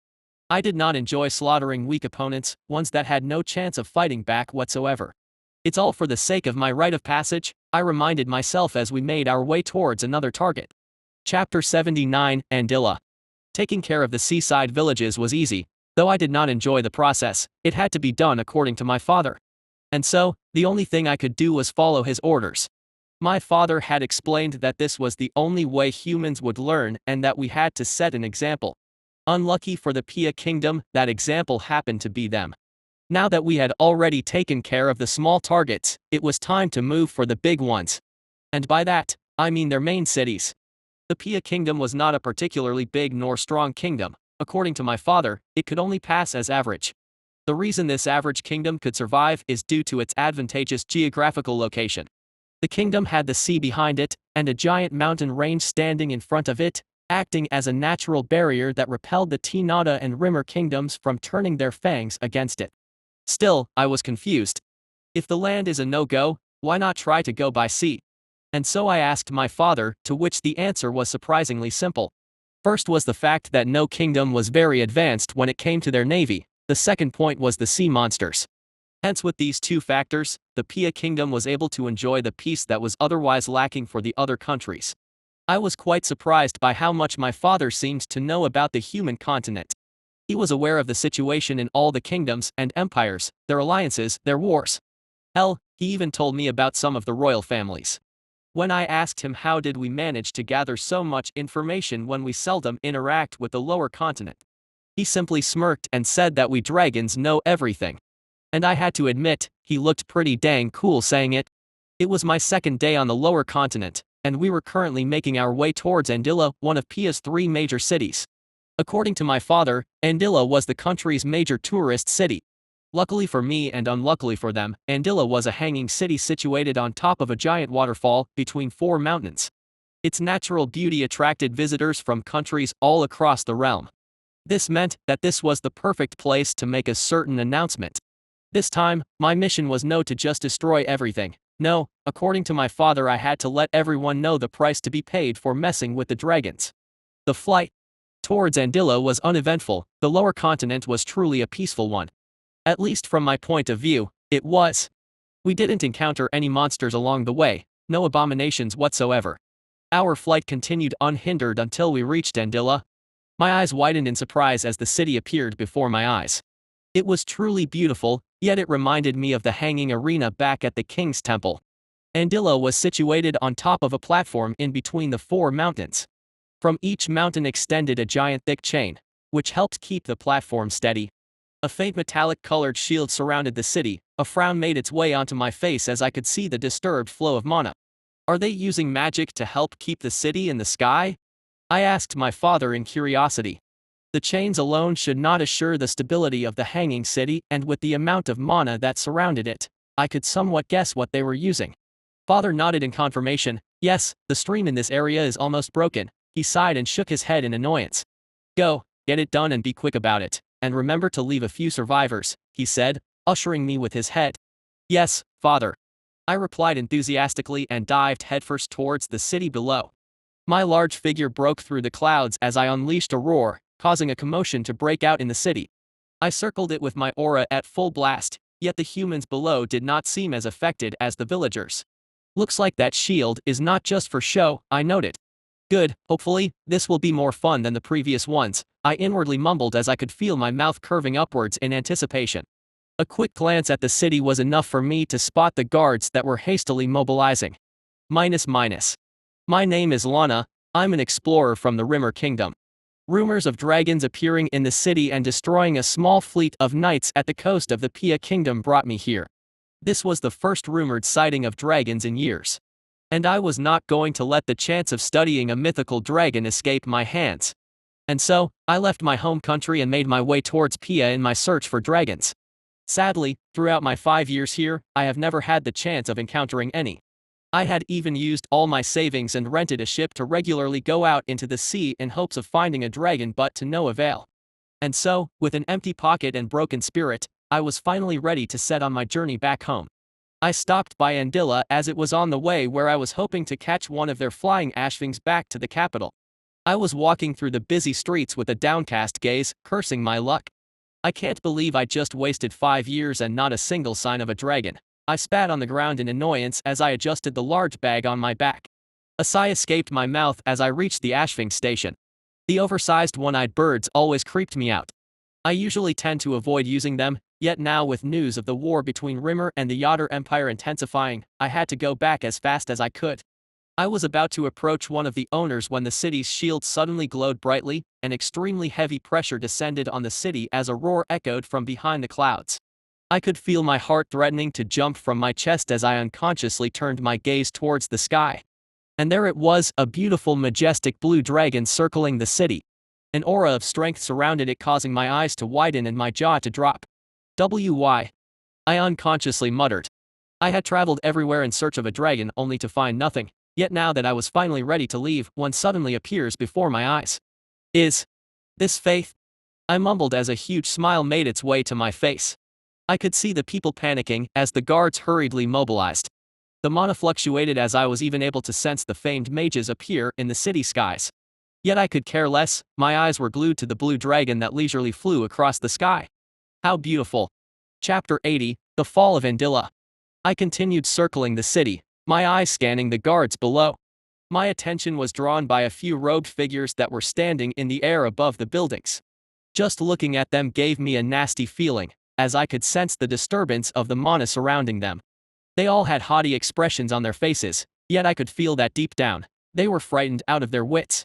I did not enjoy slaughtering weak opponents, ones that had no chance of fighting back whatsoever. It's all for the sake of my rite of passage, I reminded myself as we made our way towards another target. Chapter 79, Andilla. Taking care of the seaside villages was easy, though I did not enjoy the process. It had to be done according to my father. And so, the only thing I could do was follow his orders. My father had explained that this was the only way humans would learn and that we had to set an example. Unlucky for the Pia Kingdom, that example happened to be them. Now that we had already taken care of the small targets, it was time to move for the big ones. And by that, I mean their main cities. The Pia Kingdom was not a particularly big nor strong kingdom. According to my father, it could only pass as average. The reason this average kingdom could survive is due to its advantageous geographical location. The kingdom had the sea behind it, and a giant mountain range standing in front of it, acting as a natural barrier that repelled the Tinada and Rimmer kingdoms from turning their fangs against it. Still, I was confused. If the land is a no-go, why not try to go by sea? And so I asked my father, to which the answer was surprisingly simple. First was the fact that no kingdom was very advanced when it came to their navy. The second point was the sea monsters. Hence, with these two factors, the Pia Kingdom was able to enjoy the peace that was otherwise lacking for the other countries. I was quite surprised by how much my father seemed to know about the human continent. He was aware of the situation in all the kingdoms and empires, their alliances, their wars. Hell, he even told me about some of the royal families. When I asked him how did we manage to gather so much information when we seldom interact with the lower continent, he simply smirked and said that we dragons know everything. And I had to admit, he looked pretty dang cool saying it. It was my second day on the lower continent, and we were currently making our way towards Andilla, one of Pia's 3 major cities. According to my father, Andilla was the country's major tourist city. Luckily for me and unluckily for them, Andilla was a hanging city situated on top of a giant waterfall between 4 mountains. Its natural beauty attracted visitors from countries all across the realm. This meant that this was the perfect place to make a certain announcement. This time, my mission was not to just destroy everything. No, according to my father, I had to let everyone know the price to be paid for messing with the dragons. The flight towards Andilla was uneventful. The lower continent was truly a peaceful one. At least from my point of view, it was. We didn't encounter any monsters along the way, no abominations whatsoever. Our flight continued unhindered until we reached Andilla. My eyes widened in surprise as the city appeared before my eyes. It was truly beautiful, yet it reminded me of the hanging arena back at the King's Temple. Andilla was situated on top of a platform in between the 4 mountains. From each mountain extended a giant thick chain, which helped keep the platform steady. A faint metallic-colored shield surrounded the city. A frown made its way onto my face as I could see the disturbed flow of mana. Are they using magic to help keep the city in the sky? I asked my father in curiosity. The chains alone should not assure the stability of the hanging city, and with the amount of mana that surrounded it, I could somewhat guess what they were using. Father nodded in confirmation. Yes, the stream in this area is almost broken. He sighed and shook his head in annoyance. Go, get it done and be quick about it, and remember to leave a few survivors, he said, ushering me with his head. Yes, Father. I replied enthusiastically and dived headfirst towards the city below. My large figure broke through the clouds as I unleashed a roar, causing a commotion to break out in the city. I circled it with my aura at full blast, yet the humans below did not seem as affected as the villagers. Looks like that shield is not just for show, I noted. Good, hopefully, this will be more fun than the previous ones, I inwardly mumbled as I could feel my mouth curving upwards in anticipation. A quick glance at the city was enough for me to spot the guards that were hastily mobilizing. Minus. My name is Lana, I'm an explorer from the Rimmer Kingdom. Rumors of dragons appearing in the city and destroying a small fleet of knights at the coast of the Pia Kingdom brought me here. This was the first rumored sighting of dragons in years. And I was not going to let the chance of studying a mythical dragon escape my hands. And so, I left my home country and made my way towards Pia in my search for dragons. Sadly, throughout my 5 years here, I have never had the chance of encountering any. I had even used all my savings and rented a ship to regularly go out into the sea in hopes of finding a dragon, but to no avail. And so, with an empty pocket and broken spirit, I was finally ready to set on my journey back home. I stopped by Andilla as it was on the way where I was hoping to catch one of their flying ashwings back to the capital. I was walking through the busy streets with a downcast gaze, cursing my luck. I can't believe I just wasted 5 years and not a single sign of a dragon. I spat on the ground in annoyance as I adjusted the large bag on my back. A sigh escaped my mouth as I reached the ashwing station. The oversized one-eyed birds always creeped me out. I usually tend to avoid using them, yet now with news of the war between Rimmer and the Yotter Empire intensifying, I had to go back as fast as I could. I was about to approach one of the owners when the city's shield suddenly glowed brightly, and extremely heavy pressure descended on the city as a roar echoed from behind the clouds. I could feel my heart threatening to jump from my chest as I unconsciously turned my gaze towards the sky. And there it was, a beautiful majestic blue dragon circling the city. An aura of strength surrounded it, causing my eyes to widen and my jaw to drop. "Why?" I unconsciously muttered. I had traveled everywhere in search of a dragon only to find nothing, yet now that I was finally ready to leave, one suddenly appears before my eyes. Is this faith? I mumbled as a huge smile made its way to my face. I could see the people panicking as the guards hurriedly mobilized. The mana fluctuated as I was even able to sense the famed mages appear in the city skies. Yet I could care less, my eyes were glued to the blue dragon that leisurely flew across the sky. How beautiful. Chapter 80, The Fall of Andilla. I continued circling the city, my eyes scanning the guards below. My attention was drawn by a few robed figures that were standing in the air above the buildings. Just looking at them gave me a nasty feeling, as I could sense the disturbance of the mana surrounding them. They all had haughty expressions on their faces, yet I could feel that deep down, they were frightened out of their wits.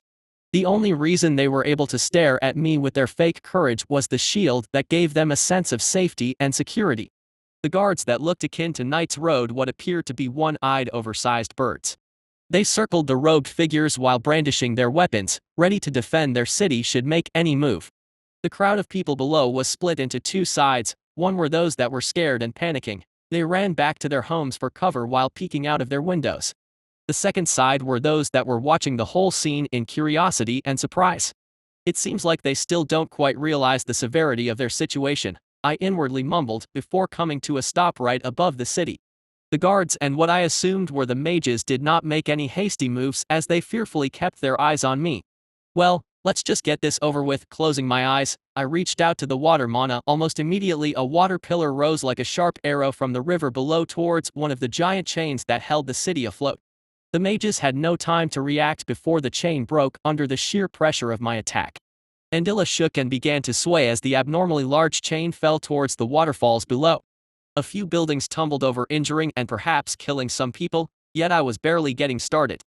The only reason they were able to stare at me with their fake courage was the shield that gave them a sense of safety and security. The guards that looked akin to knights rode what appeared to be one-eyed oversized birds. They circled the robed figures while brandishing their weapons, ready to defend their city should make any move. The crowd of people below was split into two sides, one were those that were scared and panicking. They ran back to their homes for cover while peeking out of their windows. The second side were those that were watching the whole scene in curiosity and surprise. It seems like they still don't quite realize the severity of their situation, I inwardly mumbled before coming to a stop right above the city. The guards and what I assumed were the mages did not make any hasty moves as they fearfully kept their eyes on me. Well, let's just get this over with. Closing my eyes, I reached out to the water mana. Almost immediately a water pillar rose like a sharp arrow from the river below towards one of the giant chains that held the city afloat. The mages had no time to react before the chain broke under the sheer pressure of my attack. Andilla shook and began to sway as the abnormally large chain fell towards the waterfalls below. A few buildings tumbled over, injuring and perhaps killing some people, yet I was barely getting started.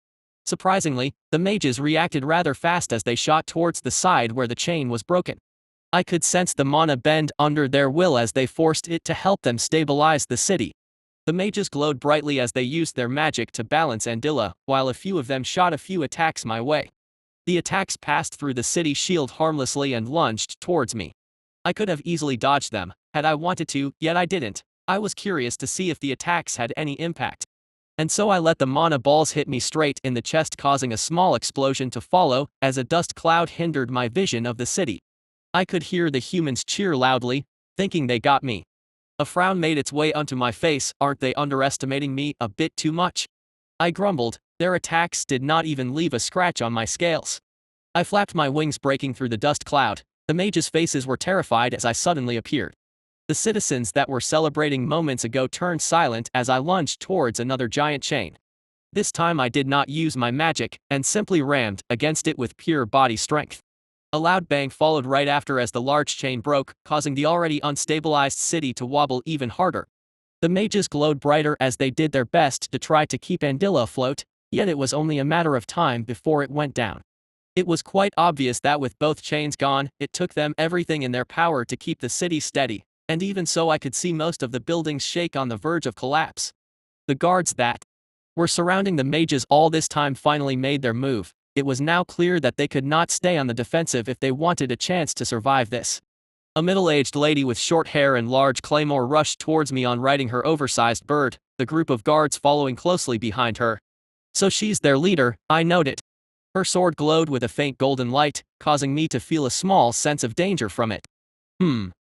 Surprisingly, the mages reacted rather fast as they shot towards the side where the chain was broken. I could sense the mana bend under their will as they forced it to help them stabilize the city. The mages glowed brightly as they used their magic to balance Andilla, while a few of them shot a few attacks my way. The attacks passed through the city shield harmlessly and lunged towards me. I could have easily dodged them, had I wanted to, yet I didn't. I was curious to see if the attacks had any impact. And so I let the mana balls hit me straight in the chest, causing a small explosion to follow as a dust cloud hindered my vision of the city. I could hear the humans cheer loudly, thinking they got me. A frown made its way onto my face. Aren't they underestimating me a bit too much? I grumbled. Their attacks did not even leave a scratch on my scales. I flapped my wings, breaking through the dust cloud. The mages' faces were terrified as I suddenly appeared. The citizens that were celebrating moments ago turned silent as I lunged towards another giant chain. This time I did not use my magic, and simply rammed against it with pure body strength. A loud bang followed right after as the large chain broke, causing the already unstabilized city to wobble even harder. The mages glowed brighter as they did their best to try to keep Andilla afloat, yet it was only a matter of time before it went down. It was quite obvious that with both chains gone, it took them everything in their power to keep the city steady, and even so I could see most of the buildings shake on the verge of collapse. The guards that were surrounding the mages all this time finally made their move. It was now clear that they could not stay on the defensive if they wanted a chance to survive this. A middle-aged lady with short hair and large claymore rushed towards me on riding her oversized bird, the group of guards following closely behind her. So she's their leader, I noted. Her sword glowed with a faint golden light, causing me to feel a small sense of danger from it.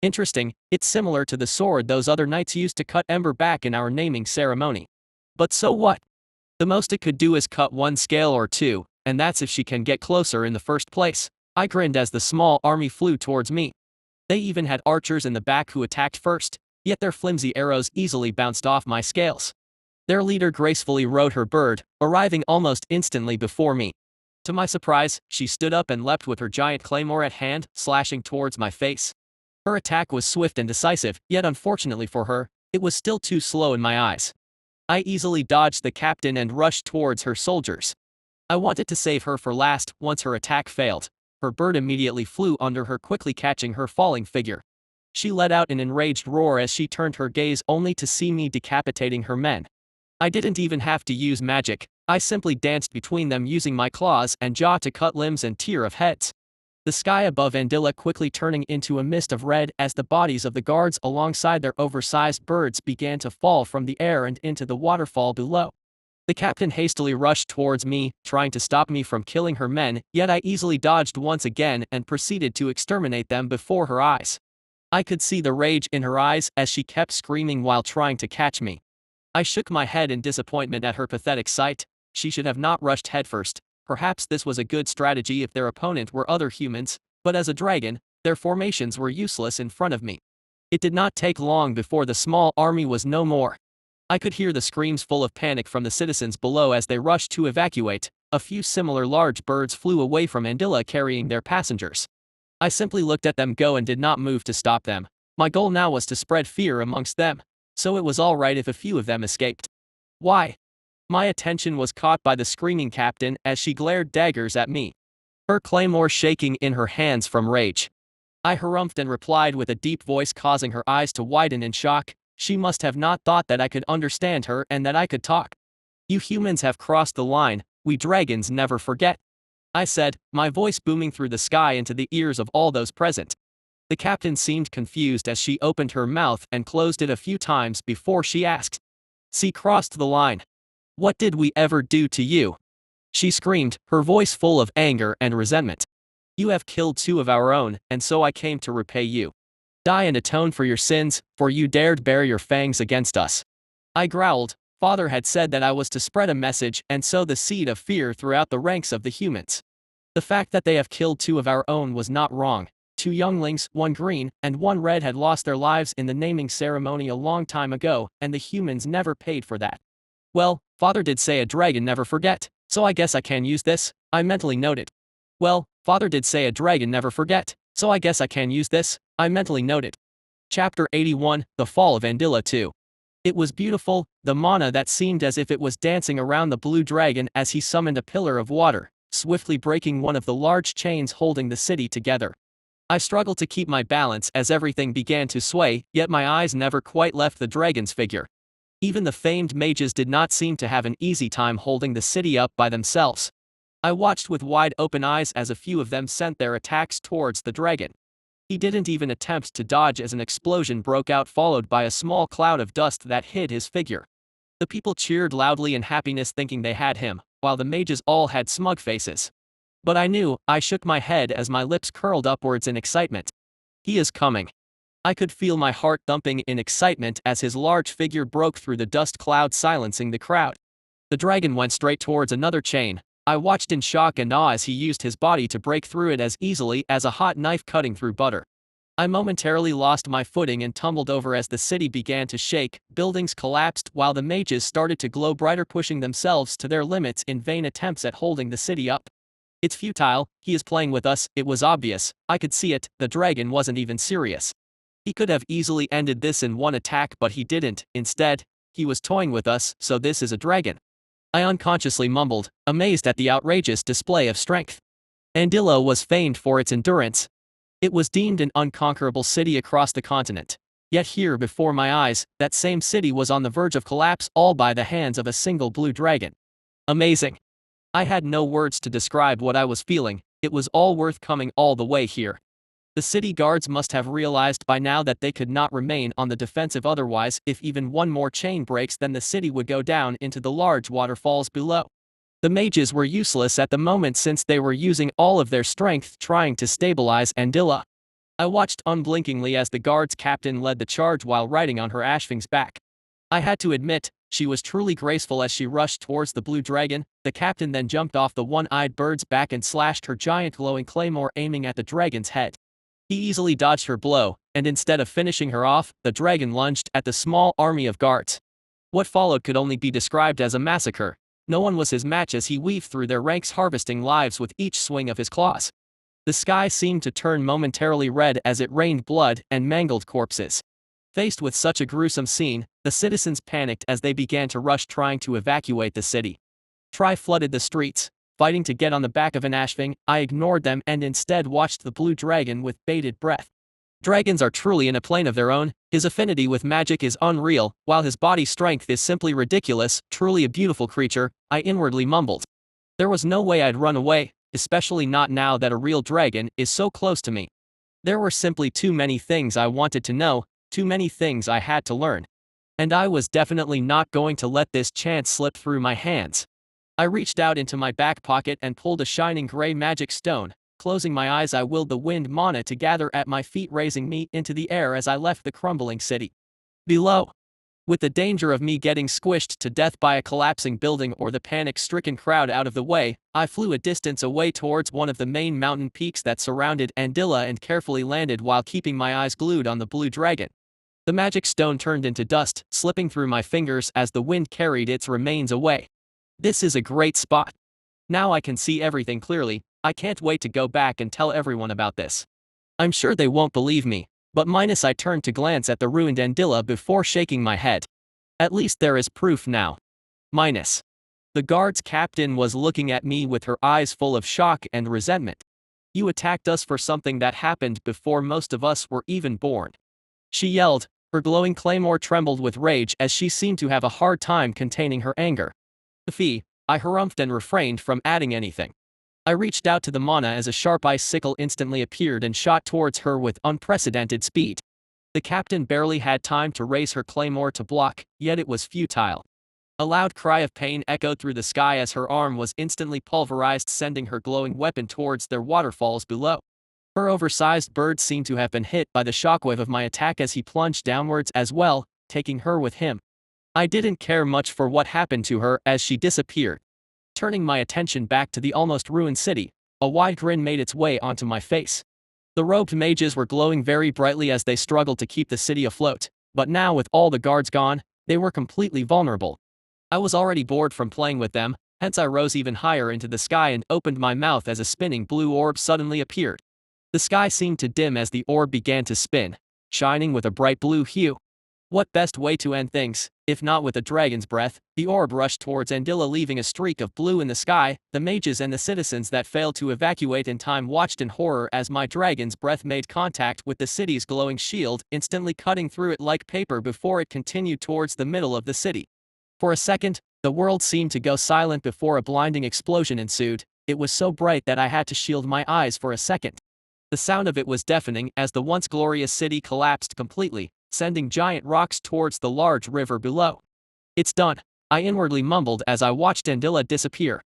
Interesting, it's similar to the sword those other knights used to cut Ember back in our naming ceremony. But so what? The most it could do is cut one scale or two, and that's if she can get closer in the first place. I grinned as the small army flew towards me. They even had archers in the back who attacked first, yet their flimsy arrows easily bounced off my scales. Their leader gracefully rode her bird, arriving almost instantly before me. To my surprise, she stood up and leapt with her giant claymore at hand, slashing towards my face. Her attack was swift and decisive, yet unfortunately for her, it was still too slow in my eyes. I easily dodged the captain and rushed towards her soldiers. I wanted to save her for last. Once her attack failed, her bird immediately flew under her, quickly catching her falling figure. She let out an enraged roar as she turned her gaze only to see me decapitating her men. I didn't even have to use magic, I simply danced between them using my claws and jaw to cut limbs and tear off heads. The sky above Andilla quickly turning into a mist of red as the bodies of the guards alongside their oversized birds began to fall from the air and into the waterfall below. The captain hastily rushed towards me, trying to stop me from killing her men, yet I easily dodged once again and proceeded to exterminate them before her eyes. I could see the rage in her eyes as she kept screaming while trying to catch me. I shook my head in disappointment at her pathetic sight. She should have not rushed headfirst. Perhaps this was a good strategy if their opponent were other humans, but as a dragon, their formations were useless in front of me. It did not take long before the small army was no more. I could hear the screams full of panic from the citizens below as they rushed to evacuate. A few similar large birds flew away from Andilla carrying their passengers. I simply looked at them go and did not move to stop them. My goal now was to spread fear amongst them, so it was all right if a few of them escaped. Why? My attention was caught by the screaming captain as she glared daggers at me, her claymore shaking in her hands from rage. I harumphed and replied with a deep voice, causing her eyes to widen in shock. She must have not thought that I could understand her and that I could talk. You humans have crossed the line, we dragons never forget, I said, my voice booming through the sky into the ears of all those present. The captain seemed confused as she opened her mouth and closed it a few times before she asked, "See, crossed the line. What did we ever do to you?" She screamed, her voice full of anger and resentment. "You have killed two of our own, and so I came to repay you. Die and atone for your sins, for you dared bare your fangs against us." I growled. Father had said that I was to spread a message and sow the seed of fear throughout the ranks of the humans. The fact that they have killed two of our own was not wrong. Two younglings, one green and one red, had lost their lives in the naming ceremony a long time ago, and the humans never paid for that. Well, Father did say a dragon never forget, so I guess I can use this, I mentally noted. Well, Father did say a dragon never forget, so I guess I can use this, I mentally noted. Chapter 81, The Fall of Andilla 2. It was beautiful, the mana that seemed as if it was dancing around the blue dragon as he summoned a pillar of water, swiftly breaking one of the large chains holding the city together. I struggled to keep my balance as everything began to sway, yet my eyes never quite left the dragon's figure. Even the famed mages did not seem to have an easy time holding the city up by themselves. I watched with wide open eyes as a few of them sent their attacks towards the dragon. He didn't even attempt to dodge as an explosion broke out, followed by a small cloud of dust that hid his figure. The people cheered loudly in happiness, thinking they had him, while the mages all had smug faces. But I knew. I shook my head as my lips curled upwards in excitement. He is coming. I could feel my heart thumping in excitement as his large figure broke through the dust cloud, silencing the crowd. The dragon went straight towards another chain. I watched in shock and awe as he used his body to break through it as easily as a hot knife cutting through butter. I momentarily lost my footing and tumbled over as the city began to shake, buildings collapsed while the mages started to glow brighter, pushing themselves to their limits in vain attempts at holding the city up. It's futile. He is playing with us. It was obvious. I could see it. The dragon wasn't even serious. He could have easily ended this in one attack, but he didn't. Instead, he was toying with us. So this is a dragon? I unconsciously mumbled, amazed at the outrageous display of strength. Andilla was famed for its endurance. It was deemed an unconquerable city across the continent. Yet here before my eyes, that same city was on the verge of collapse, all by the hands of a single blue dragon. Amazing. I had no words to describe what I was feeling. It was all worth coming all the way here. The city guards must have realized by now that they could not remain on the defensive, otherwise, if even one more chain breaks, then the city would go down into the large waterfalls below. The mages were useless at the moment since they were using all of their strength trying to stabilize Andilla. I watched unblinkingly as the guards captain led the charge while riding on her Ashfing's back. I had to admit, she was truly graceful as she rushed towards the blue dragon. The captain then jumped off the one-eyed bird's back and slashed her giant glowing claymore, aiming at the dragon's head. He easily dodged her blow, and instead of finishing her off, the dragon lunged at the small army of guards. What followed could only be described as a massacre. No one was his match as he weaved through their ranks, harvesting lives with each swing of his claws. The sky seemed to turn momentarily red as it rained blood and mangled corpses. Faced with such a gruesome scene, the citizens panicked as they began to rush, trying to evacuate the city. Tri flooded the streets, fighting to get on the back of an Ashfing. I ignored them and instead watched the blue dragon with bated breath. Dragons are truly in a plane of their own. His affinity with magic is unreal, while his body strength is simply ridiculous. Truly a beautiful creature, I inwardly mumbled. There was no way I'd run away, especially not now that a real dragon is so close to me. There were simply too many things I wanted to know, too many things I had to learn. And I was definitely not going to let this chance slip through my hands. I reached out into my back pocket and pulled a shining gray magic stone. Closing my eyes, I willed the wind mana to gather at my feet, raising me into the air as I left the crumbling city. Below, with the danger of me getting squished to death by a collapsing building or the panic-stricken crowd out of the way, I flew a distance away towards one of the main mountain peaks that surrounded Andilla and carefully landed while keeping my eyes glued on the blue dragon. The magic stone turned into dust, slipping through my fingers as the wind carried its remains away. This is a great spot. Now I can see everything clearly. I can't wait to go back and tell everyone about this. I'm sure they won't believe me, but I turned to glance at the ruined Andilla before shaking my head. At least there is proof now. The guard's captain was looking at me with her eyes full of shock and resentment. You attacked us for something that happened before most of us were even born. She yelled. Her glowing claymore trembled with rage as she seemed to have a hard time containing her anger. Fee, I harumphed and refrained from adding anything. I reached out to the mana as a sharp icicle instantly appeared and shot towards her with unprecedented speed. The captain barely had time to raise her claymore to block, yet it was futile. A loud cry of pain echoed through the sky as her arm was instantly pulverized, sending her glowing weapon towards their waterfalls below. Her oversized bird seemed to have been hit by the shockwave of my attack as he plunged downwards as well, taking her with him. I didn't care much for what happened to her as she disappeared. Turning my attention back to the almost ruined city, a wide grin made its way onto my face. The robed mages were glowing very brightly as they struggled to keep the city afloat, but now with all the guards gone, they were completely vulnerable. I was already bored from playing with them, hence I rose even higher into the sky and opened my mouth as a spinning blue orb suddenly appeared. The sky seemed to dim as the orb began to spin, shining with a bright blue hue. What best way to end things, if not with a dragon's breath? The orb rushed towards Andilla, leaving a streak of blue in the sky. The mages and the citizens that failed to evacuate in time watched in horror as my dragon's breath made contact with the city's glowing shield, instantly cutting through it like paper before it continued towards the middle of the city. For a second, the world seemed to go silent before a blinding explosion ensued. It was so bright that I had to shield my eyes for a second. The sound of it was deafening as the once glorious city collapsed completely, sending giant rocks towards the large river below. It's done, I inwardly mumbled as I watched Andilla disappear.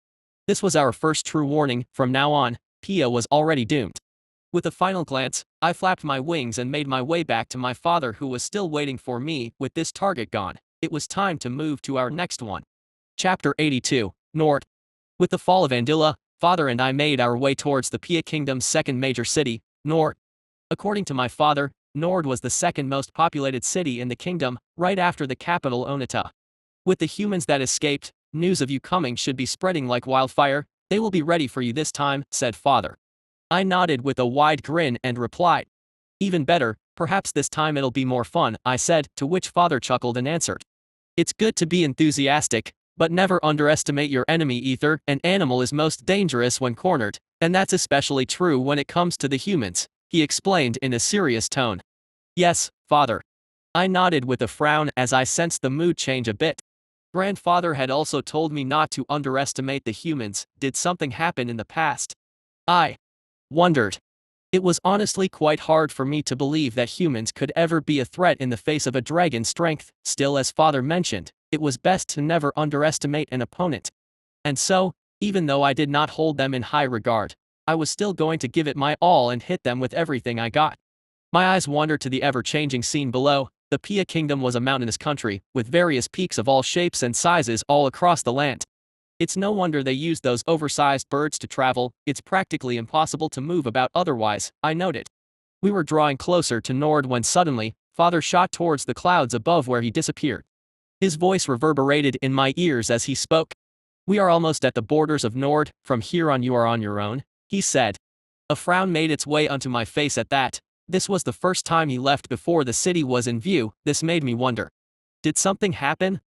This was our first true warning. From now on, Pia was already doomed. With a final glance, I flapped my wings and made my way back to my father, who was still waiting for me. With this target gone, it was time to move to our next one. Chapter 82, Nord. With the fall of Andilla, father and I made our way towards the Pia Kingdom's second major city, Nord. According to my father, Nord was the second most populated city in the kingdom, right after the capital Onita. With the humans that escaped, news of you coming should be spreading like wildfire. They will be ready for you this time, said father. I nodded with a wide grin and replied, even better, perhaps this time it'll be more fun, I said, to which father chuckled and answered, it's good to be enthusiastic, but never underestimate your enemy. Ether, an animal is most dangerous when cornered, and that's especially true when it comes to the humans, he explained in a serious tone. Yes, father. I nodded with a frown as I sensed the mood change a bit. Grandfather had also told me not to underestimate the humans. Did something happen in the past? I wondered. It was honestly quite hard for me to believe that humans could ever be a threat in the face of a dragon's strength. Still, as father mentioned, it was best to never underestimate an opponent. And so, even though I did not hold them in high regard, I was still going to give it my all and hit them with everything I got. My eyes wandered to the ever-changing scene below. The Pia Kingdom was a mountainous country, with various peaks of all shapes and sizes all across the land. It's no wonder they used those oversized birds to travel. It's practically impossible to move about otherwise, I noted. We were drawing closer to Nord when suddenly, father shot towards the clouds above where he disappeared. His voice reverberated in my ears as he spoke. We are almost at the borders of Nord. From here on you are on your own, he said. A frown made its way onto my face at that. This was the first time he left before the city was in view. This made me wonder. Did something happen?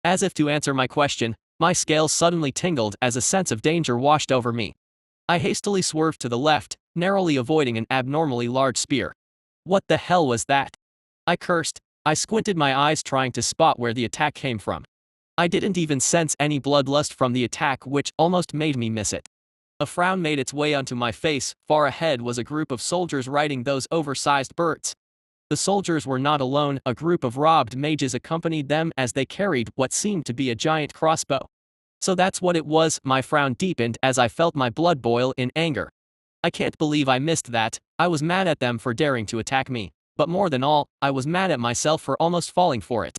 As if to answer my question, my scales suddenly tingled as a sense of danger washed over me. I hastily swerved to the left, narrowly avoiding an abnormally large spear. What the hell was that? I cursed. I squinted my eyes trying to spot where the attack came from. I didn't even sense any bloodlust from the attack, which almost made me miss it. A frown made its way onto my face. Far ahead was a group of soldiers riding those oversized birds. The soldiers were not alone. A group of robbed mages accompanied them as they carried what seemed to be a giant crossbow. So that's what it was. My frown deepened as I felt my blood boil in anger. I can't believe I missed that. I was mad at them for daring to attack me, but more than all, I was mad at myself for almost falling for it.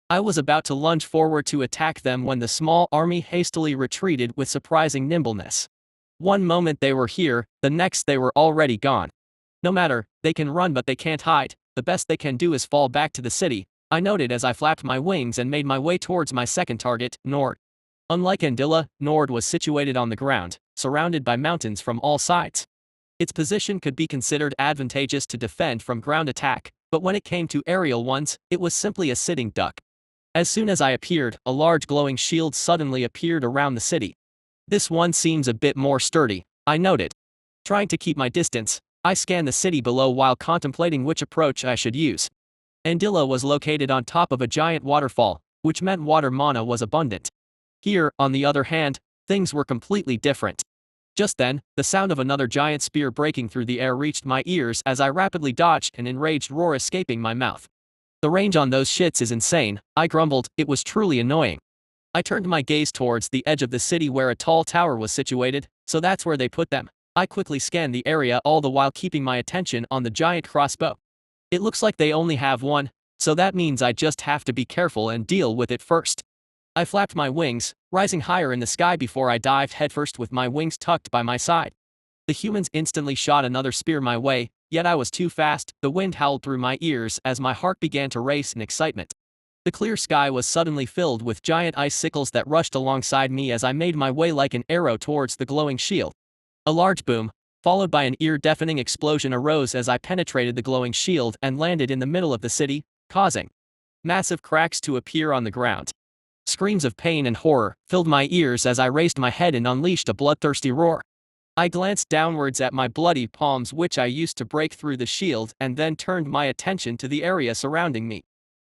I was about to lunge forward to attack them when the small army hastily retreated with surprising nimbleness. One moment they were here, the next they were already gone. No matter, they can run but they can't hide. The best they can do is fall back to the city, I noted as I flapped my wings and made my way towards my second target, Nord. Unlike Andilla, Nord was situated on the ground, surrounded by mountains from all sides. Its position could be considered advantageous to defend from ground attack, but when it came to aerial ones, it was simply a sitting duck. As soon as I appeared, a large glowing shield suddenly appeared around the city. This one seems a bit more sturdy, I noted. Trying to keep my distance, I scanned the city below while contemplating which approach I should use. Andilla was located on top of a giant waterfall, which meant water mana was abundant. Here, on the other hand, things were completely different. Just then, the sound of another giant spear breaking through the air reached my ears as I rapidly dodged, an enraged roar escaping my mouth. The range on those shits is insane, I grumbled. It was truly annoying. I turned my gaze towards the edge of the city where a tall tower was situated, so that's where they put them. I quickly scanned the area, all the while keeping my attention on the giant crossbow. It looks like they only have one, so that means I just have to be careful and deal with it first. I flapped my wings, rising higher in the sky before I dived headfirst with my wings tucked by my side. The humans instantly shot another spear my way, yet I was too fast. The wind howled through my ears as my heart began to race in excitement. The clear sky was suddenly filled with giant icicles that rushed alongside me as I made my way like an arrow towards the glowing shield. A large boom, followed by an ear-deafening explosion, arose as I penetrated the glowing shield and landed in the middle of the city, causing massive cracks to appear on the ground. Screams of pain and horror filled my ears as I raised my head and unleashed a bloodthirsty roar. I glanced downwards at my bloody palms, which I used to break through the shield, and then turned my attention to the area surrounding me.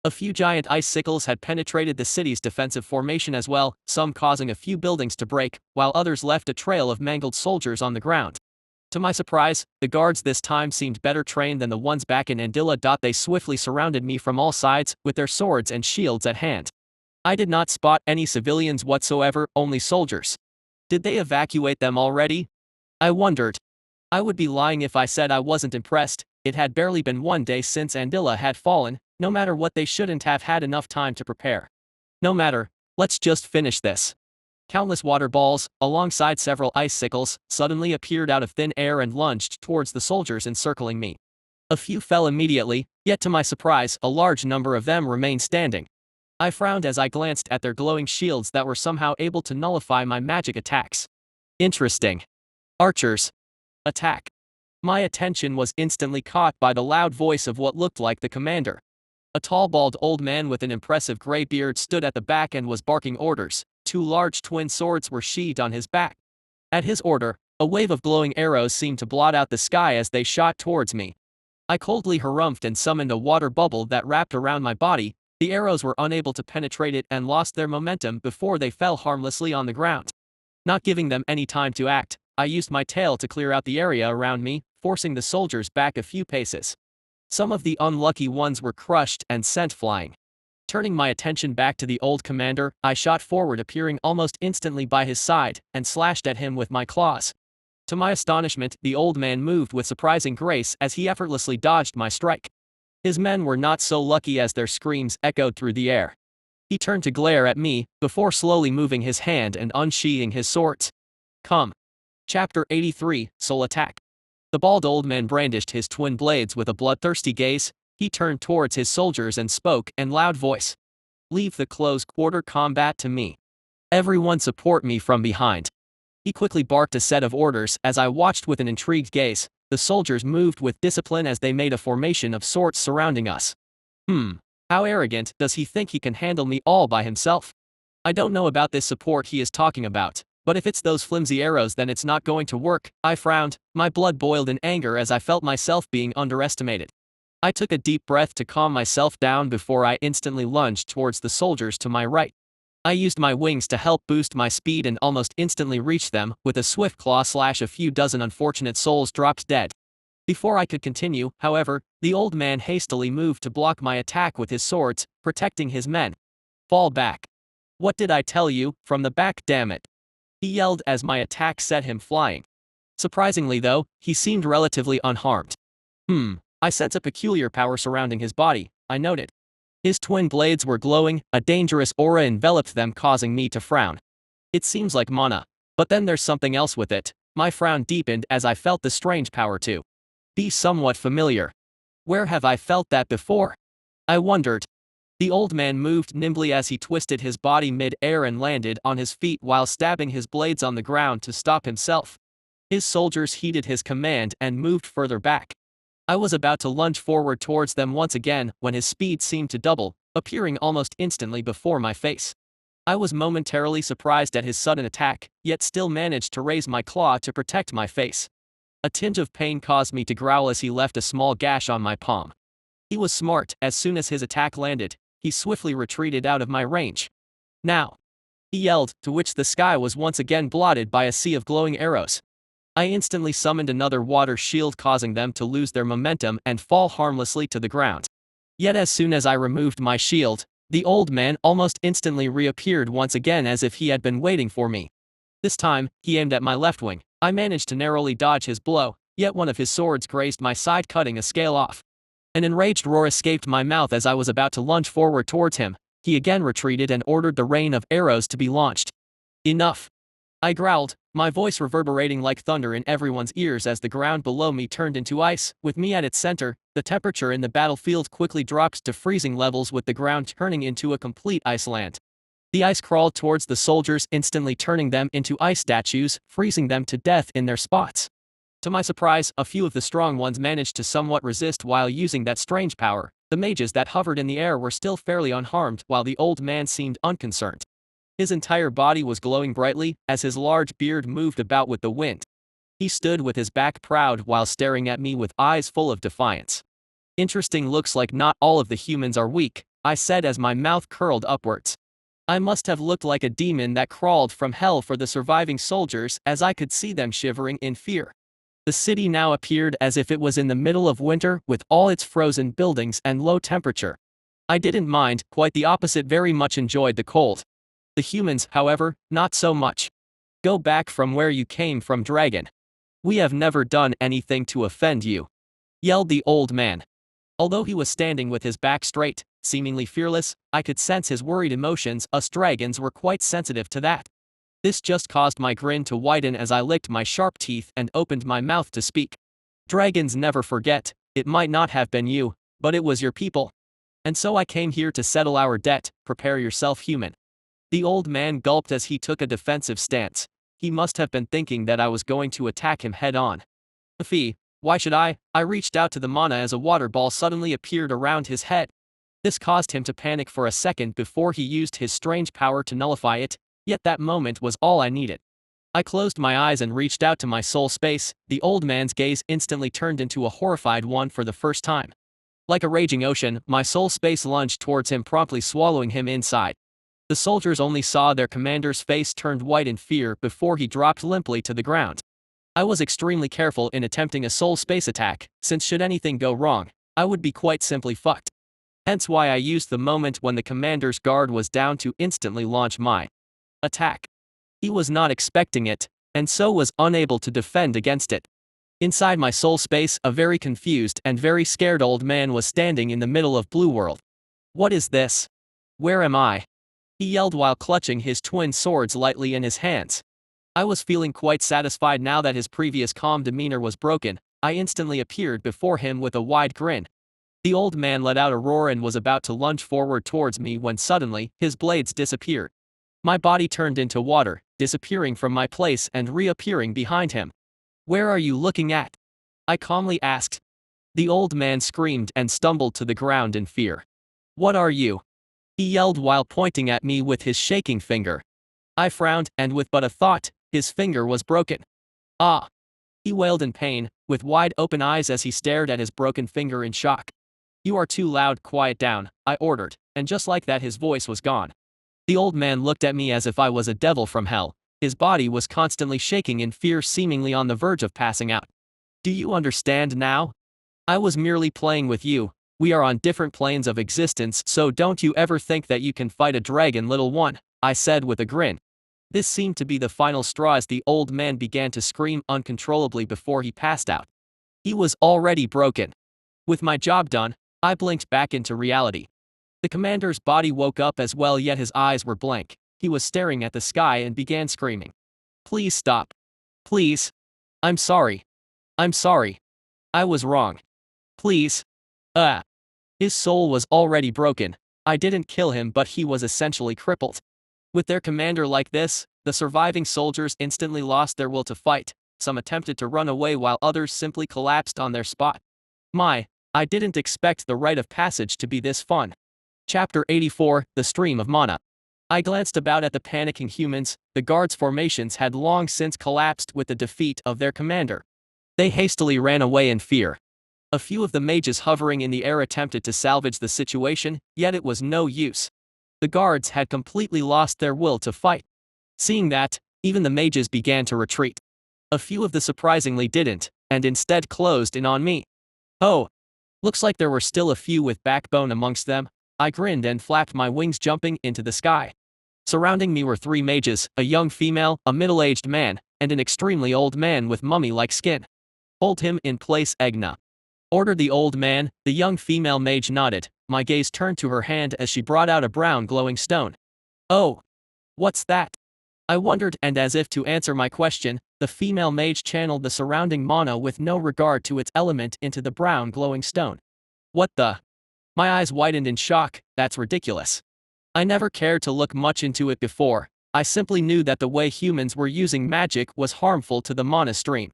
A few giant icicles had penetrated the city's defensive formation as well, some causing a few buildings to break, while others left a trail of mangled soldiers on the ground. To my surprise, the guards this time seemed better trained than the ones back in Andilla. They swiftly surrounded me from all sides, with their swords and shields at hand. I did not spot any civilians whatsoever, only soldiers. Did they evacuate them already? I wondered. I would be lying if I said I wasn't impressed. It had barely been 1 day since Andilla had fallen. No matter what, they shouldn't have had enough time to prepare. No matter, let's just finish this. Countless water balls, alongside several icicles, suddenly appeared out of thin air and lunged towards the soldiers encircling me. A few fell immediately, yet to my surprise, a large number of them remained standing. I frowned as I glanced at their glowing shields that were somehow able to nullify my magic attacks. Interesting. Archers. Attack. My attention was instantly caught by the loud voice of what looked like the commander. A tall bald old man with an impressive gray beard stood at the back and was barking orders. 2 large twin swords were sheathed on his back. At his order, a wave of glowing arrows seemed to blot out the sky as they shot towards me. I coldly harumphed and summoned a water bubble that wrapped around my body. The arrows were unable to penetrate it and lost their momentum before they fell harmlessly on the ground. Not giving them any time to act, I used my tail to clear out the area around me, forcing the soldiers back a few paces. Some of the unlucky ones were crushed and sent flying. Turning my attention back to the old commander, I shot forward, appearing almost instantly by his side, and slashed at him with my claws. To my astonishment, the old man moved with surprising grace as he effortlessly dodged my strike. His men were not so lucky as their screams echoed through the air. He turned to glare at me, before slowly moving his hand and unsheathing his swords. Come. Chapter 83, Soul Attack. The bald old man brandished his twin blades with a bloodthirsty gaze. He turned towards his soldiers and spoke in loud voice. Leave the close-quarter combat to me. Everyone support me from behind. He quickly barked a set of orders as I watched with an intrigued gaze. The soldiers moved with discipline as they made a formation of sorts surrounding us. How arrogant does he think he can handle me all by himself? I don't know about this support he is talking about, but if it's those flimsy arrows, then it's not going to work. I frowned, my blood boiled in anger as I felt myself being underestimated. I took a deep breath to calm myself down before I instantly lunged towards the soldiers to my right. I used my wings to help boost my speed and almost instantly reached them. With a swift claw slash, a few dozen unfortunate souls dropped dead. Before I could continue, however, the old man hastily moved to block my attack with his swords, protecting his men. Fall back. What did I tell you? From the back, damn it. He yelled as my attack set him flying. Surprisingly though, he seemed relatively unharmed. I sense a peculiar power surrounding his body, I noted. His twin blades were glowing, a dangerous aura enveloped them, causing me to frown. It seems like mana, but then there's something else with it. My frown deepened as I felt the strange power to be somewhat familiar. Where have I felt that before? I wondered. The old man moved nimbly as he twisted his body mid-air and landed on his feet while stabbing his blades on the ground to stop himself. His soldiers heeded his command and moved further back. I was about to lunge forward towards them once again when his speed seemed to double, appearing almost instantly before my face. I was momentarily surprised at his sudden attack, yet still managed to raise my claw to protect my face. A tinge of pain caused me to growl as he left a small gash on my palm. He was smart. As soon as his attack landed, he swiftly retreated out of my range. Now! He yelled, to which the sky was once again blotted by a sea of glowing arrows. I instantly summoned another water shield, causing them to lose their momentum and fall harmlessly to the ground. Yet as soon as I removed my shield, the old man almost instantly reappeared once again, as if he had been waiting for me. This time, he aimed at my left wing. I managed to narrowly dodge his blow, yet one of his swords grazed my side, cutting a scale off. An enraged roar escaped my mouth as I was about to lunge forward towards him. He again retreated and ordered the rain of arrows to be launched. Enough! I growled, my voice reverberating like thunder in everyone's ears as the ground below me turned into ice. With me at its center, the temperature in the battlefield quickly dropped to freezing levels, with the ground turning into a complete iceland. The ice crawled towards the soldiers, instantly turning them into ice statues, freezing them to death in their spots. To my surprise, a few of the strong ones managed to somewhat resist while using that strange power. The mages that hovered in the air were still fairly unharmed, while the old man seemed unconcerned. His entire body was glowing brightly, as his large beard moved about with the wind. He stood with his back proud while staring at me with eyes full of defiance. Interesting, looks like not all of the humans are weak, I said as my mouth curled upwards. I must have looked like a demon that crawled from hell for the surviving soldiers, as I could see them shivering in fear. The city now appeared as if it was in the middle of winter with all its frozen buildings and low temperature. I didn't mind, quite the opposite, very much enjoyed the cold. The humans, however, not so much. Go back from where you came from, dragon. We have never done anything to offend you, yelled the old man. Although he was standing with his back straight, seemingly fearless, I could sense his worried emotions. Us dragons were quite sensitive to that. This just caused my grin to widen as I licked my sharp teeth and opened my mouth to speak. Dragons never forget. It might not have been you, but it was your people. And so I came here to settle our debt. Prepare yourself, human. The old man gulped as he took a defensive stance. He must have been thinking that I was going to attack him head on. Fee, why should I? I reached out to the mana as a water ball suddenly appeared around his head. This caused him to panic for a second before he used his strange power to nullify it, yet that moment was all I needed. I closed my eyes and reached out to my soul space. The old man's gaze instantly turned into a horrified one for the first time. Like a raging ocean, my soul space lunged towards him, promptly swallowing him inside. The soldiers only saw their commander's face turned white in fear before he dropped limply to the ground. I was extremely careful in attempting a soul space attack, since should anything go wrong, I would be quite simply fucked. Hence why I used the moment when the commander's guard was down to instantly launch my attack. He was not expecting it, and so was unable to defend against it. Inside my soul space, a very confused and very scared old man was standing in the middle of Blue World. What is this? Where am I? He yelled while clutching his twin swords lightly in his hands. I was feeling quite satisfied now that his previous calm demeanor was broken. I instantly appeared before him with a wide grin. The old man let out a roar and was about to lunge forward towards me when suddenly, his blades disappeared. My body turned into water, disappearing from my place and reappearing behind him. Where are you looking at? I calmly asked. The old man screamed and stumbled to the ground in fear. What are you? He yelled while pointing at me with his shaking finger. I frowned, and with but a thought, his finger was broken. Ah! He wailed in pain, with wide open eyes as he stared at his broken finger in shock. You are too loud, quiet down, I ordered, and just like that his voice was gone. The old man looked at me as if I was a devil from hell. His body was constantly shaking in fear, seemingly on the verge of passing out. Do you understand now? I was merely playing with you. We are on different planes of existence, so don't you ever think that you can fight a dragon, little one, I said with a grin. This seemed to be the final straw as the old man began to scream uncontrollably before he passed out. He was already broken. With my job done, I blinked back into reality. The commander's body woke up as well, yet his eyes were blank. He was staring at the sky and began screaming. Please stop. Please. I'm sorry. I'm sorry. I was wrong. Please. His soul was already broken. I didn't kill him, but he was essentially crippled. With their commander like this, the surviving soldiers instantly lost their will to fight. Some attempted to run away while others simply collapsed on their spot. I didn't expect the rite of passage to be this fun. Chapter 84, The Stream of Mana. I glanced about at the panicking humans. The guards' formations had long since collapsed with the defeat of their commander. They hastily ran away in fear. A few of the mages hovering in the air attempted to salvage the situation, yet it was no use. The guards had completely lost their will to fight. Seeing that, even the mages began to retreat. A few of the surprisingly didn't, and instead closed in on me. Oh! Looks like there were still a few with backbone amongst them. I grinned and flapped my wings, jumping into the sky. Surrounding me were 3 mages, a young female, a middle-aged man, and an extremely old man with mummy-like skin. Hold him in place, Egna. Ordered the old man. The young female mage nodded. My gaze turned to her hand as she brought out a brown glowing stone. Oh! What's that? I wondered, and as if to answer my question, the female mage channeled the surrounding mana with no regard to its element into the brown glowing stone. What the? My eyes widened in shock. That's ridiculous. I never cared to look much into it before. I simply knew that the way humans were using magic was harmful to the mana stream.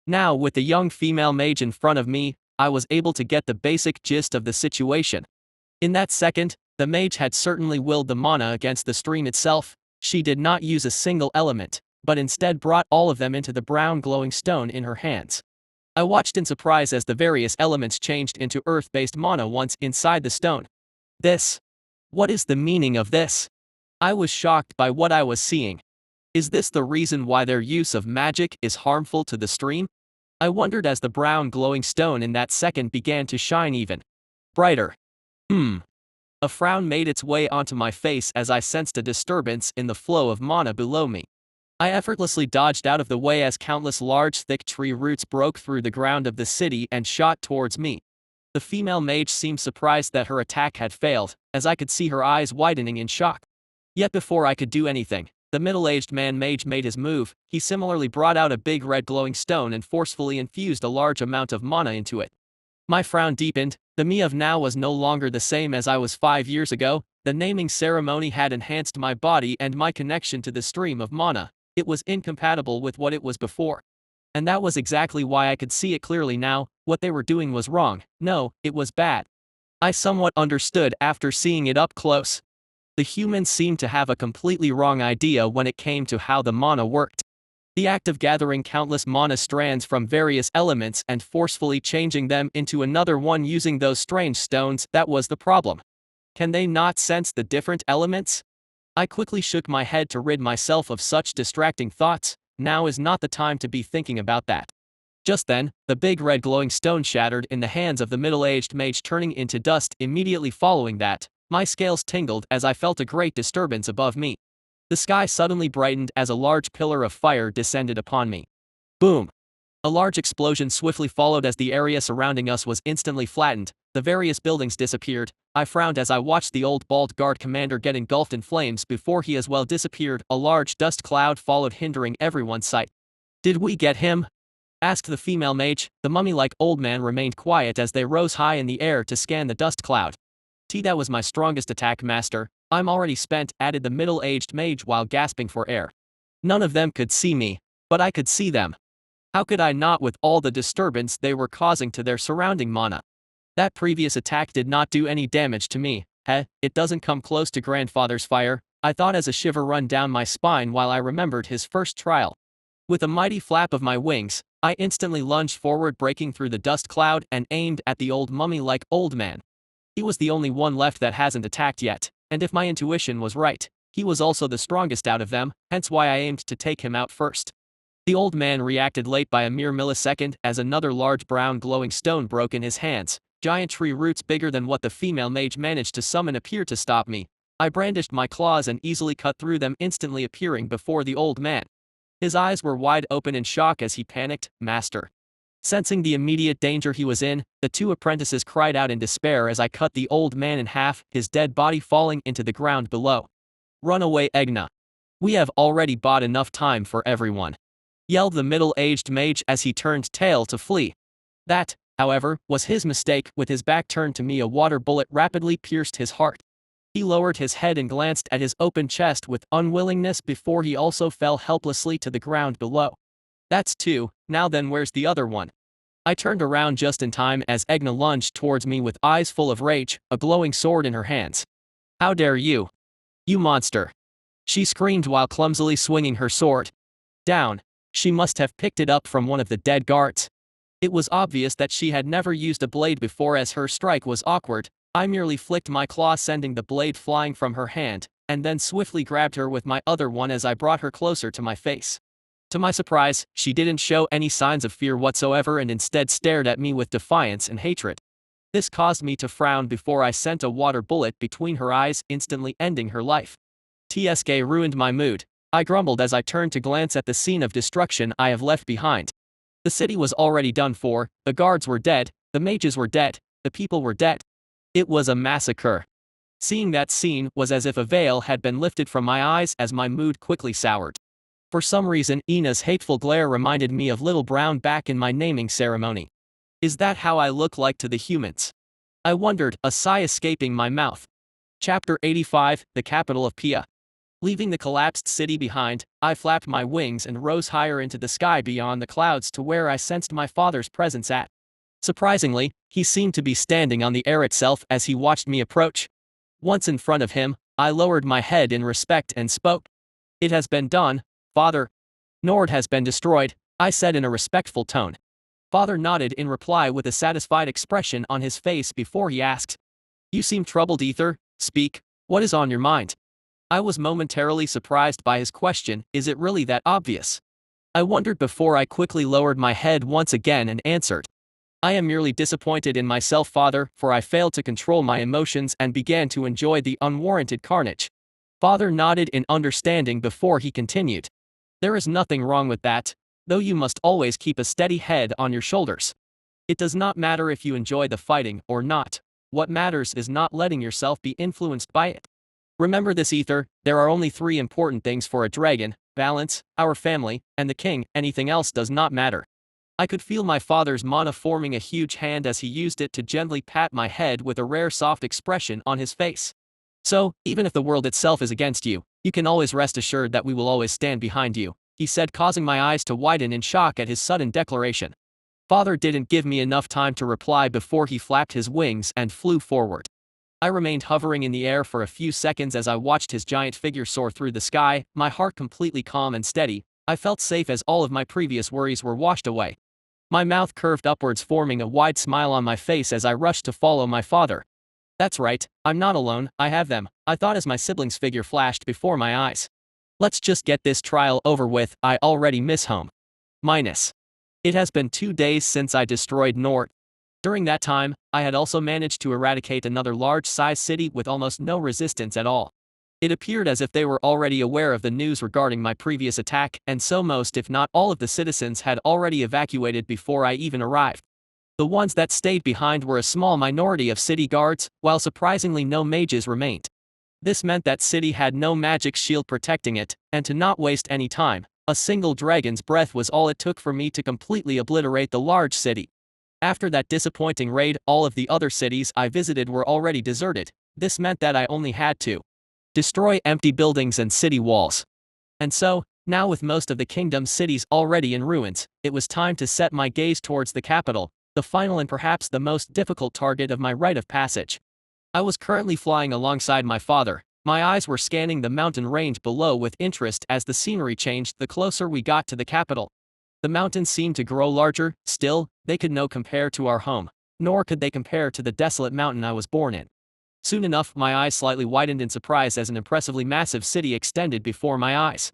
Now, with the young female mage in front of me, I was able to get the basic gist of the situation. In that second, the mage had certainly willed the mana against the stream itself. She did not use a single element, but instead brought all of them into the brown glowing stone in her hands. I watched in surprise as the various elements changed into earth-based mana once inside the stone. What is the meaning of this? I was shocked by what I was seeing. Is this the reason why their use of magic is harmful to the stream? I wondered as the brown glowing stone in that second began to shine even brighter. A frown made its way onto my face as I sensed a disturbance in the flow of mana below me. I effortlessly dodged out of the way as countless large thick tree roots broke through the ground of the city and shot towards me. The female mage seemed surprised that her attack had failed, as I could see her eyes widening in shock. Yet before I could do anything, the middle-aged man mage made his move. He similarly brought out a big red glowing stone and forcefully infused a large amount of mana into it. My frown deepened. The me of now was no longer the same as I was 5 years ago. The naming ceremony had enhanced my body and my connection to the stream of mana. It was incompatible with what it was before. And that was exactly why I could see it clearly now. What they were doing was wrong. No, it was bad. I somewhat understood after seeing it up close. The humans seemed to have a completely wrong idea when it came to how the mana worked. The act of gathering countless mana strands from various elements and forcefully changing them into another one using those strange stones, that was the problem. Can they not sense the different elements? I quickly shook my head to rid myself of such distracting thoughts. Now is not the time to be thinking about that. Just then, the big red glowing stone shattered in the hands of the middle-aged mage, turning into dust. Immediately following that, my scales tingled as I felt a great disturbance above me. The sky suddenly brightened as a large pillar of fire descended upon me. Boom! A large explosion swiftly followed as the area surrounding us was instantly flattened. The various buildings disappeared. I frowned as I watched the old bald guard commander get engulfed in flames before he as well disappeared. A large dust cloud followed, hindering everyone's sight. "Did we get him?" asked the female mage. The mummy-like old man remained quiet as they rose high in the air to scan the dust cloud. "That was my strongest attack, master. I'm already spent," added the middle-aged mage while gasping for air. None of them could see me, but I could see them. How could I not, with all the disturbance they were causing to their surrounding mana? That previous attack did not do any damage to me. It doesn't come close to grandfather's fire, I thought as a shiver run down my spine while I remembered his first trial. With a mighty flap of my wings, I instantly lunged forward, breaking through the dust cloud and aimed at the old mummy-like old man. He was the only one left that hasn't attacked yet, and if my intuition was right, he was also the strongest out of them, hence why I aimed to take him out first. The old man reacted late by a mere millisecond as another large brown glowing stone broke in his hands. Giant tree roots bigger than what the female mage managed to summon appeared to stop me. I brandished my claws and easily cut through them, instantly appearing before the old man. His eyes were wide open in shock as he panicked. "Master." Sensing the immediate danger he was in, the two apprentices cried out in despair as I cut the old man in half, his dead body falling into the ground below. "Run away, Egna. We have already bought enough time for everyone," yelled the middle-aged mage as he turned tail to flee. That, however, was his mistake. With his back turned to me, a water bullet rapidly pierced his heart. He lowered his head and glanced at his open chest with unwillingness before he also fell helplessly to the ground below. "That's two. Now then, where's the other one?" I turned around just in time as Egna lunged towards me with eyes full of rage, a glowing sword in her hands. "How dare you! You monster!" she screamed while clumsily swinging her sword. Down. She must have picked it up from one of the dead guards. It was obvious that she had never used a blade before, as her strike was awkward. I merely flicked my claw, sending the blade flying from her hand, and then swiftly grabbed her with my other one as I brought her closer to my face. To my surprise, she didn't show any signs of fear whatsoever and instead stared at me with defiance and hatred. This caused me to frown before I sent a water bullet between her eyes, instantly ending her life. "TSK ruined my mood," I grumbled as I turned to glance at the scene of destruction I have left behind. The city was already done for. The guards were dead, the mages were dead, the people were dead. It was a massacre. Seeing that scene was as if a veil had been lifted from my eyes as my mood quickly soured. For some reason, Ina's hateful glare reminded me of Little Brown back in my naming ceremony. Is that how I look like to the humans? I wondered, a sigh escaping my mouth. Chapter 85, The Capital of Pia. Leaving the collapsed city behind, I flapped my wings and rose higher into the sky beyond the clouds to where I sensed my father's presence at. Surprisingly, he seemed to be standing on the air itself as he watched me approach. Once in front of him, I lowered my head in respect and spoke. "It has been done, Father. Nord has been destroyed," I said in a respectful tone. Father nodded in reply with a satisfied expression on his face before he asked, "You seem troubled, Ether. Speak, what is on your mind?" I was momentarily surprised by his question. Is it really that obvious? I wondered before I quickly lowered my head once again and answered. I am merely disappointed in myself, Father, for I failed to control my emotions and began to enjoy the unwarranted carnage. Father nodded in understanding before he continued. There is nothing wrong with that, though you must always keep a steady head on your shoulders. It does not matter if you enjoy the fighting or not. What matters is not letting yourself be influenced by it. Remember this, Ether, there are only 3 important things for a dragon: balance, our family, and the king. Anything else does not matter. I could feel my father's mana forming a huge hand as he used it to gently pat my head with a rare soft expression on his face. So, even if the world itself is against you, you can always rest assured that we will always stand behind you, he said, causing my eyes to widen in shock at his sudden declaration. Father didn't give me enough time to reply before he flapped his wings and flew forward. I remained hovering in the air for a few seconds as I watched his giant figure soar through the sky, my heart completely calm and steady. I felt safe as all of my previous worries were washed away. My mouth curved upwards, forming a wide smile on my face as I rushed to follow my father. That's right, I'm not alone, I have them, I thought as my sibling's figure flashed before my eyes. Let's just get this trial over with, I already miss home. Minus. It has been 2 days since I destroyed Nort. During that time, I had also managed to eradicate another large-sized city with almost no resistance at all. It appeared as if they were already aware of the news regarding my previous attack, and so most if not all of the citizens had already evacuated before I even arrived. The ones that stayed behind were a small minority of city guards, while surprisingly no mages remained. This meant that city had no magic shield protecting it, and to not waste any time, a single dragon's breath was all it took for me to completely obliterate the large city. After that disappointing raid, all of the other cities I visited were already deserted. This meant that I only had to destroy empty buildings and city walls. And so, now with most of the kingdom's cities already in ruins, it was time to set my gaze towards the capital, the final and perhaps the most difficult target of my rite of passage. I was currently flying alongside my father. My eyes were scanning the mountain range below with interest as the scenery changed the closer we got to the capital. The mountains seemed to grow larger. Still, they could no compare to our home, nor could they compare to the desolate mountain I was born in. Soon enough, my eyes slightly widened in surprise as an impressively massive city extended before my eyes.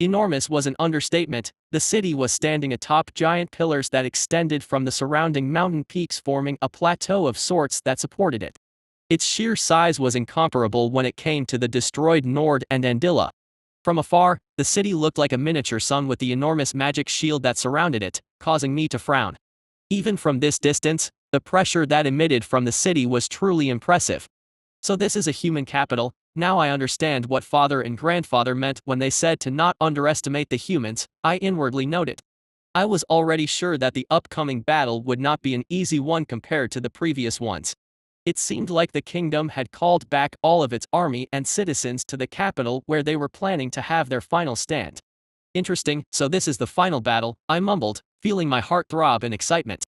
Enormous was an understatement. The city was standing atop giant pillars that extended from the surrounding mountain peaks, forming a plateau of sorts that supported it. Its sheer size was incomparable when it came to the destroyed Nord and Andilla. From afar, the city looked like a miniature sun with the enormous magic shield that surrounded it, causing me to frown. Even from this distance, the pressure that emitted from the city was truly impressive. So this is a human capital. Now I understand what father and grandfather meant when they said to not underestimate the humans, I inwardly noted. I was already sure that the upcoming battle would not be an easy one compared to the previous ones. It seemed like the kingdom had called back all of its army and citizens to the capital where they were planning to have their final stand. Interesting, so this is the final battle, I mumbled, feeling my heart throb in excitement.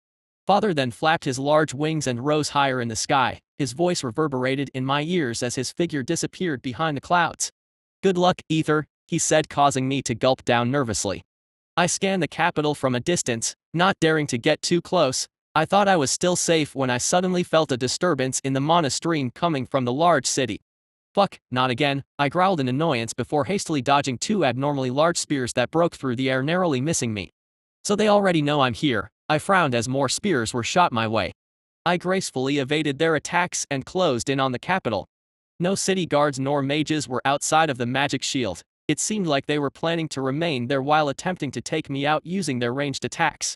Father then flapped his large wings and rose higher in the sky. His voice reverberated in my ears as his figure disappeared behind the clouds. Good luck, Ether, he said, causing me to gulp down nervously. I scanned the capital from a distance, not daring to get too close. I thought I was still safe when I suddenly felt a disturbance in the mana stream coming from the large city. Fuck, not again, I growled in annoyance before hastily dodging 2 abnormally large spears that broke through the air, narrowly missing me. So they already know I'm here, I frowned as more spears were shot my way. I gracefully evaded their attacks and closed in on the capital. No city guards nor mages were outside of the magic shield. It seemed like they were planning to remain there while attempting to take me out using their ranged attacks.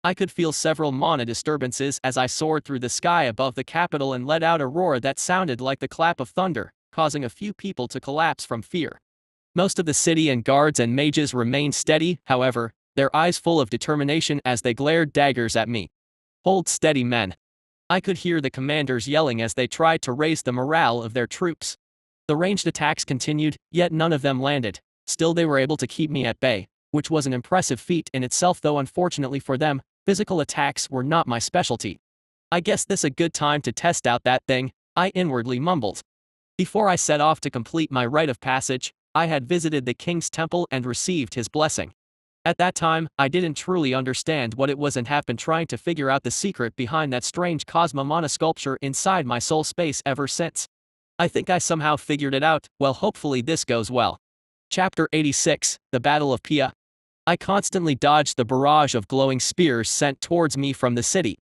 I could feel several mana disturbances as I soared through the sky above the capital and let out a roar that sounded like the clap of thunder, causing a few people to collapse from fear. Most of the city and guards and mages remained steady, however, their eyes full of determination as they glared daggers at me. Hold steady, men. I could hear the commanders yelling as they tried to raise the morale of their troops. The ranged attacks continued, yet none of them landed. Still, they were able to keep me at bay, which was an impressive feat in itself, though unfortunately for them, physical attacks were not my specialty. I guess this a good time to test out that thing, I inwardly mumbled. Before I set off to complete my rite of passage, I had visited the king's temple and received his blessing. At that time, I didn't truly understand what it was and have been trying to figure out the secret behind that strange Cosmo Mana sculpture inside my soul space ever since. I think I somehow figured it out. Well, hopefully this goes well. Chapter 86, The Battle of Pia. I constantly dodged the barrage of glowing spears sent towards me from the city.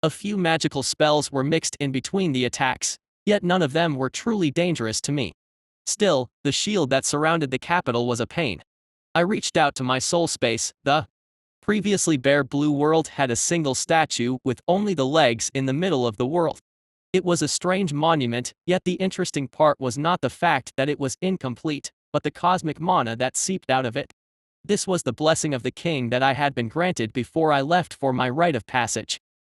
A few magical spells were mixed in between the attacks, yet none of them were truly dangerous to me. Still, the shield that surrounded the capital was a pain. I reached out to my soul space. The previously bare blue world had a single statue with only the legs in the middle of the world. It was a strange monument, yet the interesting part was not the fact that it was incomplete, but the cosmic mana that seeped out of it. This was the blessing of the king that I had been granted before I left for my rite of passage.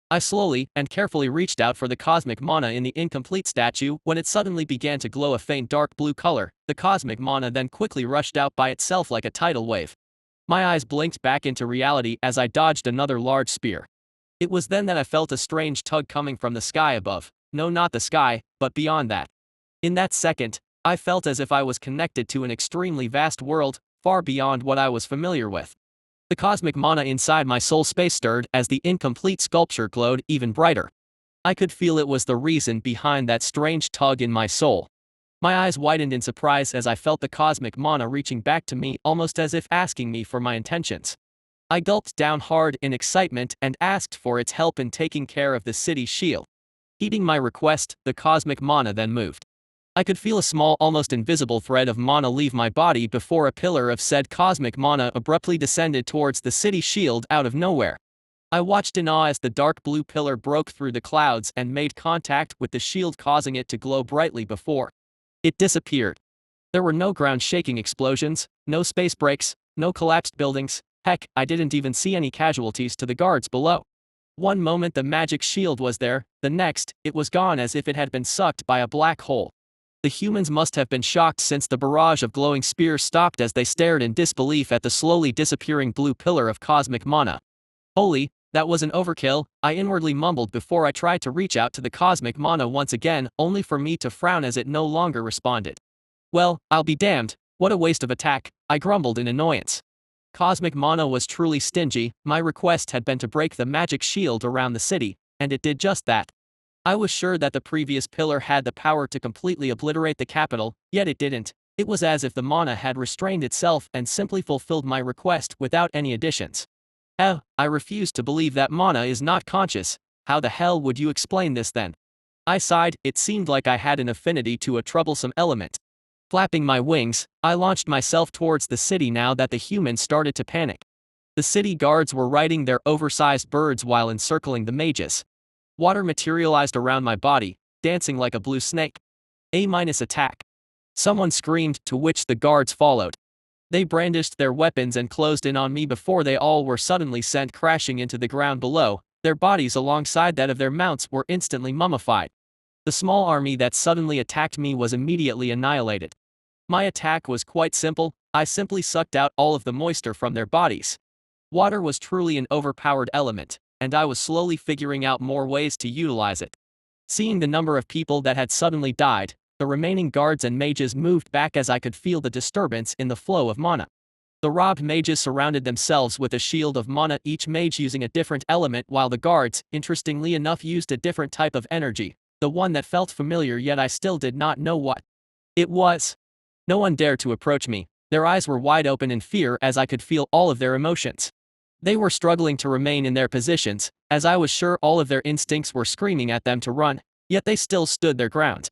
I slowly and carefully reached out for the cosmic mana in the incomplete statue when it suddenly began to glow a faint dark blue color. The cosmic mana then quickly rushed out by itself like a tidal wave. My eyes blinked back into reality as I dodged another large spear. It was then that I felt a strange tug coming from the sky above. No, not the sky, but beyond that. In that second, I felt as if I was connected to an extremely vast world, far beyond what I was familiar with. The cosmic mana inside my soul space stirred as the incomplete sculpture glowed even brighter. I could feel it was the reason behind that strange tug in my soul. My eyes widened in surprise as I felt the cosmic mana reaching back to me almost as if asking me for my intentions. I gulped down hard in excitement and asked for its help in taking care of the city's shield. Heeding my request, the cosmic mana then moved. I could feel a small, almost invisible thread of mana leave my body before a pillar of said cosmic mana abruptly descended towards the city shield out of nowhere. I watched in awe as the dark blue pillar broke through the clouds and made contact with the shield, causing it to glow brightly before it disappeared. There were no ground-shaking explosions, no space breaks, no collapsed buildings. Heck, I didn't even see any casualties to the guards below. One moment the magic shield was there, the next, it was gone as if it had been sucked by a black hole. The humans must have been shocked since the barrage of glowing spears stopped as they stared in disbelief at the slowly disappearing blue pillar of cosmic mana. Holy, that was an overkill, I inwardly mumbled before I tried to reach out to the cosmic mana once again, only for me to frown as it no longer responded. Well, I'll be damned, what a waste of attack, I grumbled in annoyance. Cosmic mana was truly stingy. My request had been to break the magic shield around the city, and it did just that. I was sure that the previous pillar had the power to completely obliterate the capital, yet it didn't. It was as if the mana had restrained itself and simply fulfilled my request without any additions. I refuse to believe that mana is not conscious. How the hell would you explain this then? I sighed. It seemed like I had an affinity to a troublesome element. Flapping my wings, I launched myself towards the city now that the humans started to panic. The city guards were riding their oversized birds while encircling the mages. Water materialized around my body, dancing like a blue snake. Attack. Someone screamed, to which the guards followed. They brandished their weapons and closed in on me before they all were suddenly sent crashing into the ground below. Their bodies alongside that of their mounts were instantly mummified. The small army that suddenly attacked me was immediately annihilated. My attack was quite simple. I simply sucked out all of the moisture from their bodies. Water was truly an overpowered element, and I was slowly figuring out more ways to utilize it. Seeing the number of people that had suddenly died, the remaining guards and mages moved back as I could feel the disturbance in the flow of mana. The robbed mages surrounded themselves with a shield of mana, each mage using a different element, while the guards, interestingly enough, used a different type of energy, the one that felt familiar, yet I still did not know what it was. No one dared to approach me. Their eyes were wide open in fear as I could feel all of their emotions. They were struggling to remain in their positions, as I was sure all of their instincts were screaming at them to run, yet they still stood their ground.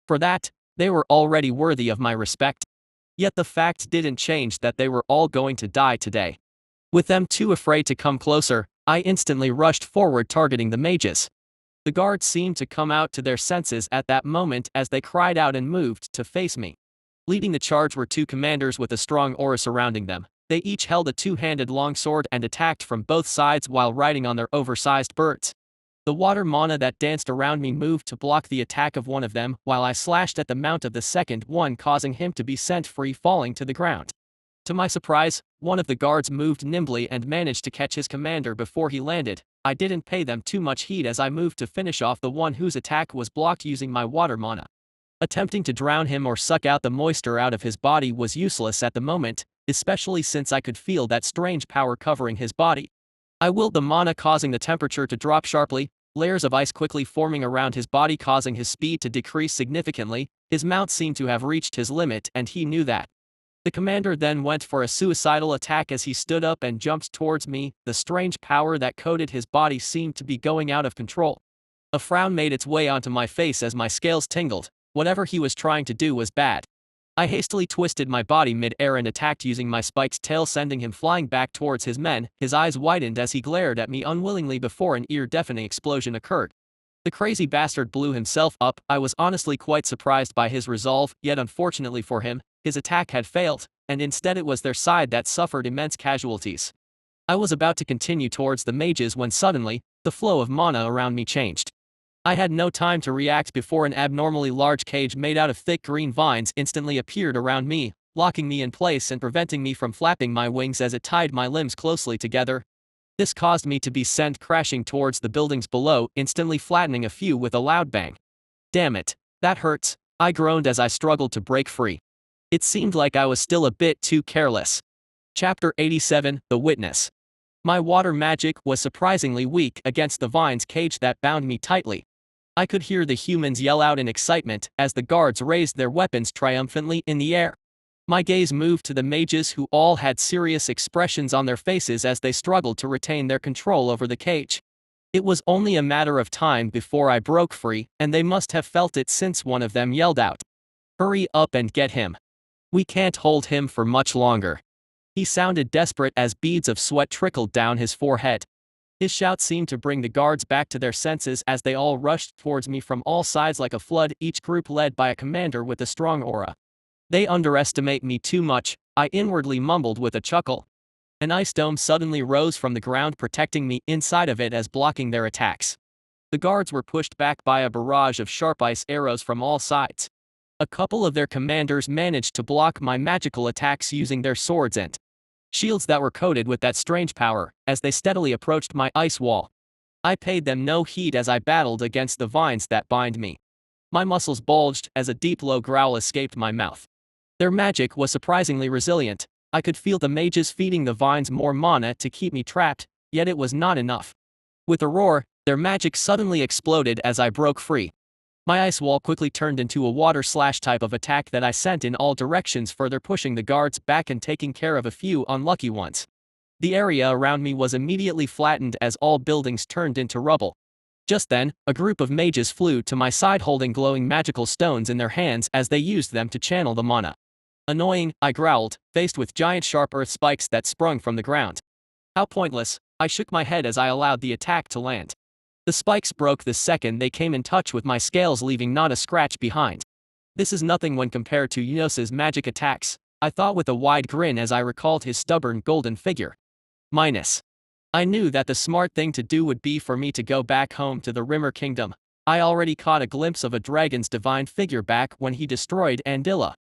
For that, they were already worthy of my respect. Yet the fact didn't change that they were all going to die today. With them too afraid to come closer, I instantly rushed forward, targeting the mages. The guards seemed to come out to their senses at that moment as they cried out and moved to face me. Leading the charge were two commanders with a strong aura surrounding them. They each held a two-handed longsword and attacked from both sides while riding on their oversized birds. The water mana that danced around me moved to block the attack of one of them, while I slashed at the mount of the second one, causing him to be sent free, falling to the ground. To my surprise, one of the guards moved nimbly and managed to catch his commander before he landed. I didn't pay them too much heed as I moved to finish off the one whose attack was blocked using my water mana. Attempting to drown him or suck out the moisture out of his body was useless at the moment, especially since I could feel that strange power covering his body. I willed the mana, causing the temperature to drop sharply, layers of ice quickly forming around his body, causing his speed to decrease significantly. His mount seemed to have reached his limit, and he knew that. The commander then went for a suicidal attack as he stood up and jumped towards me. The strange power that coated his body seemed to be going out of control. A frown made its way onto my face as my scales tingled. Whatever he was trying to do was bad. I hastily twisted my body mid-air and attacked using my spike's tail, sending him flying back towards his men. His eyes widened as he glared at me unwillingly before an ear-deafening explosion occurred. The crazy bastard blew himself up. I was honestly quite surprised by his resolve, yet unfortunately for him, his attack had failed, and instead it was their side that suffered immense casualties. I was about to continue towards the mages when suddenly, the flow of mana around me changed. I had no time to react before an abnormally large cage made out of thick green vines instantly appeared around me, locking me in place and preventing me from flapping my wings as it tied my limbs closely together. This caused me to be sent crashing towards the buildings below, instantly flattening a few with a loud bang. Damn it, that hurts, I groaned as I struggled to break free. It seemed like I was still a bit too careless. Chapter 87, The Witness. My water magic was surprisingly weak against the vines cage that bound me tightly. I could hear the humans yell out in excitement as the guards raised their weapons triumphantly in the air. My gaze moved to the mages, who all had serious expressions on their faces as they struggled to retain their control over the cage. It was only a matter of time before I broke free, and they must have felt it since one of them yelled out, "Hurry up and get him. We can't hold him for much longer." He sounded desperate as beads of sweat trickled down his forehead. His shout seemed to bring the guards back to their senses as they all rushed towards me from all sides like a flood, each group led by a commander with a strong aura. "They underestimate me too much," I inwardly mumbled with a chuckle. An ice dome suddenly rose from the ground, protecting me inside of it as blocking their attacks. The guards were pushed back by a barrage of sharp ice arrows from all sides. A couple of their commanders managed to block my magical attacks using their swords and shields that were coated with that strange power, as they steadily approached my ice wall. I paid them no heed as I battled against the vines that bind me. My muscles bulged as a deep low growl escaped my mouth. Their magic was surprisingly resilient. I could feel the mages feeding the vines more mana to keep me trapped, yet it was not enough. With a roar, their magic suddenly exploded as I broke free. My ice wall quickly turned into a water slash type of attack that I sent in all directions, further pushing the guards back and taking care of a few unlucky ones. The area around me was immediately flattened as all buildings turned into rubble. Just then, a group of mages flew to my side holding glowing magical stones in their hands as they used them to channel the mana. "Annoying," I growled, faced with giant sharp earth spikes that sprung from the ground. "How pointless," I shook my head as I allowed the attack to land. The spikes broke the second they came in touch with my scales, leaving not a scratch behind. "This is nothing when compared to Enos's magic attacks," I thought with a wide grin as I recalled his stubborn golden figure. Minus. I knew that the smart thing to do would be for me to go back home to the Rimmer Kingdom. I already caught a glimpse of a dragon's divine figure back when he destroyed Andilla.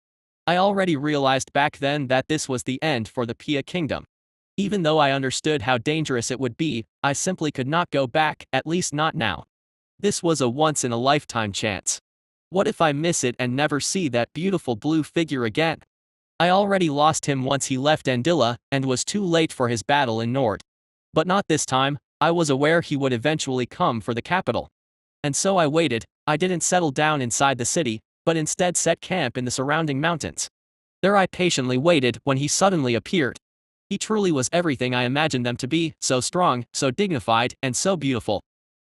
I already realized back then that this was the end for the Pia Kingdom. Even though I understood how dangerous it would be, I simply could not go back, at least not now. This was a once-in-a-lifetime chance. What if I miss it and never see that beautiful blue figure again? I already lost him once he left Andilla, and was too late for his battle in Nord. But not this time. I was aware he would eventually come for the capital. And so I waited. I didn't settle down inside the city, but instead set camp in the surrounding mountains. There I patiently waited when he suddenly appeared. He truly was everything I imagined them to be, so strong, so dignified, and so beautiful.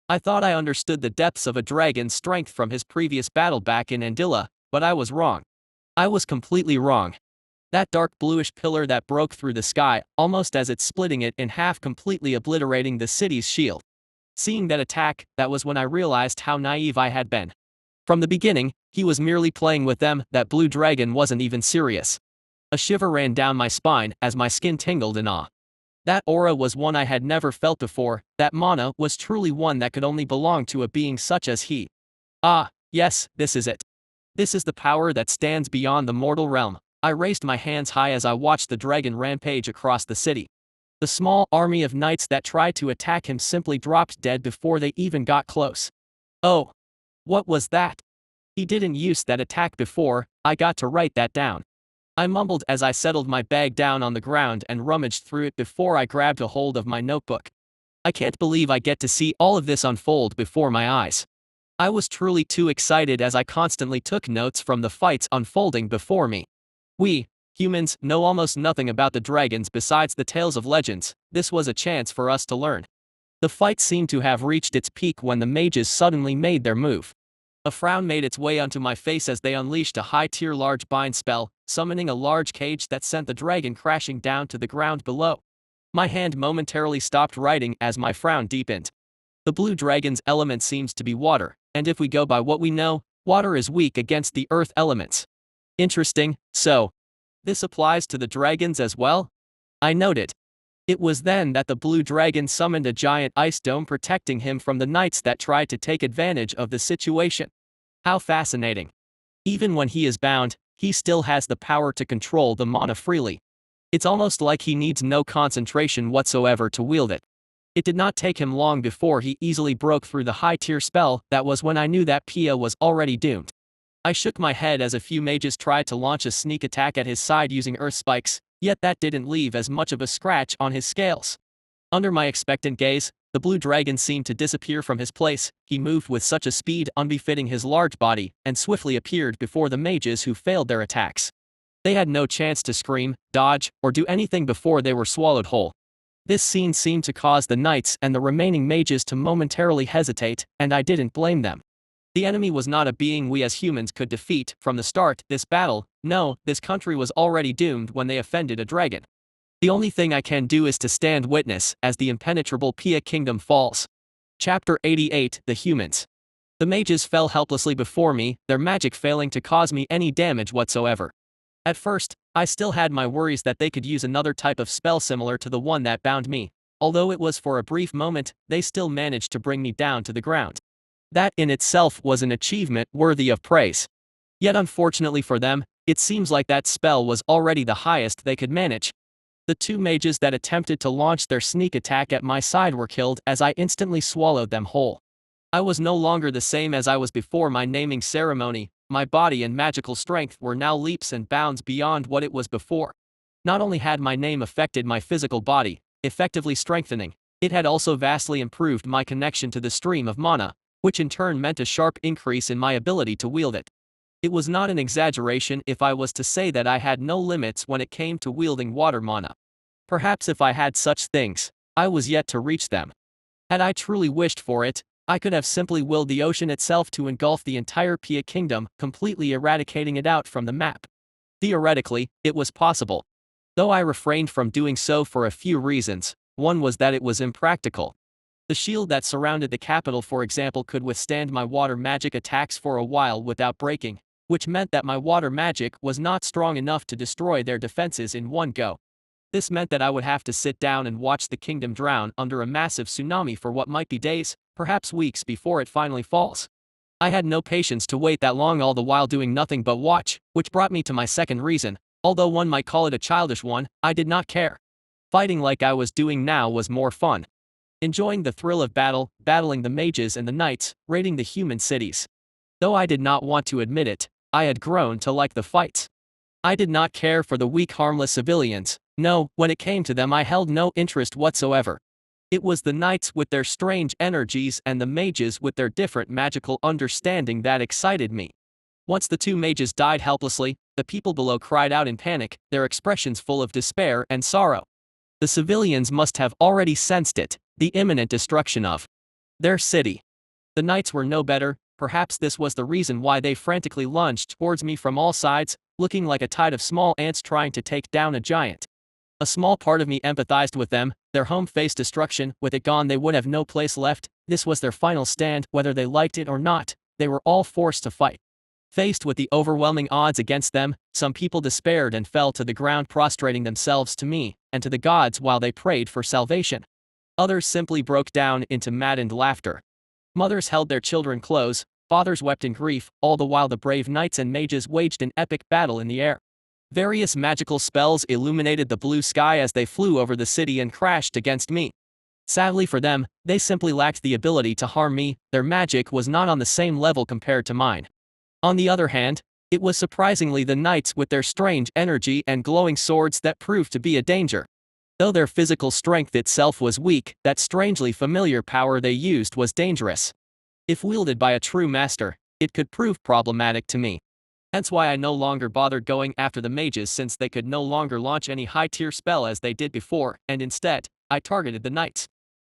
I thought I understood the depths of a dragon's strength from his previous battle back in Andilla, but I was wrong. I was completely wrong. That dark bluish pillar that broke through the sky, almost as it splitting it in half, completely obliterating the city's shield. Seeing that attack, that was when I realized how naive I had been. From the beginning, he was merely playing with them. That blue dragon wasn't even serious. A shiver ran down my spine as my skin tingled in awe. That aura was one I had never felt before. That mana was truly one that could only belong to a being such as he. Ah, yes, this is it. This is the power that stands beyond the mortal realm. I raised my hands high as I watched the dragon rampage across the city. The small army of knights that tried to attack him simply dropped dead before they even got close. Oh. What was that? He didn't use that attack before. I got to write that down. I mumbled as I settled my bag down on the ground and rummaged through it before I grabbed a hold of my notebook. I can't believe I get to see all of this unfold before my eyes. I was truly too excited as I constantly took notes from the fights unfolding before me. We Humans know almost nothing about the dragons besides the tales of legends. This was a chance for us to learn. The fight seemed to have reached its peak when the mages suddenly made their move. A frown made its way onto my face as they unleashed a high-tier large bind spell, summoning a large cage that sent the dragon crashing down to the ground below. My hand momentarily stopped writing as my frown deepened. The blue dragon's element seems to be water, and if we go by what we know, water is weak against the earth elements. Interesting, so this applies to the dragons as well? I noted. It was then that the blue dragon summoned a giant ice dome protecting him from the knights that tried to take advantage of the situation. How fascinating. Even when he is bound, he still has the power to control the mana freely. It's almost like he needs no concentration whatsoever to wield it. It did not take him long before he easily broke through the high-tier spell. That was when I knew that Pia was already doomed. I shook my head as a few mages tried to launch a sneak attack at his side using earth spikes, yet that didn't leave as much of a scratch on his scales. Under my expectant gaze, the blue dragon seemed to disappear from his place. He moved with such a speed unbefitting his large body, and swiftly appeared before the mages who failed their attacks. They had no chance to scream, dodge, or do anything before they were swallowed whole. This scene seemed to cause the knights and the remaining mages to momentarily hesitate, and I didn't blame them. The enemy was not a being we as humans could defeat from the start. This battle, no, this country was already doomed when they offended a dragon. The only thing I can do is to stand witness as the impenetrable Pia kingdom falls. Chapter 88, The Humans. The mages fell helplessly before me, their magic failing to cause me any damage whatsoever. At first, I still had my worries that they could use another type of spell similar to the one that bound me. Although it was for a brief moment, they still managed to bring me down to the ground. That in itself was an achievement worthy of praise. Yet unfortunately for them, it seems like that spell was already the highest they could manage. The two mages that attempted to launch their sneak attack at my side were killed as I instantly swallowed them whole. I was no longer the same as I was before my naming ceremony. My body and magical strength were now leaps and bounds beyond what it was before. Not only had my name affected my physical body, effectively strengthening, it had also vastly improved my connection to the stream of mana, which in turn meant a sharp increase in my ability to wield it. It was not an exaggeration if I was to say that I had no limits when it came to wielding water mana. Perhaps if I had such things, I was yet to reach them. Had I truly wished for it, I could have simply willed the ocean itself to engulf the entire Pia kingdom, completely eradicating it out from the map. Theoretically, it was possible. Though I refrained from doing so for a few reasons. One was that it was impractical. The shield that surrounded the capital, for example, could withstand my water magic attacks for a while without breaking, which meant that my water magic was not strong enough to destroy their defenses in one go. This meant that I would have to sit down and watch the kingdom drown under a massive tsunami for what might be days, perhaps weeks before it finally falls. I had no patience to wait that long, all the while doing nothing but watch, which brought me to my second reason. Although one might call it a childish one, I did not care. Fighting like I was doing now was more fun. Enjoying the thrill of battle, battling the mages and the knights, raiding the human cities. Though I did not want to admit it, I had grown to like the fights. I did not care for the weak, harmless civilians. No, when it came to them I held no interest whatsoever. It was the knights with their strange energies and the mages with their different magical understanding that excited me. Once the two mages died helplessly, the people below cried out in panic, their expressions full of despair and sorrow. The civilians must have already sensed it, the imminent destruction of their city. The knights were no better. Perhaps this was the reason why they frantically lunged towards me from all sides, looking like a tide of small ants trying to take down a giant. A small part of me empathized with them. Their home faced destruction. With it gone, they would have no place left. This was their final stand, whether they liked it or not. They were all forced to fight. Faced with the overwhelming odds against them, some people despaired and fell to the ground, prostrating themselves to me and to the gods while they prayed for salvation. Others simply broke down into maddened laughter. Mothers held their children close, fathers wept in grief, all the while the brave knights and mages waged an epic battle in the air. Various magical spells illuminated the blue sky as they flew over the city and crashed against me. Sadly for them, they simply lacked the ability to harm me. Their magic was not on the same level compared to mine. On the other hand, it was surprisingly the knights with their strange energy and glowing swords that proved to be a danger. Though their physical strength itself was weak, that strangely familiar power they used was dangerous. If wielded by a true master, it could prove problematic to me. Hence why I no longer bothered going after the mages, since they could no longer launch any high-tier spell as they did before, and instead, I targeted the knights.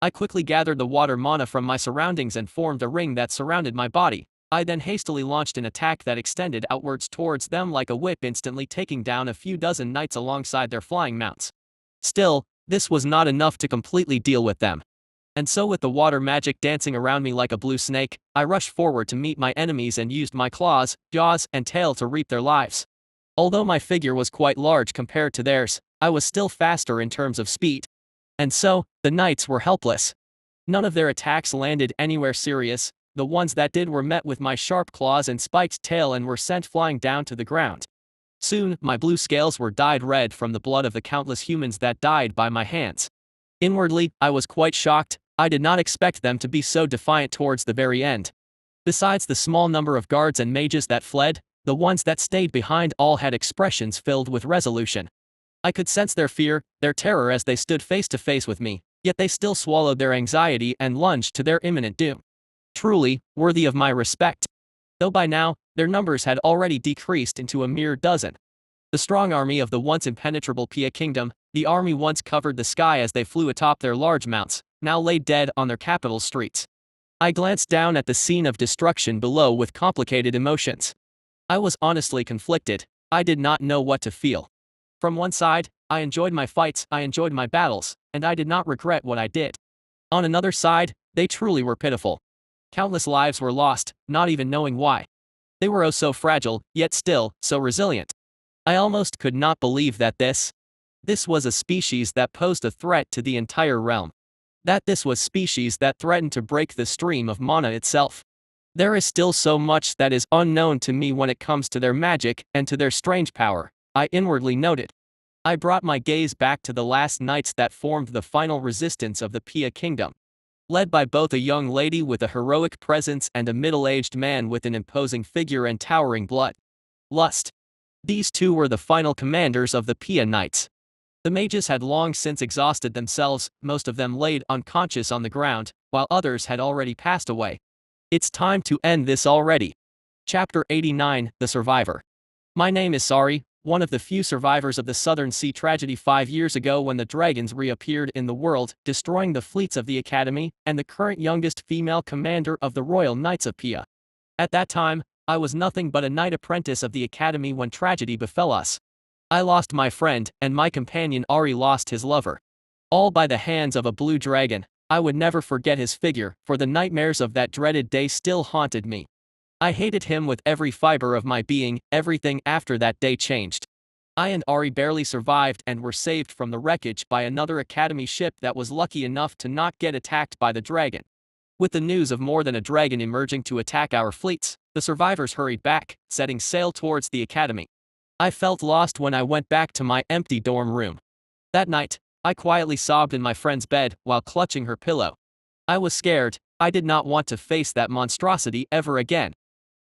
I quickly gathered the water mana from my surroundings and formed a ring that surrounded my body. I then hastily launched an attack that extended outwards towards them like a whip, instantly taking down a few dozen knights alongside their flying mounts. Still, this was not enough to completely deal with them. And so, with the water magic dancing around me like a blue snake, I rushed forward to meet my enemies and used my claws, jaws, and tail to reap their lives. Although my figure was quite large compared to theirs, I was still faster in terms of speed. And so, the knights were helpless. None of their attacks landed anywhere serious. The ones that did were met with my sharp claws and spiked tail and were sent flying down to the ground. Soon, my blue scales were dyed red from the blood of the countless humans that died by my hands. Inwardly, I was quite shocked. I did not expect them to be so defiant towards the very end. Besides the small number of guards and mages that fled, the ones that stayed behind all had expressions filled with resolution. I could sense their fear, their terror as they stood face to face with me, yet they still swallowed their anxiety and lunged to their imminent doom. Truly, worthy of my respect. Though by now, their numbers had already decreased into a mere dozen. The strong army of the once impenetrable Pia kingdom, the army once covered the sky as they flew atop their large mounts, now lay dead on their capital streets. I glanced down at the scene of destruction below with complicated emotions. I was honestly conflicted. I did not know what to feel. From one side, I enjoyed my fights, I enjoyed my battles, and I did not regret what I did. On another side, they truly were pitiful. Countless lives were lost, not even knowing why. They were oh so fragile, yet still, so resilient. I almost could not believe that this was a species that posed a threat to the entire realm. That this was species that threatened to break the stream of mana itself. There is still so much that is unknown to me when it comes to their magic and to their strange power, I inwardly noted. I brought my gaze back to the last knights that formed the final resistance of the Pia kingdom. Led by both a young lady with a heroic presence and a middle-aged man with an imposing figure and towering blood lust. These two were the final commanders of the Pia knights. The mages had long since exhausted themselves, most of them laid unconscious on the ground, while others had already passed away. It's time to end this already. Chapter 89, The Survivor. My name is Sari, one of the few survivors of the Southern Sea tragedy 5 years ago when the dragons reappeared in the world, destroying the fleets of the Academy, and the current youngest female commander of the Royal Knights of Pia. At that time, I was nothing but a knight apprentice of the Academy when tragedy befell us. I lost my friend, and my companion Ari lost his lover. All by the hands of a blue dragon. I would never forget his figure, for the nightmares of that dreaded day still haunted me. I hated him with every fiber of my being. Everything after that day changed. I and Ari barely survived and were saved from the wreckage by another Academy ship that was lucky enough to not get attacked by the dragon. With the news of more than a dragon emerging to attack our fleets, the survivors hurried back, setting sail towards the Academy. I felt lost when I went back to my empty dorm room. That night, I quietly sobbed in my friend's bed while clutching her pillow. I was scared. I did not want to face that monstrosity ever again.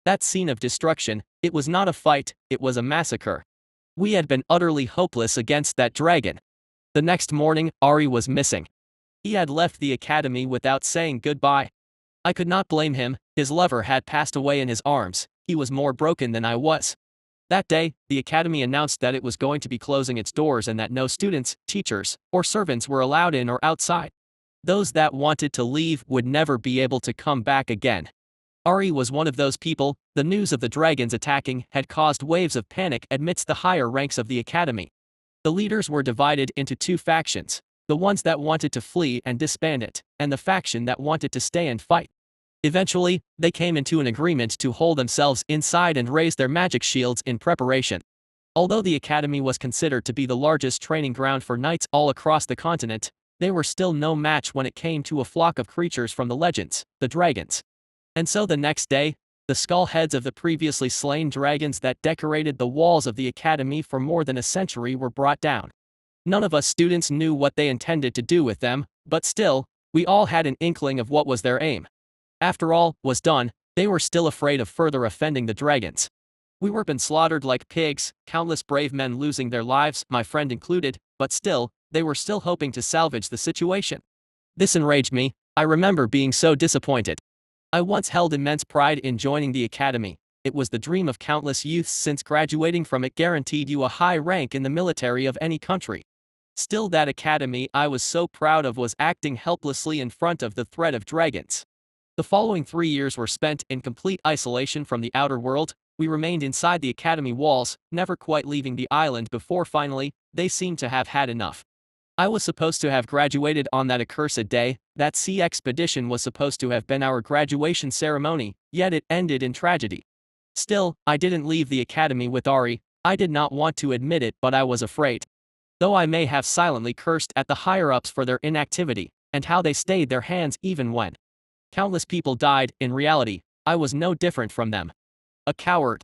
That scene of destruction, it was not a fight, it was a massacre. We had been utterly hopeless against that dragon. The next morning, Ari was missing. He had left the Academy without saying goodbye. I could not blame him. His lover had passed away in his arms. He was more broken than I was. That day, the Academy announced that it was going to be closing its doors and that no students, teachers, or servants were allowed in or outside. Those that wanted to leave would never be able to come back again. Ari was one of those people. The news of the dragons attacking had caused waves of panic amidst the higher ranks of the Academy. The leaders were divided into two factions, the ones that wanted to flee and disband it, and the faction that wanted to stay and fight. Eventually, they came into an agreement to hold themselves inside and raise their magic shields in preparation. Although the Academy was considered to be the largest training ground for knights all across the continent, they were still no match when it came to a flock of creatures from the legends, the dragons. And so the next day, the skull heads of the previously slain dragons that decorated the walls of the Academy for more than a century were brought down. None of us students knew what they intended to do with them, but still, we all had an inkling of what was their aim. After all was done, they were still afraid of further offending the dragons. We were been slaughtered like pigs, countless brave men losing their lives, my friend included, but still, they were still hoping to salvage the situation. This enraged me. I remember being so disappointed. I once held immense pride in joining the Academy. It was the dream of countless youths since graduating from it guaranteed you a high rank in the military of any country. Still, that academy I was so proud of was acting helplessly in front of the threat of dragons. The following 3 years were spent in complete isolation from the outer world. We remained inside the academy walls, never quite leaving the island before finally, they seemed to have had enough. I was supposed to have graduated on that accursed day. That sea expedition was supposed to have been our graduation ceremony, yet it ended in tragedy. Still, I didn't leave the academy with Ari. I did not want to admit it, but I was afraid. Though I may have silently cursed at the higher-ups for their inactivity, and how they stayed their hands even when countless people died, in reality, I was no different from them. A coward.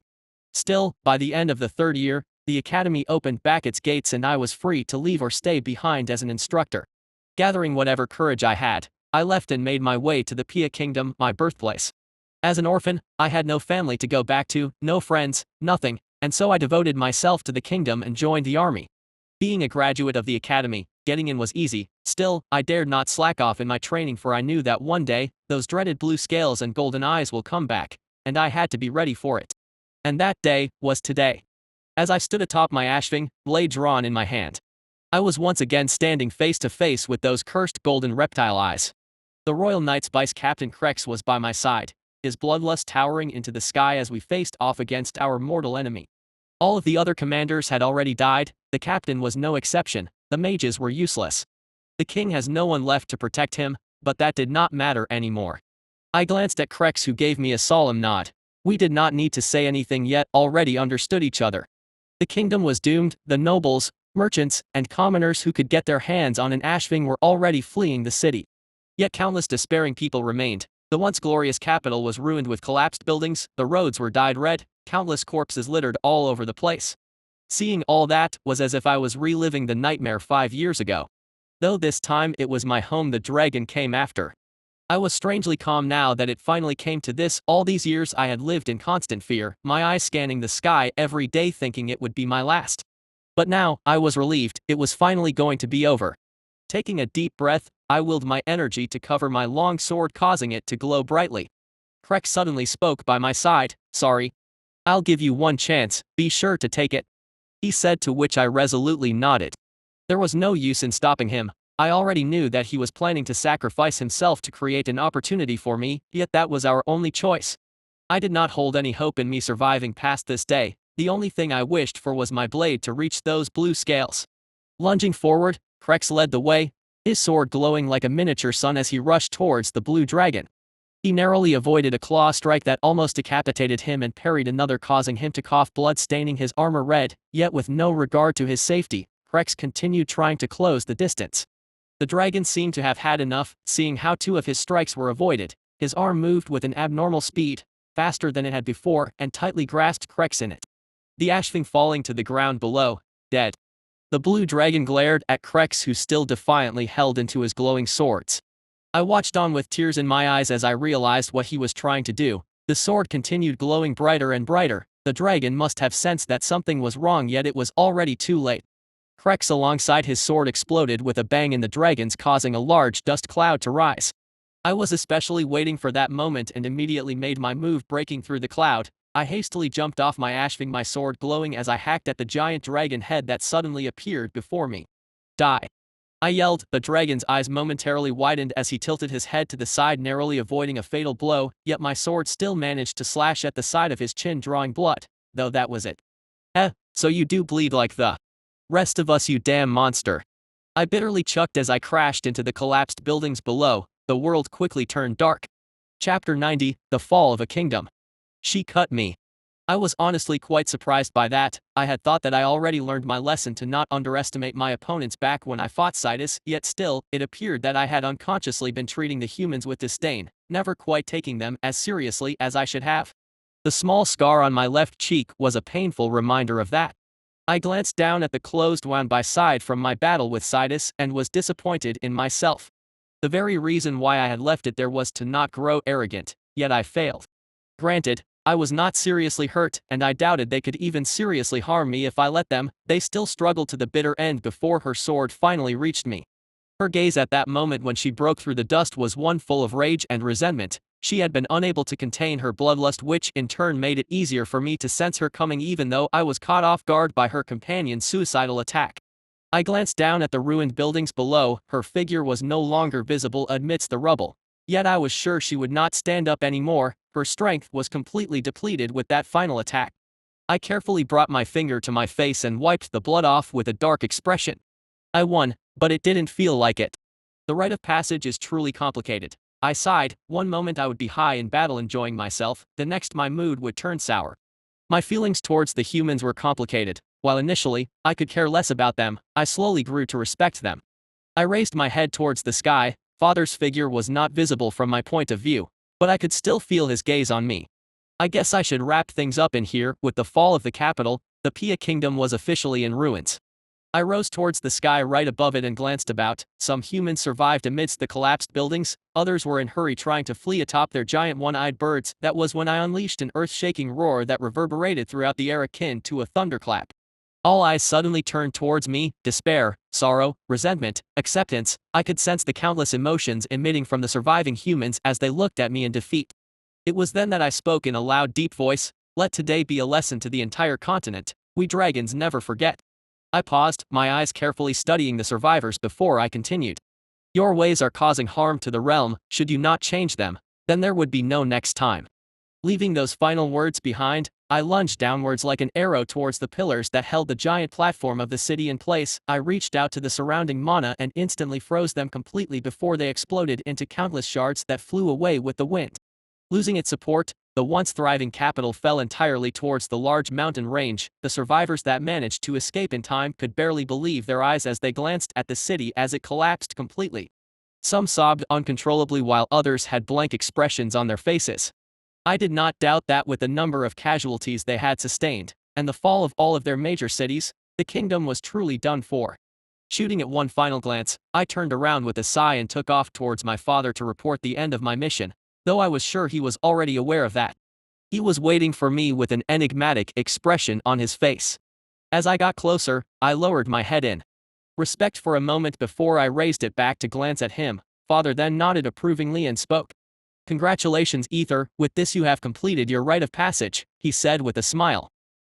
Still, by the end of the 3rd year, the academy opened back its gates and I was free to leave or stay behind as an instructor. Gathering whatever courage I had, I left and made my way to the Pia Kingdom, my birthplace. As an orphan, I had no family to go back to, no friends, nothing, and so I devoted myself to the kingdom and joined the army. Being a graduate of the academy, getting in was easy. Still, I dared not slack off in my training, for I knew that one day, those dreaded blue scales and golden eyes will come back, and I had to be ready for it. And that day was today. As I stood atop my ashving, blade drawn in my hand, I was once again standing face to face with those cursed golden reptile eyes. The Royal Knight's Vice Captain Krex was by my side, his bloodlust towering into the sky as we faced off against our mortal enemy. All of the other commanders had already died, the captain was no exception, the mages were useless. The king has no one left to protect him, but that did not matter anymore. I glanced at Krex, who gave me a solemn nod. We did not need to say anything yet, already understood each other. The kingdom was doomed. The nobles, merchants, and commoners who could get their hands on an ashving were already fleeing the city. Yet countless despairing people remained. The once glorious capital was ruined with collapsed buildings, the roads were dyed red, countless corpses littered all over the place. Seeing all that was as if I was reliving the nightmare 5 years ago. Though this time it was my home the dragon came after. I was strangely calm now that it finally came to this. All these years I had lived in constant fear, my eyes scanning the sky every day thinking it would be my last. But now, I was relieved, it was finally going to be over. Taking a deep breath, I willed my energy to cover my long sword, causing it to glow brightly. Krex suddenly spoke by my side. "Sorry. I'll give you one chance, be sure to take it," he said, to which I resolutely nodded. There was no use in stopping him. I already knew that he was planning to sacrifice himself to create an opportunity for me, yet that was our only choice. I did not hold any hope in me surviving past this day. The only thing I wished for was my blade to reach those blue scales. Lunging forward, Krex led the way, his sword glowing like a miniature sun as he rushed towards the blue dragon. He narrowly avoided a claw strike that almost decapitated him and parried another, causing him to cough blood staining his armor red, yet with no regard to his safety, Krex continued trying to close the distance. The dragon seemed to have had enough. Seeing how 2 of his strikes were avoided, his arm moved with an abnormal speed, faster than it had before, and tightly grasped Krex in it. The ashving falling to the ground below, dead. The blue dragon glared at Krex, who still defiantly held into his glowing swords. I watched on with tears in my eyes as I realized what he was trying to do. The sword continued glowing brighter and brighter. The dragon must have sensed that something was wrong, yet it was already too late. Krex alongside his sword exploded with a bang in the dragon's, causing a large dust cloud to rise. I was especially waiting for that moment and immediately made my move, breaking through the cloud. I hastily jumped off my ashving, my sword glowing as I hacked at the giant dragon head that suddenly appeared before me. "Die!" I yelled. The dragon's eyes momentarily widened as he tilted his head to the side, narrowly avoiding a fatal blow, yet my sword still managed to slash at the side of his chin, drawing blood, though that was it. So you do bleed like the rest of us, you damn monster," I bitterly chucked as I crashed into the collapsed buildings below. The world quickly turned dark. Chapter 90, The Fall of a Kingdom. She cut me. I was honestly quite surprised by that. I had thought that I already learned my lesson to not underestimate my opponents back when I fought Citus, yet still, it appeared that I had unconsciously been treating the humans with disdain, never quite taking them as seriously as I should have. The small scar on my left cheek was a painful reminder of that. I glanced down at the closed wound by side from my battle with Citus and was disappointed in myself. The very reason why I had left it there was to not grow arrogant, yet I failed. Granted, I was not seriously hurt, and I doubted they could even seriously harm me if I let them. They still struggled to the bitter end before her sword finally reached me. Her gaze at that moment when she broke through the dust was one full of rage and resentment. She had been unable to contain her bloodlust, which in turn made it easier for me to sense her coming even though I was caught off guard by her companion's suicidal attack. I glanced down at the ruined buildings below. Her figure was no longer visible amidst the rubble. Yet I was sure she would not stand up anymore. Her strength was completely depleted with that final attack. I carefully brought my finger to my face and wiped the blood off with a dark expression. I won, but it didn't feel like it. The rite of passage is truly complicated. I sighed. One moment I would be high in battle enjoying myself, the next my mood would turn sour. My feelings towards the humans were complicated. While initially, I could care less about them, I slowly grew to respect them. I raised my head towards the sky. Father's figure was not visible from my point of view, but I could still feel his gaze on me. I guess I should wrap things up in here. With the fall of the capital, the Pia kingdom was officially in ruins. I rose towards the sky right above it and glanced about. Some humans survived amidst the collapsed buildings, others were in hurry trying to flee atop their giant one-eyed birds. That was when I unleashed an earth-shaking roar that reverberated throughout the air akin to a thunderclap. All eyes suddenly turned towards me. Despair, sorrow, resentment, acceptance. I could sense the countless emotions emitting from the surviving humans as they looked at me in defeat. It was then that I spoke in a loud, deep voice. Let today be a lesson to the entire continent. We dragons never forget. I paused, my eyes carefully studying the survivors before I continued. Your ways are causing harm to the realm. Should you not change them, then there would be no next time. Leaving those final words behind, I lunged downwards like an arrow towards the pillars that held the giant platform of the city in place. I reached out to the surrounding mana and instantly froze them completely before they exploded into countless shards that flew away with the wind. Losing its support, the once thriving capital fell entirely towards the large mountain range. The survivors that managed to escape in time could barely believe their eyes as they glanced at the city as it collapsed completely. Some sobbed uncontrollably while others had blank expressions on their faces. I did not doubt that with the number of casualties they had sustained, and the fall of all of their major cities, the kingdom was truly done for. Shooting at one final glance, I turned around with a sigh and took off towards my father to report the end of my mission, though I was sure he was already aware of that. He was waiting for me with an enigmatic expression on his face. As I got closer, I lowered my head in respect for a moment before I raised it back to glance at him. Father then nodded approvingly and spoke. Congratulations, Ether, with this you have completed your rite of passage, he said with a smile.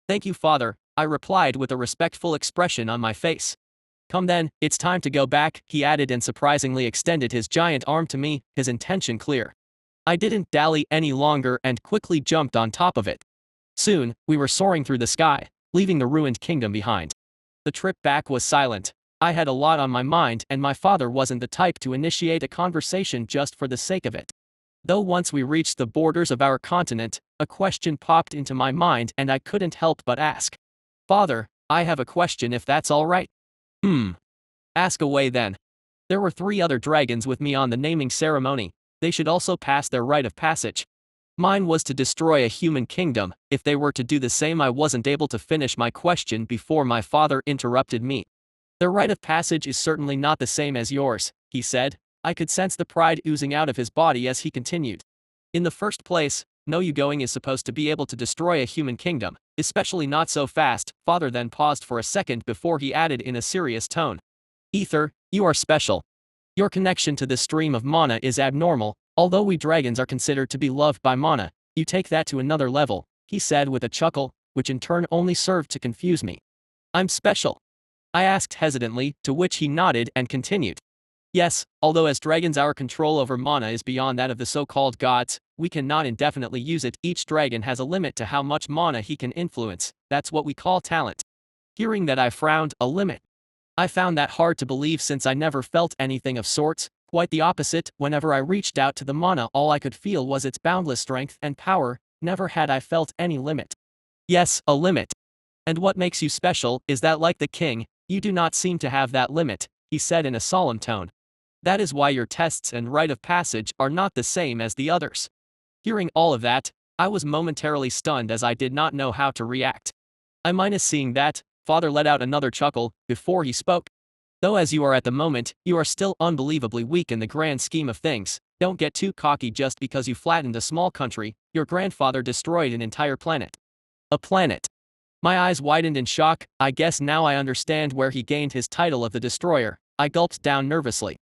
Thank you, Father, I replied with a respectful expression on my face. Come then, it's time to go back, he added and surprisingly extended his giant arm to me, his intention clear. I didn't dally any longer and quickly jumped on top of it. Soon, we were soaring through the sky, leaving the ruined kingdom behind. The trip back was silent. I had a lot on my mind and my father wasn't the type to initiate a conversation just for the sake of it. Though once we reached the borders of our continent, a question popped into my mind and I couldn't help but ask. Father, I have a question if that's all right. Ask away then. There were 3 other dragons with me on the naming ceremony. They should also pass their rite of passage. Mine was to destroy a human kingdom. If they were to do the same, I wasn't able to finish my question before my father interrupted me. Their rite of passage is certainly not the same as yours, he said. I could sense the pride oozing out of his body as he continued. In the first place, no Yugoing is supposed to be able to destroy a human kingdom, especially not so fast. Father then paused for a second before he added in a serious tone. Ether, you are special. Your connection to this stream of mana is abnormal. Although we dragons are considered to be loved by mana, you take that to another level, he said with a chuckle, which in turn only served to confuse me. I'm special? I asked hesitantly, to which he nodded and continued. Yes, although as dragons our control over mana is beyond that of the so-called gods, we cannot indefinitely use it. Each dragon has a limit to how much mana he can influence. That's what we call talent. Hearing that I frowned. A limit? I found that hard to believe since I never felt anything of sorts. Quite the opposite. Whenever I reached out to the mana, all I could feel was its boundless strength and power. Never had I felt any limit. Yes, a limit. And what makes you special is that, like the king, you do not seem to have that limit, he said in a solemn tone. That is why your tests and rite of passage are not the same as the others. Hearing all of that, I was momentarily stunned as I did not know how to react. Seeing that, Father let out another chuckle before he spoke. Though as you are at the moment, you are still unbelievably weak in the grand scheme of things. Don't get too cocky just because you flattened a small country. Your grandfather destroyed an entire planet. A planet. My eyes widened in shock. I guess now I understand where he gained his title of the Destroyer. I gulped down nervously.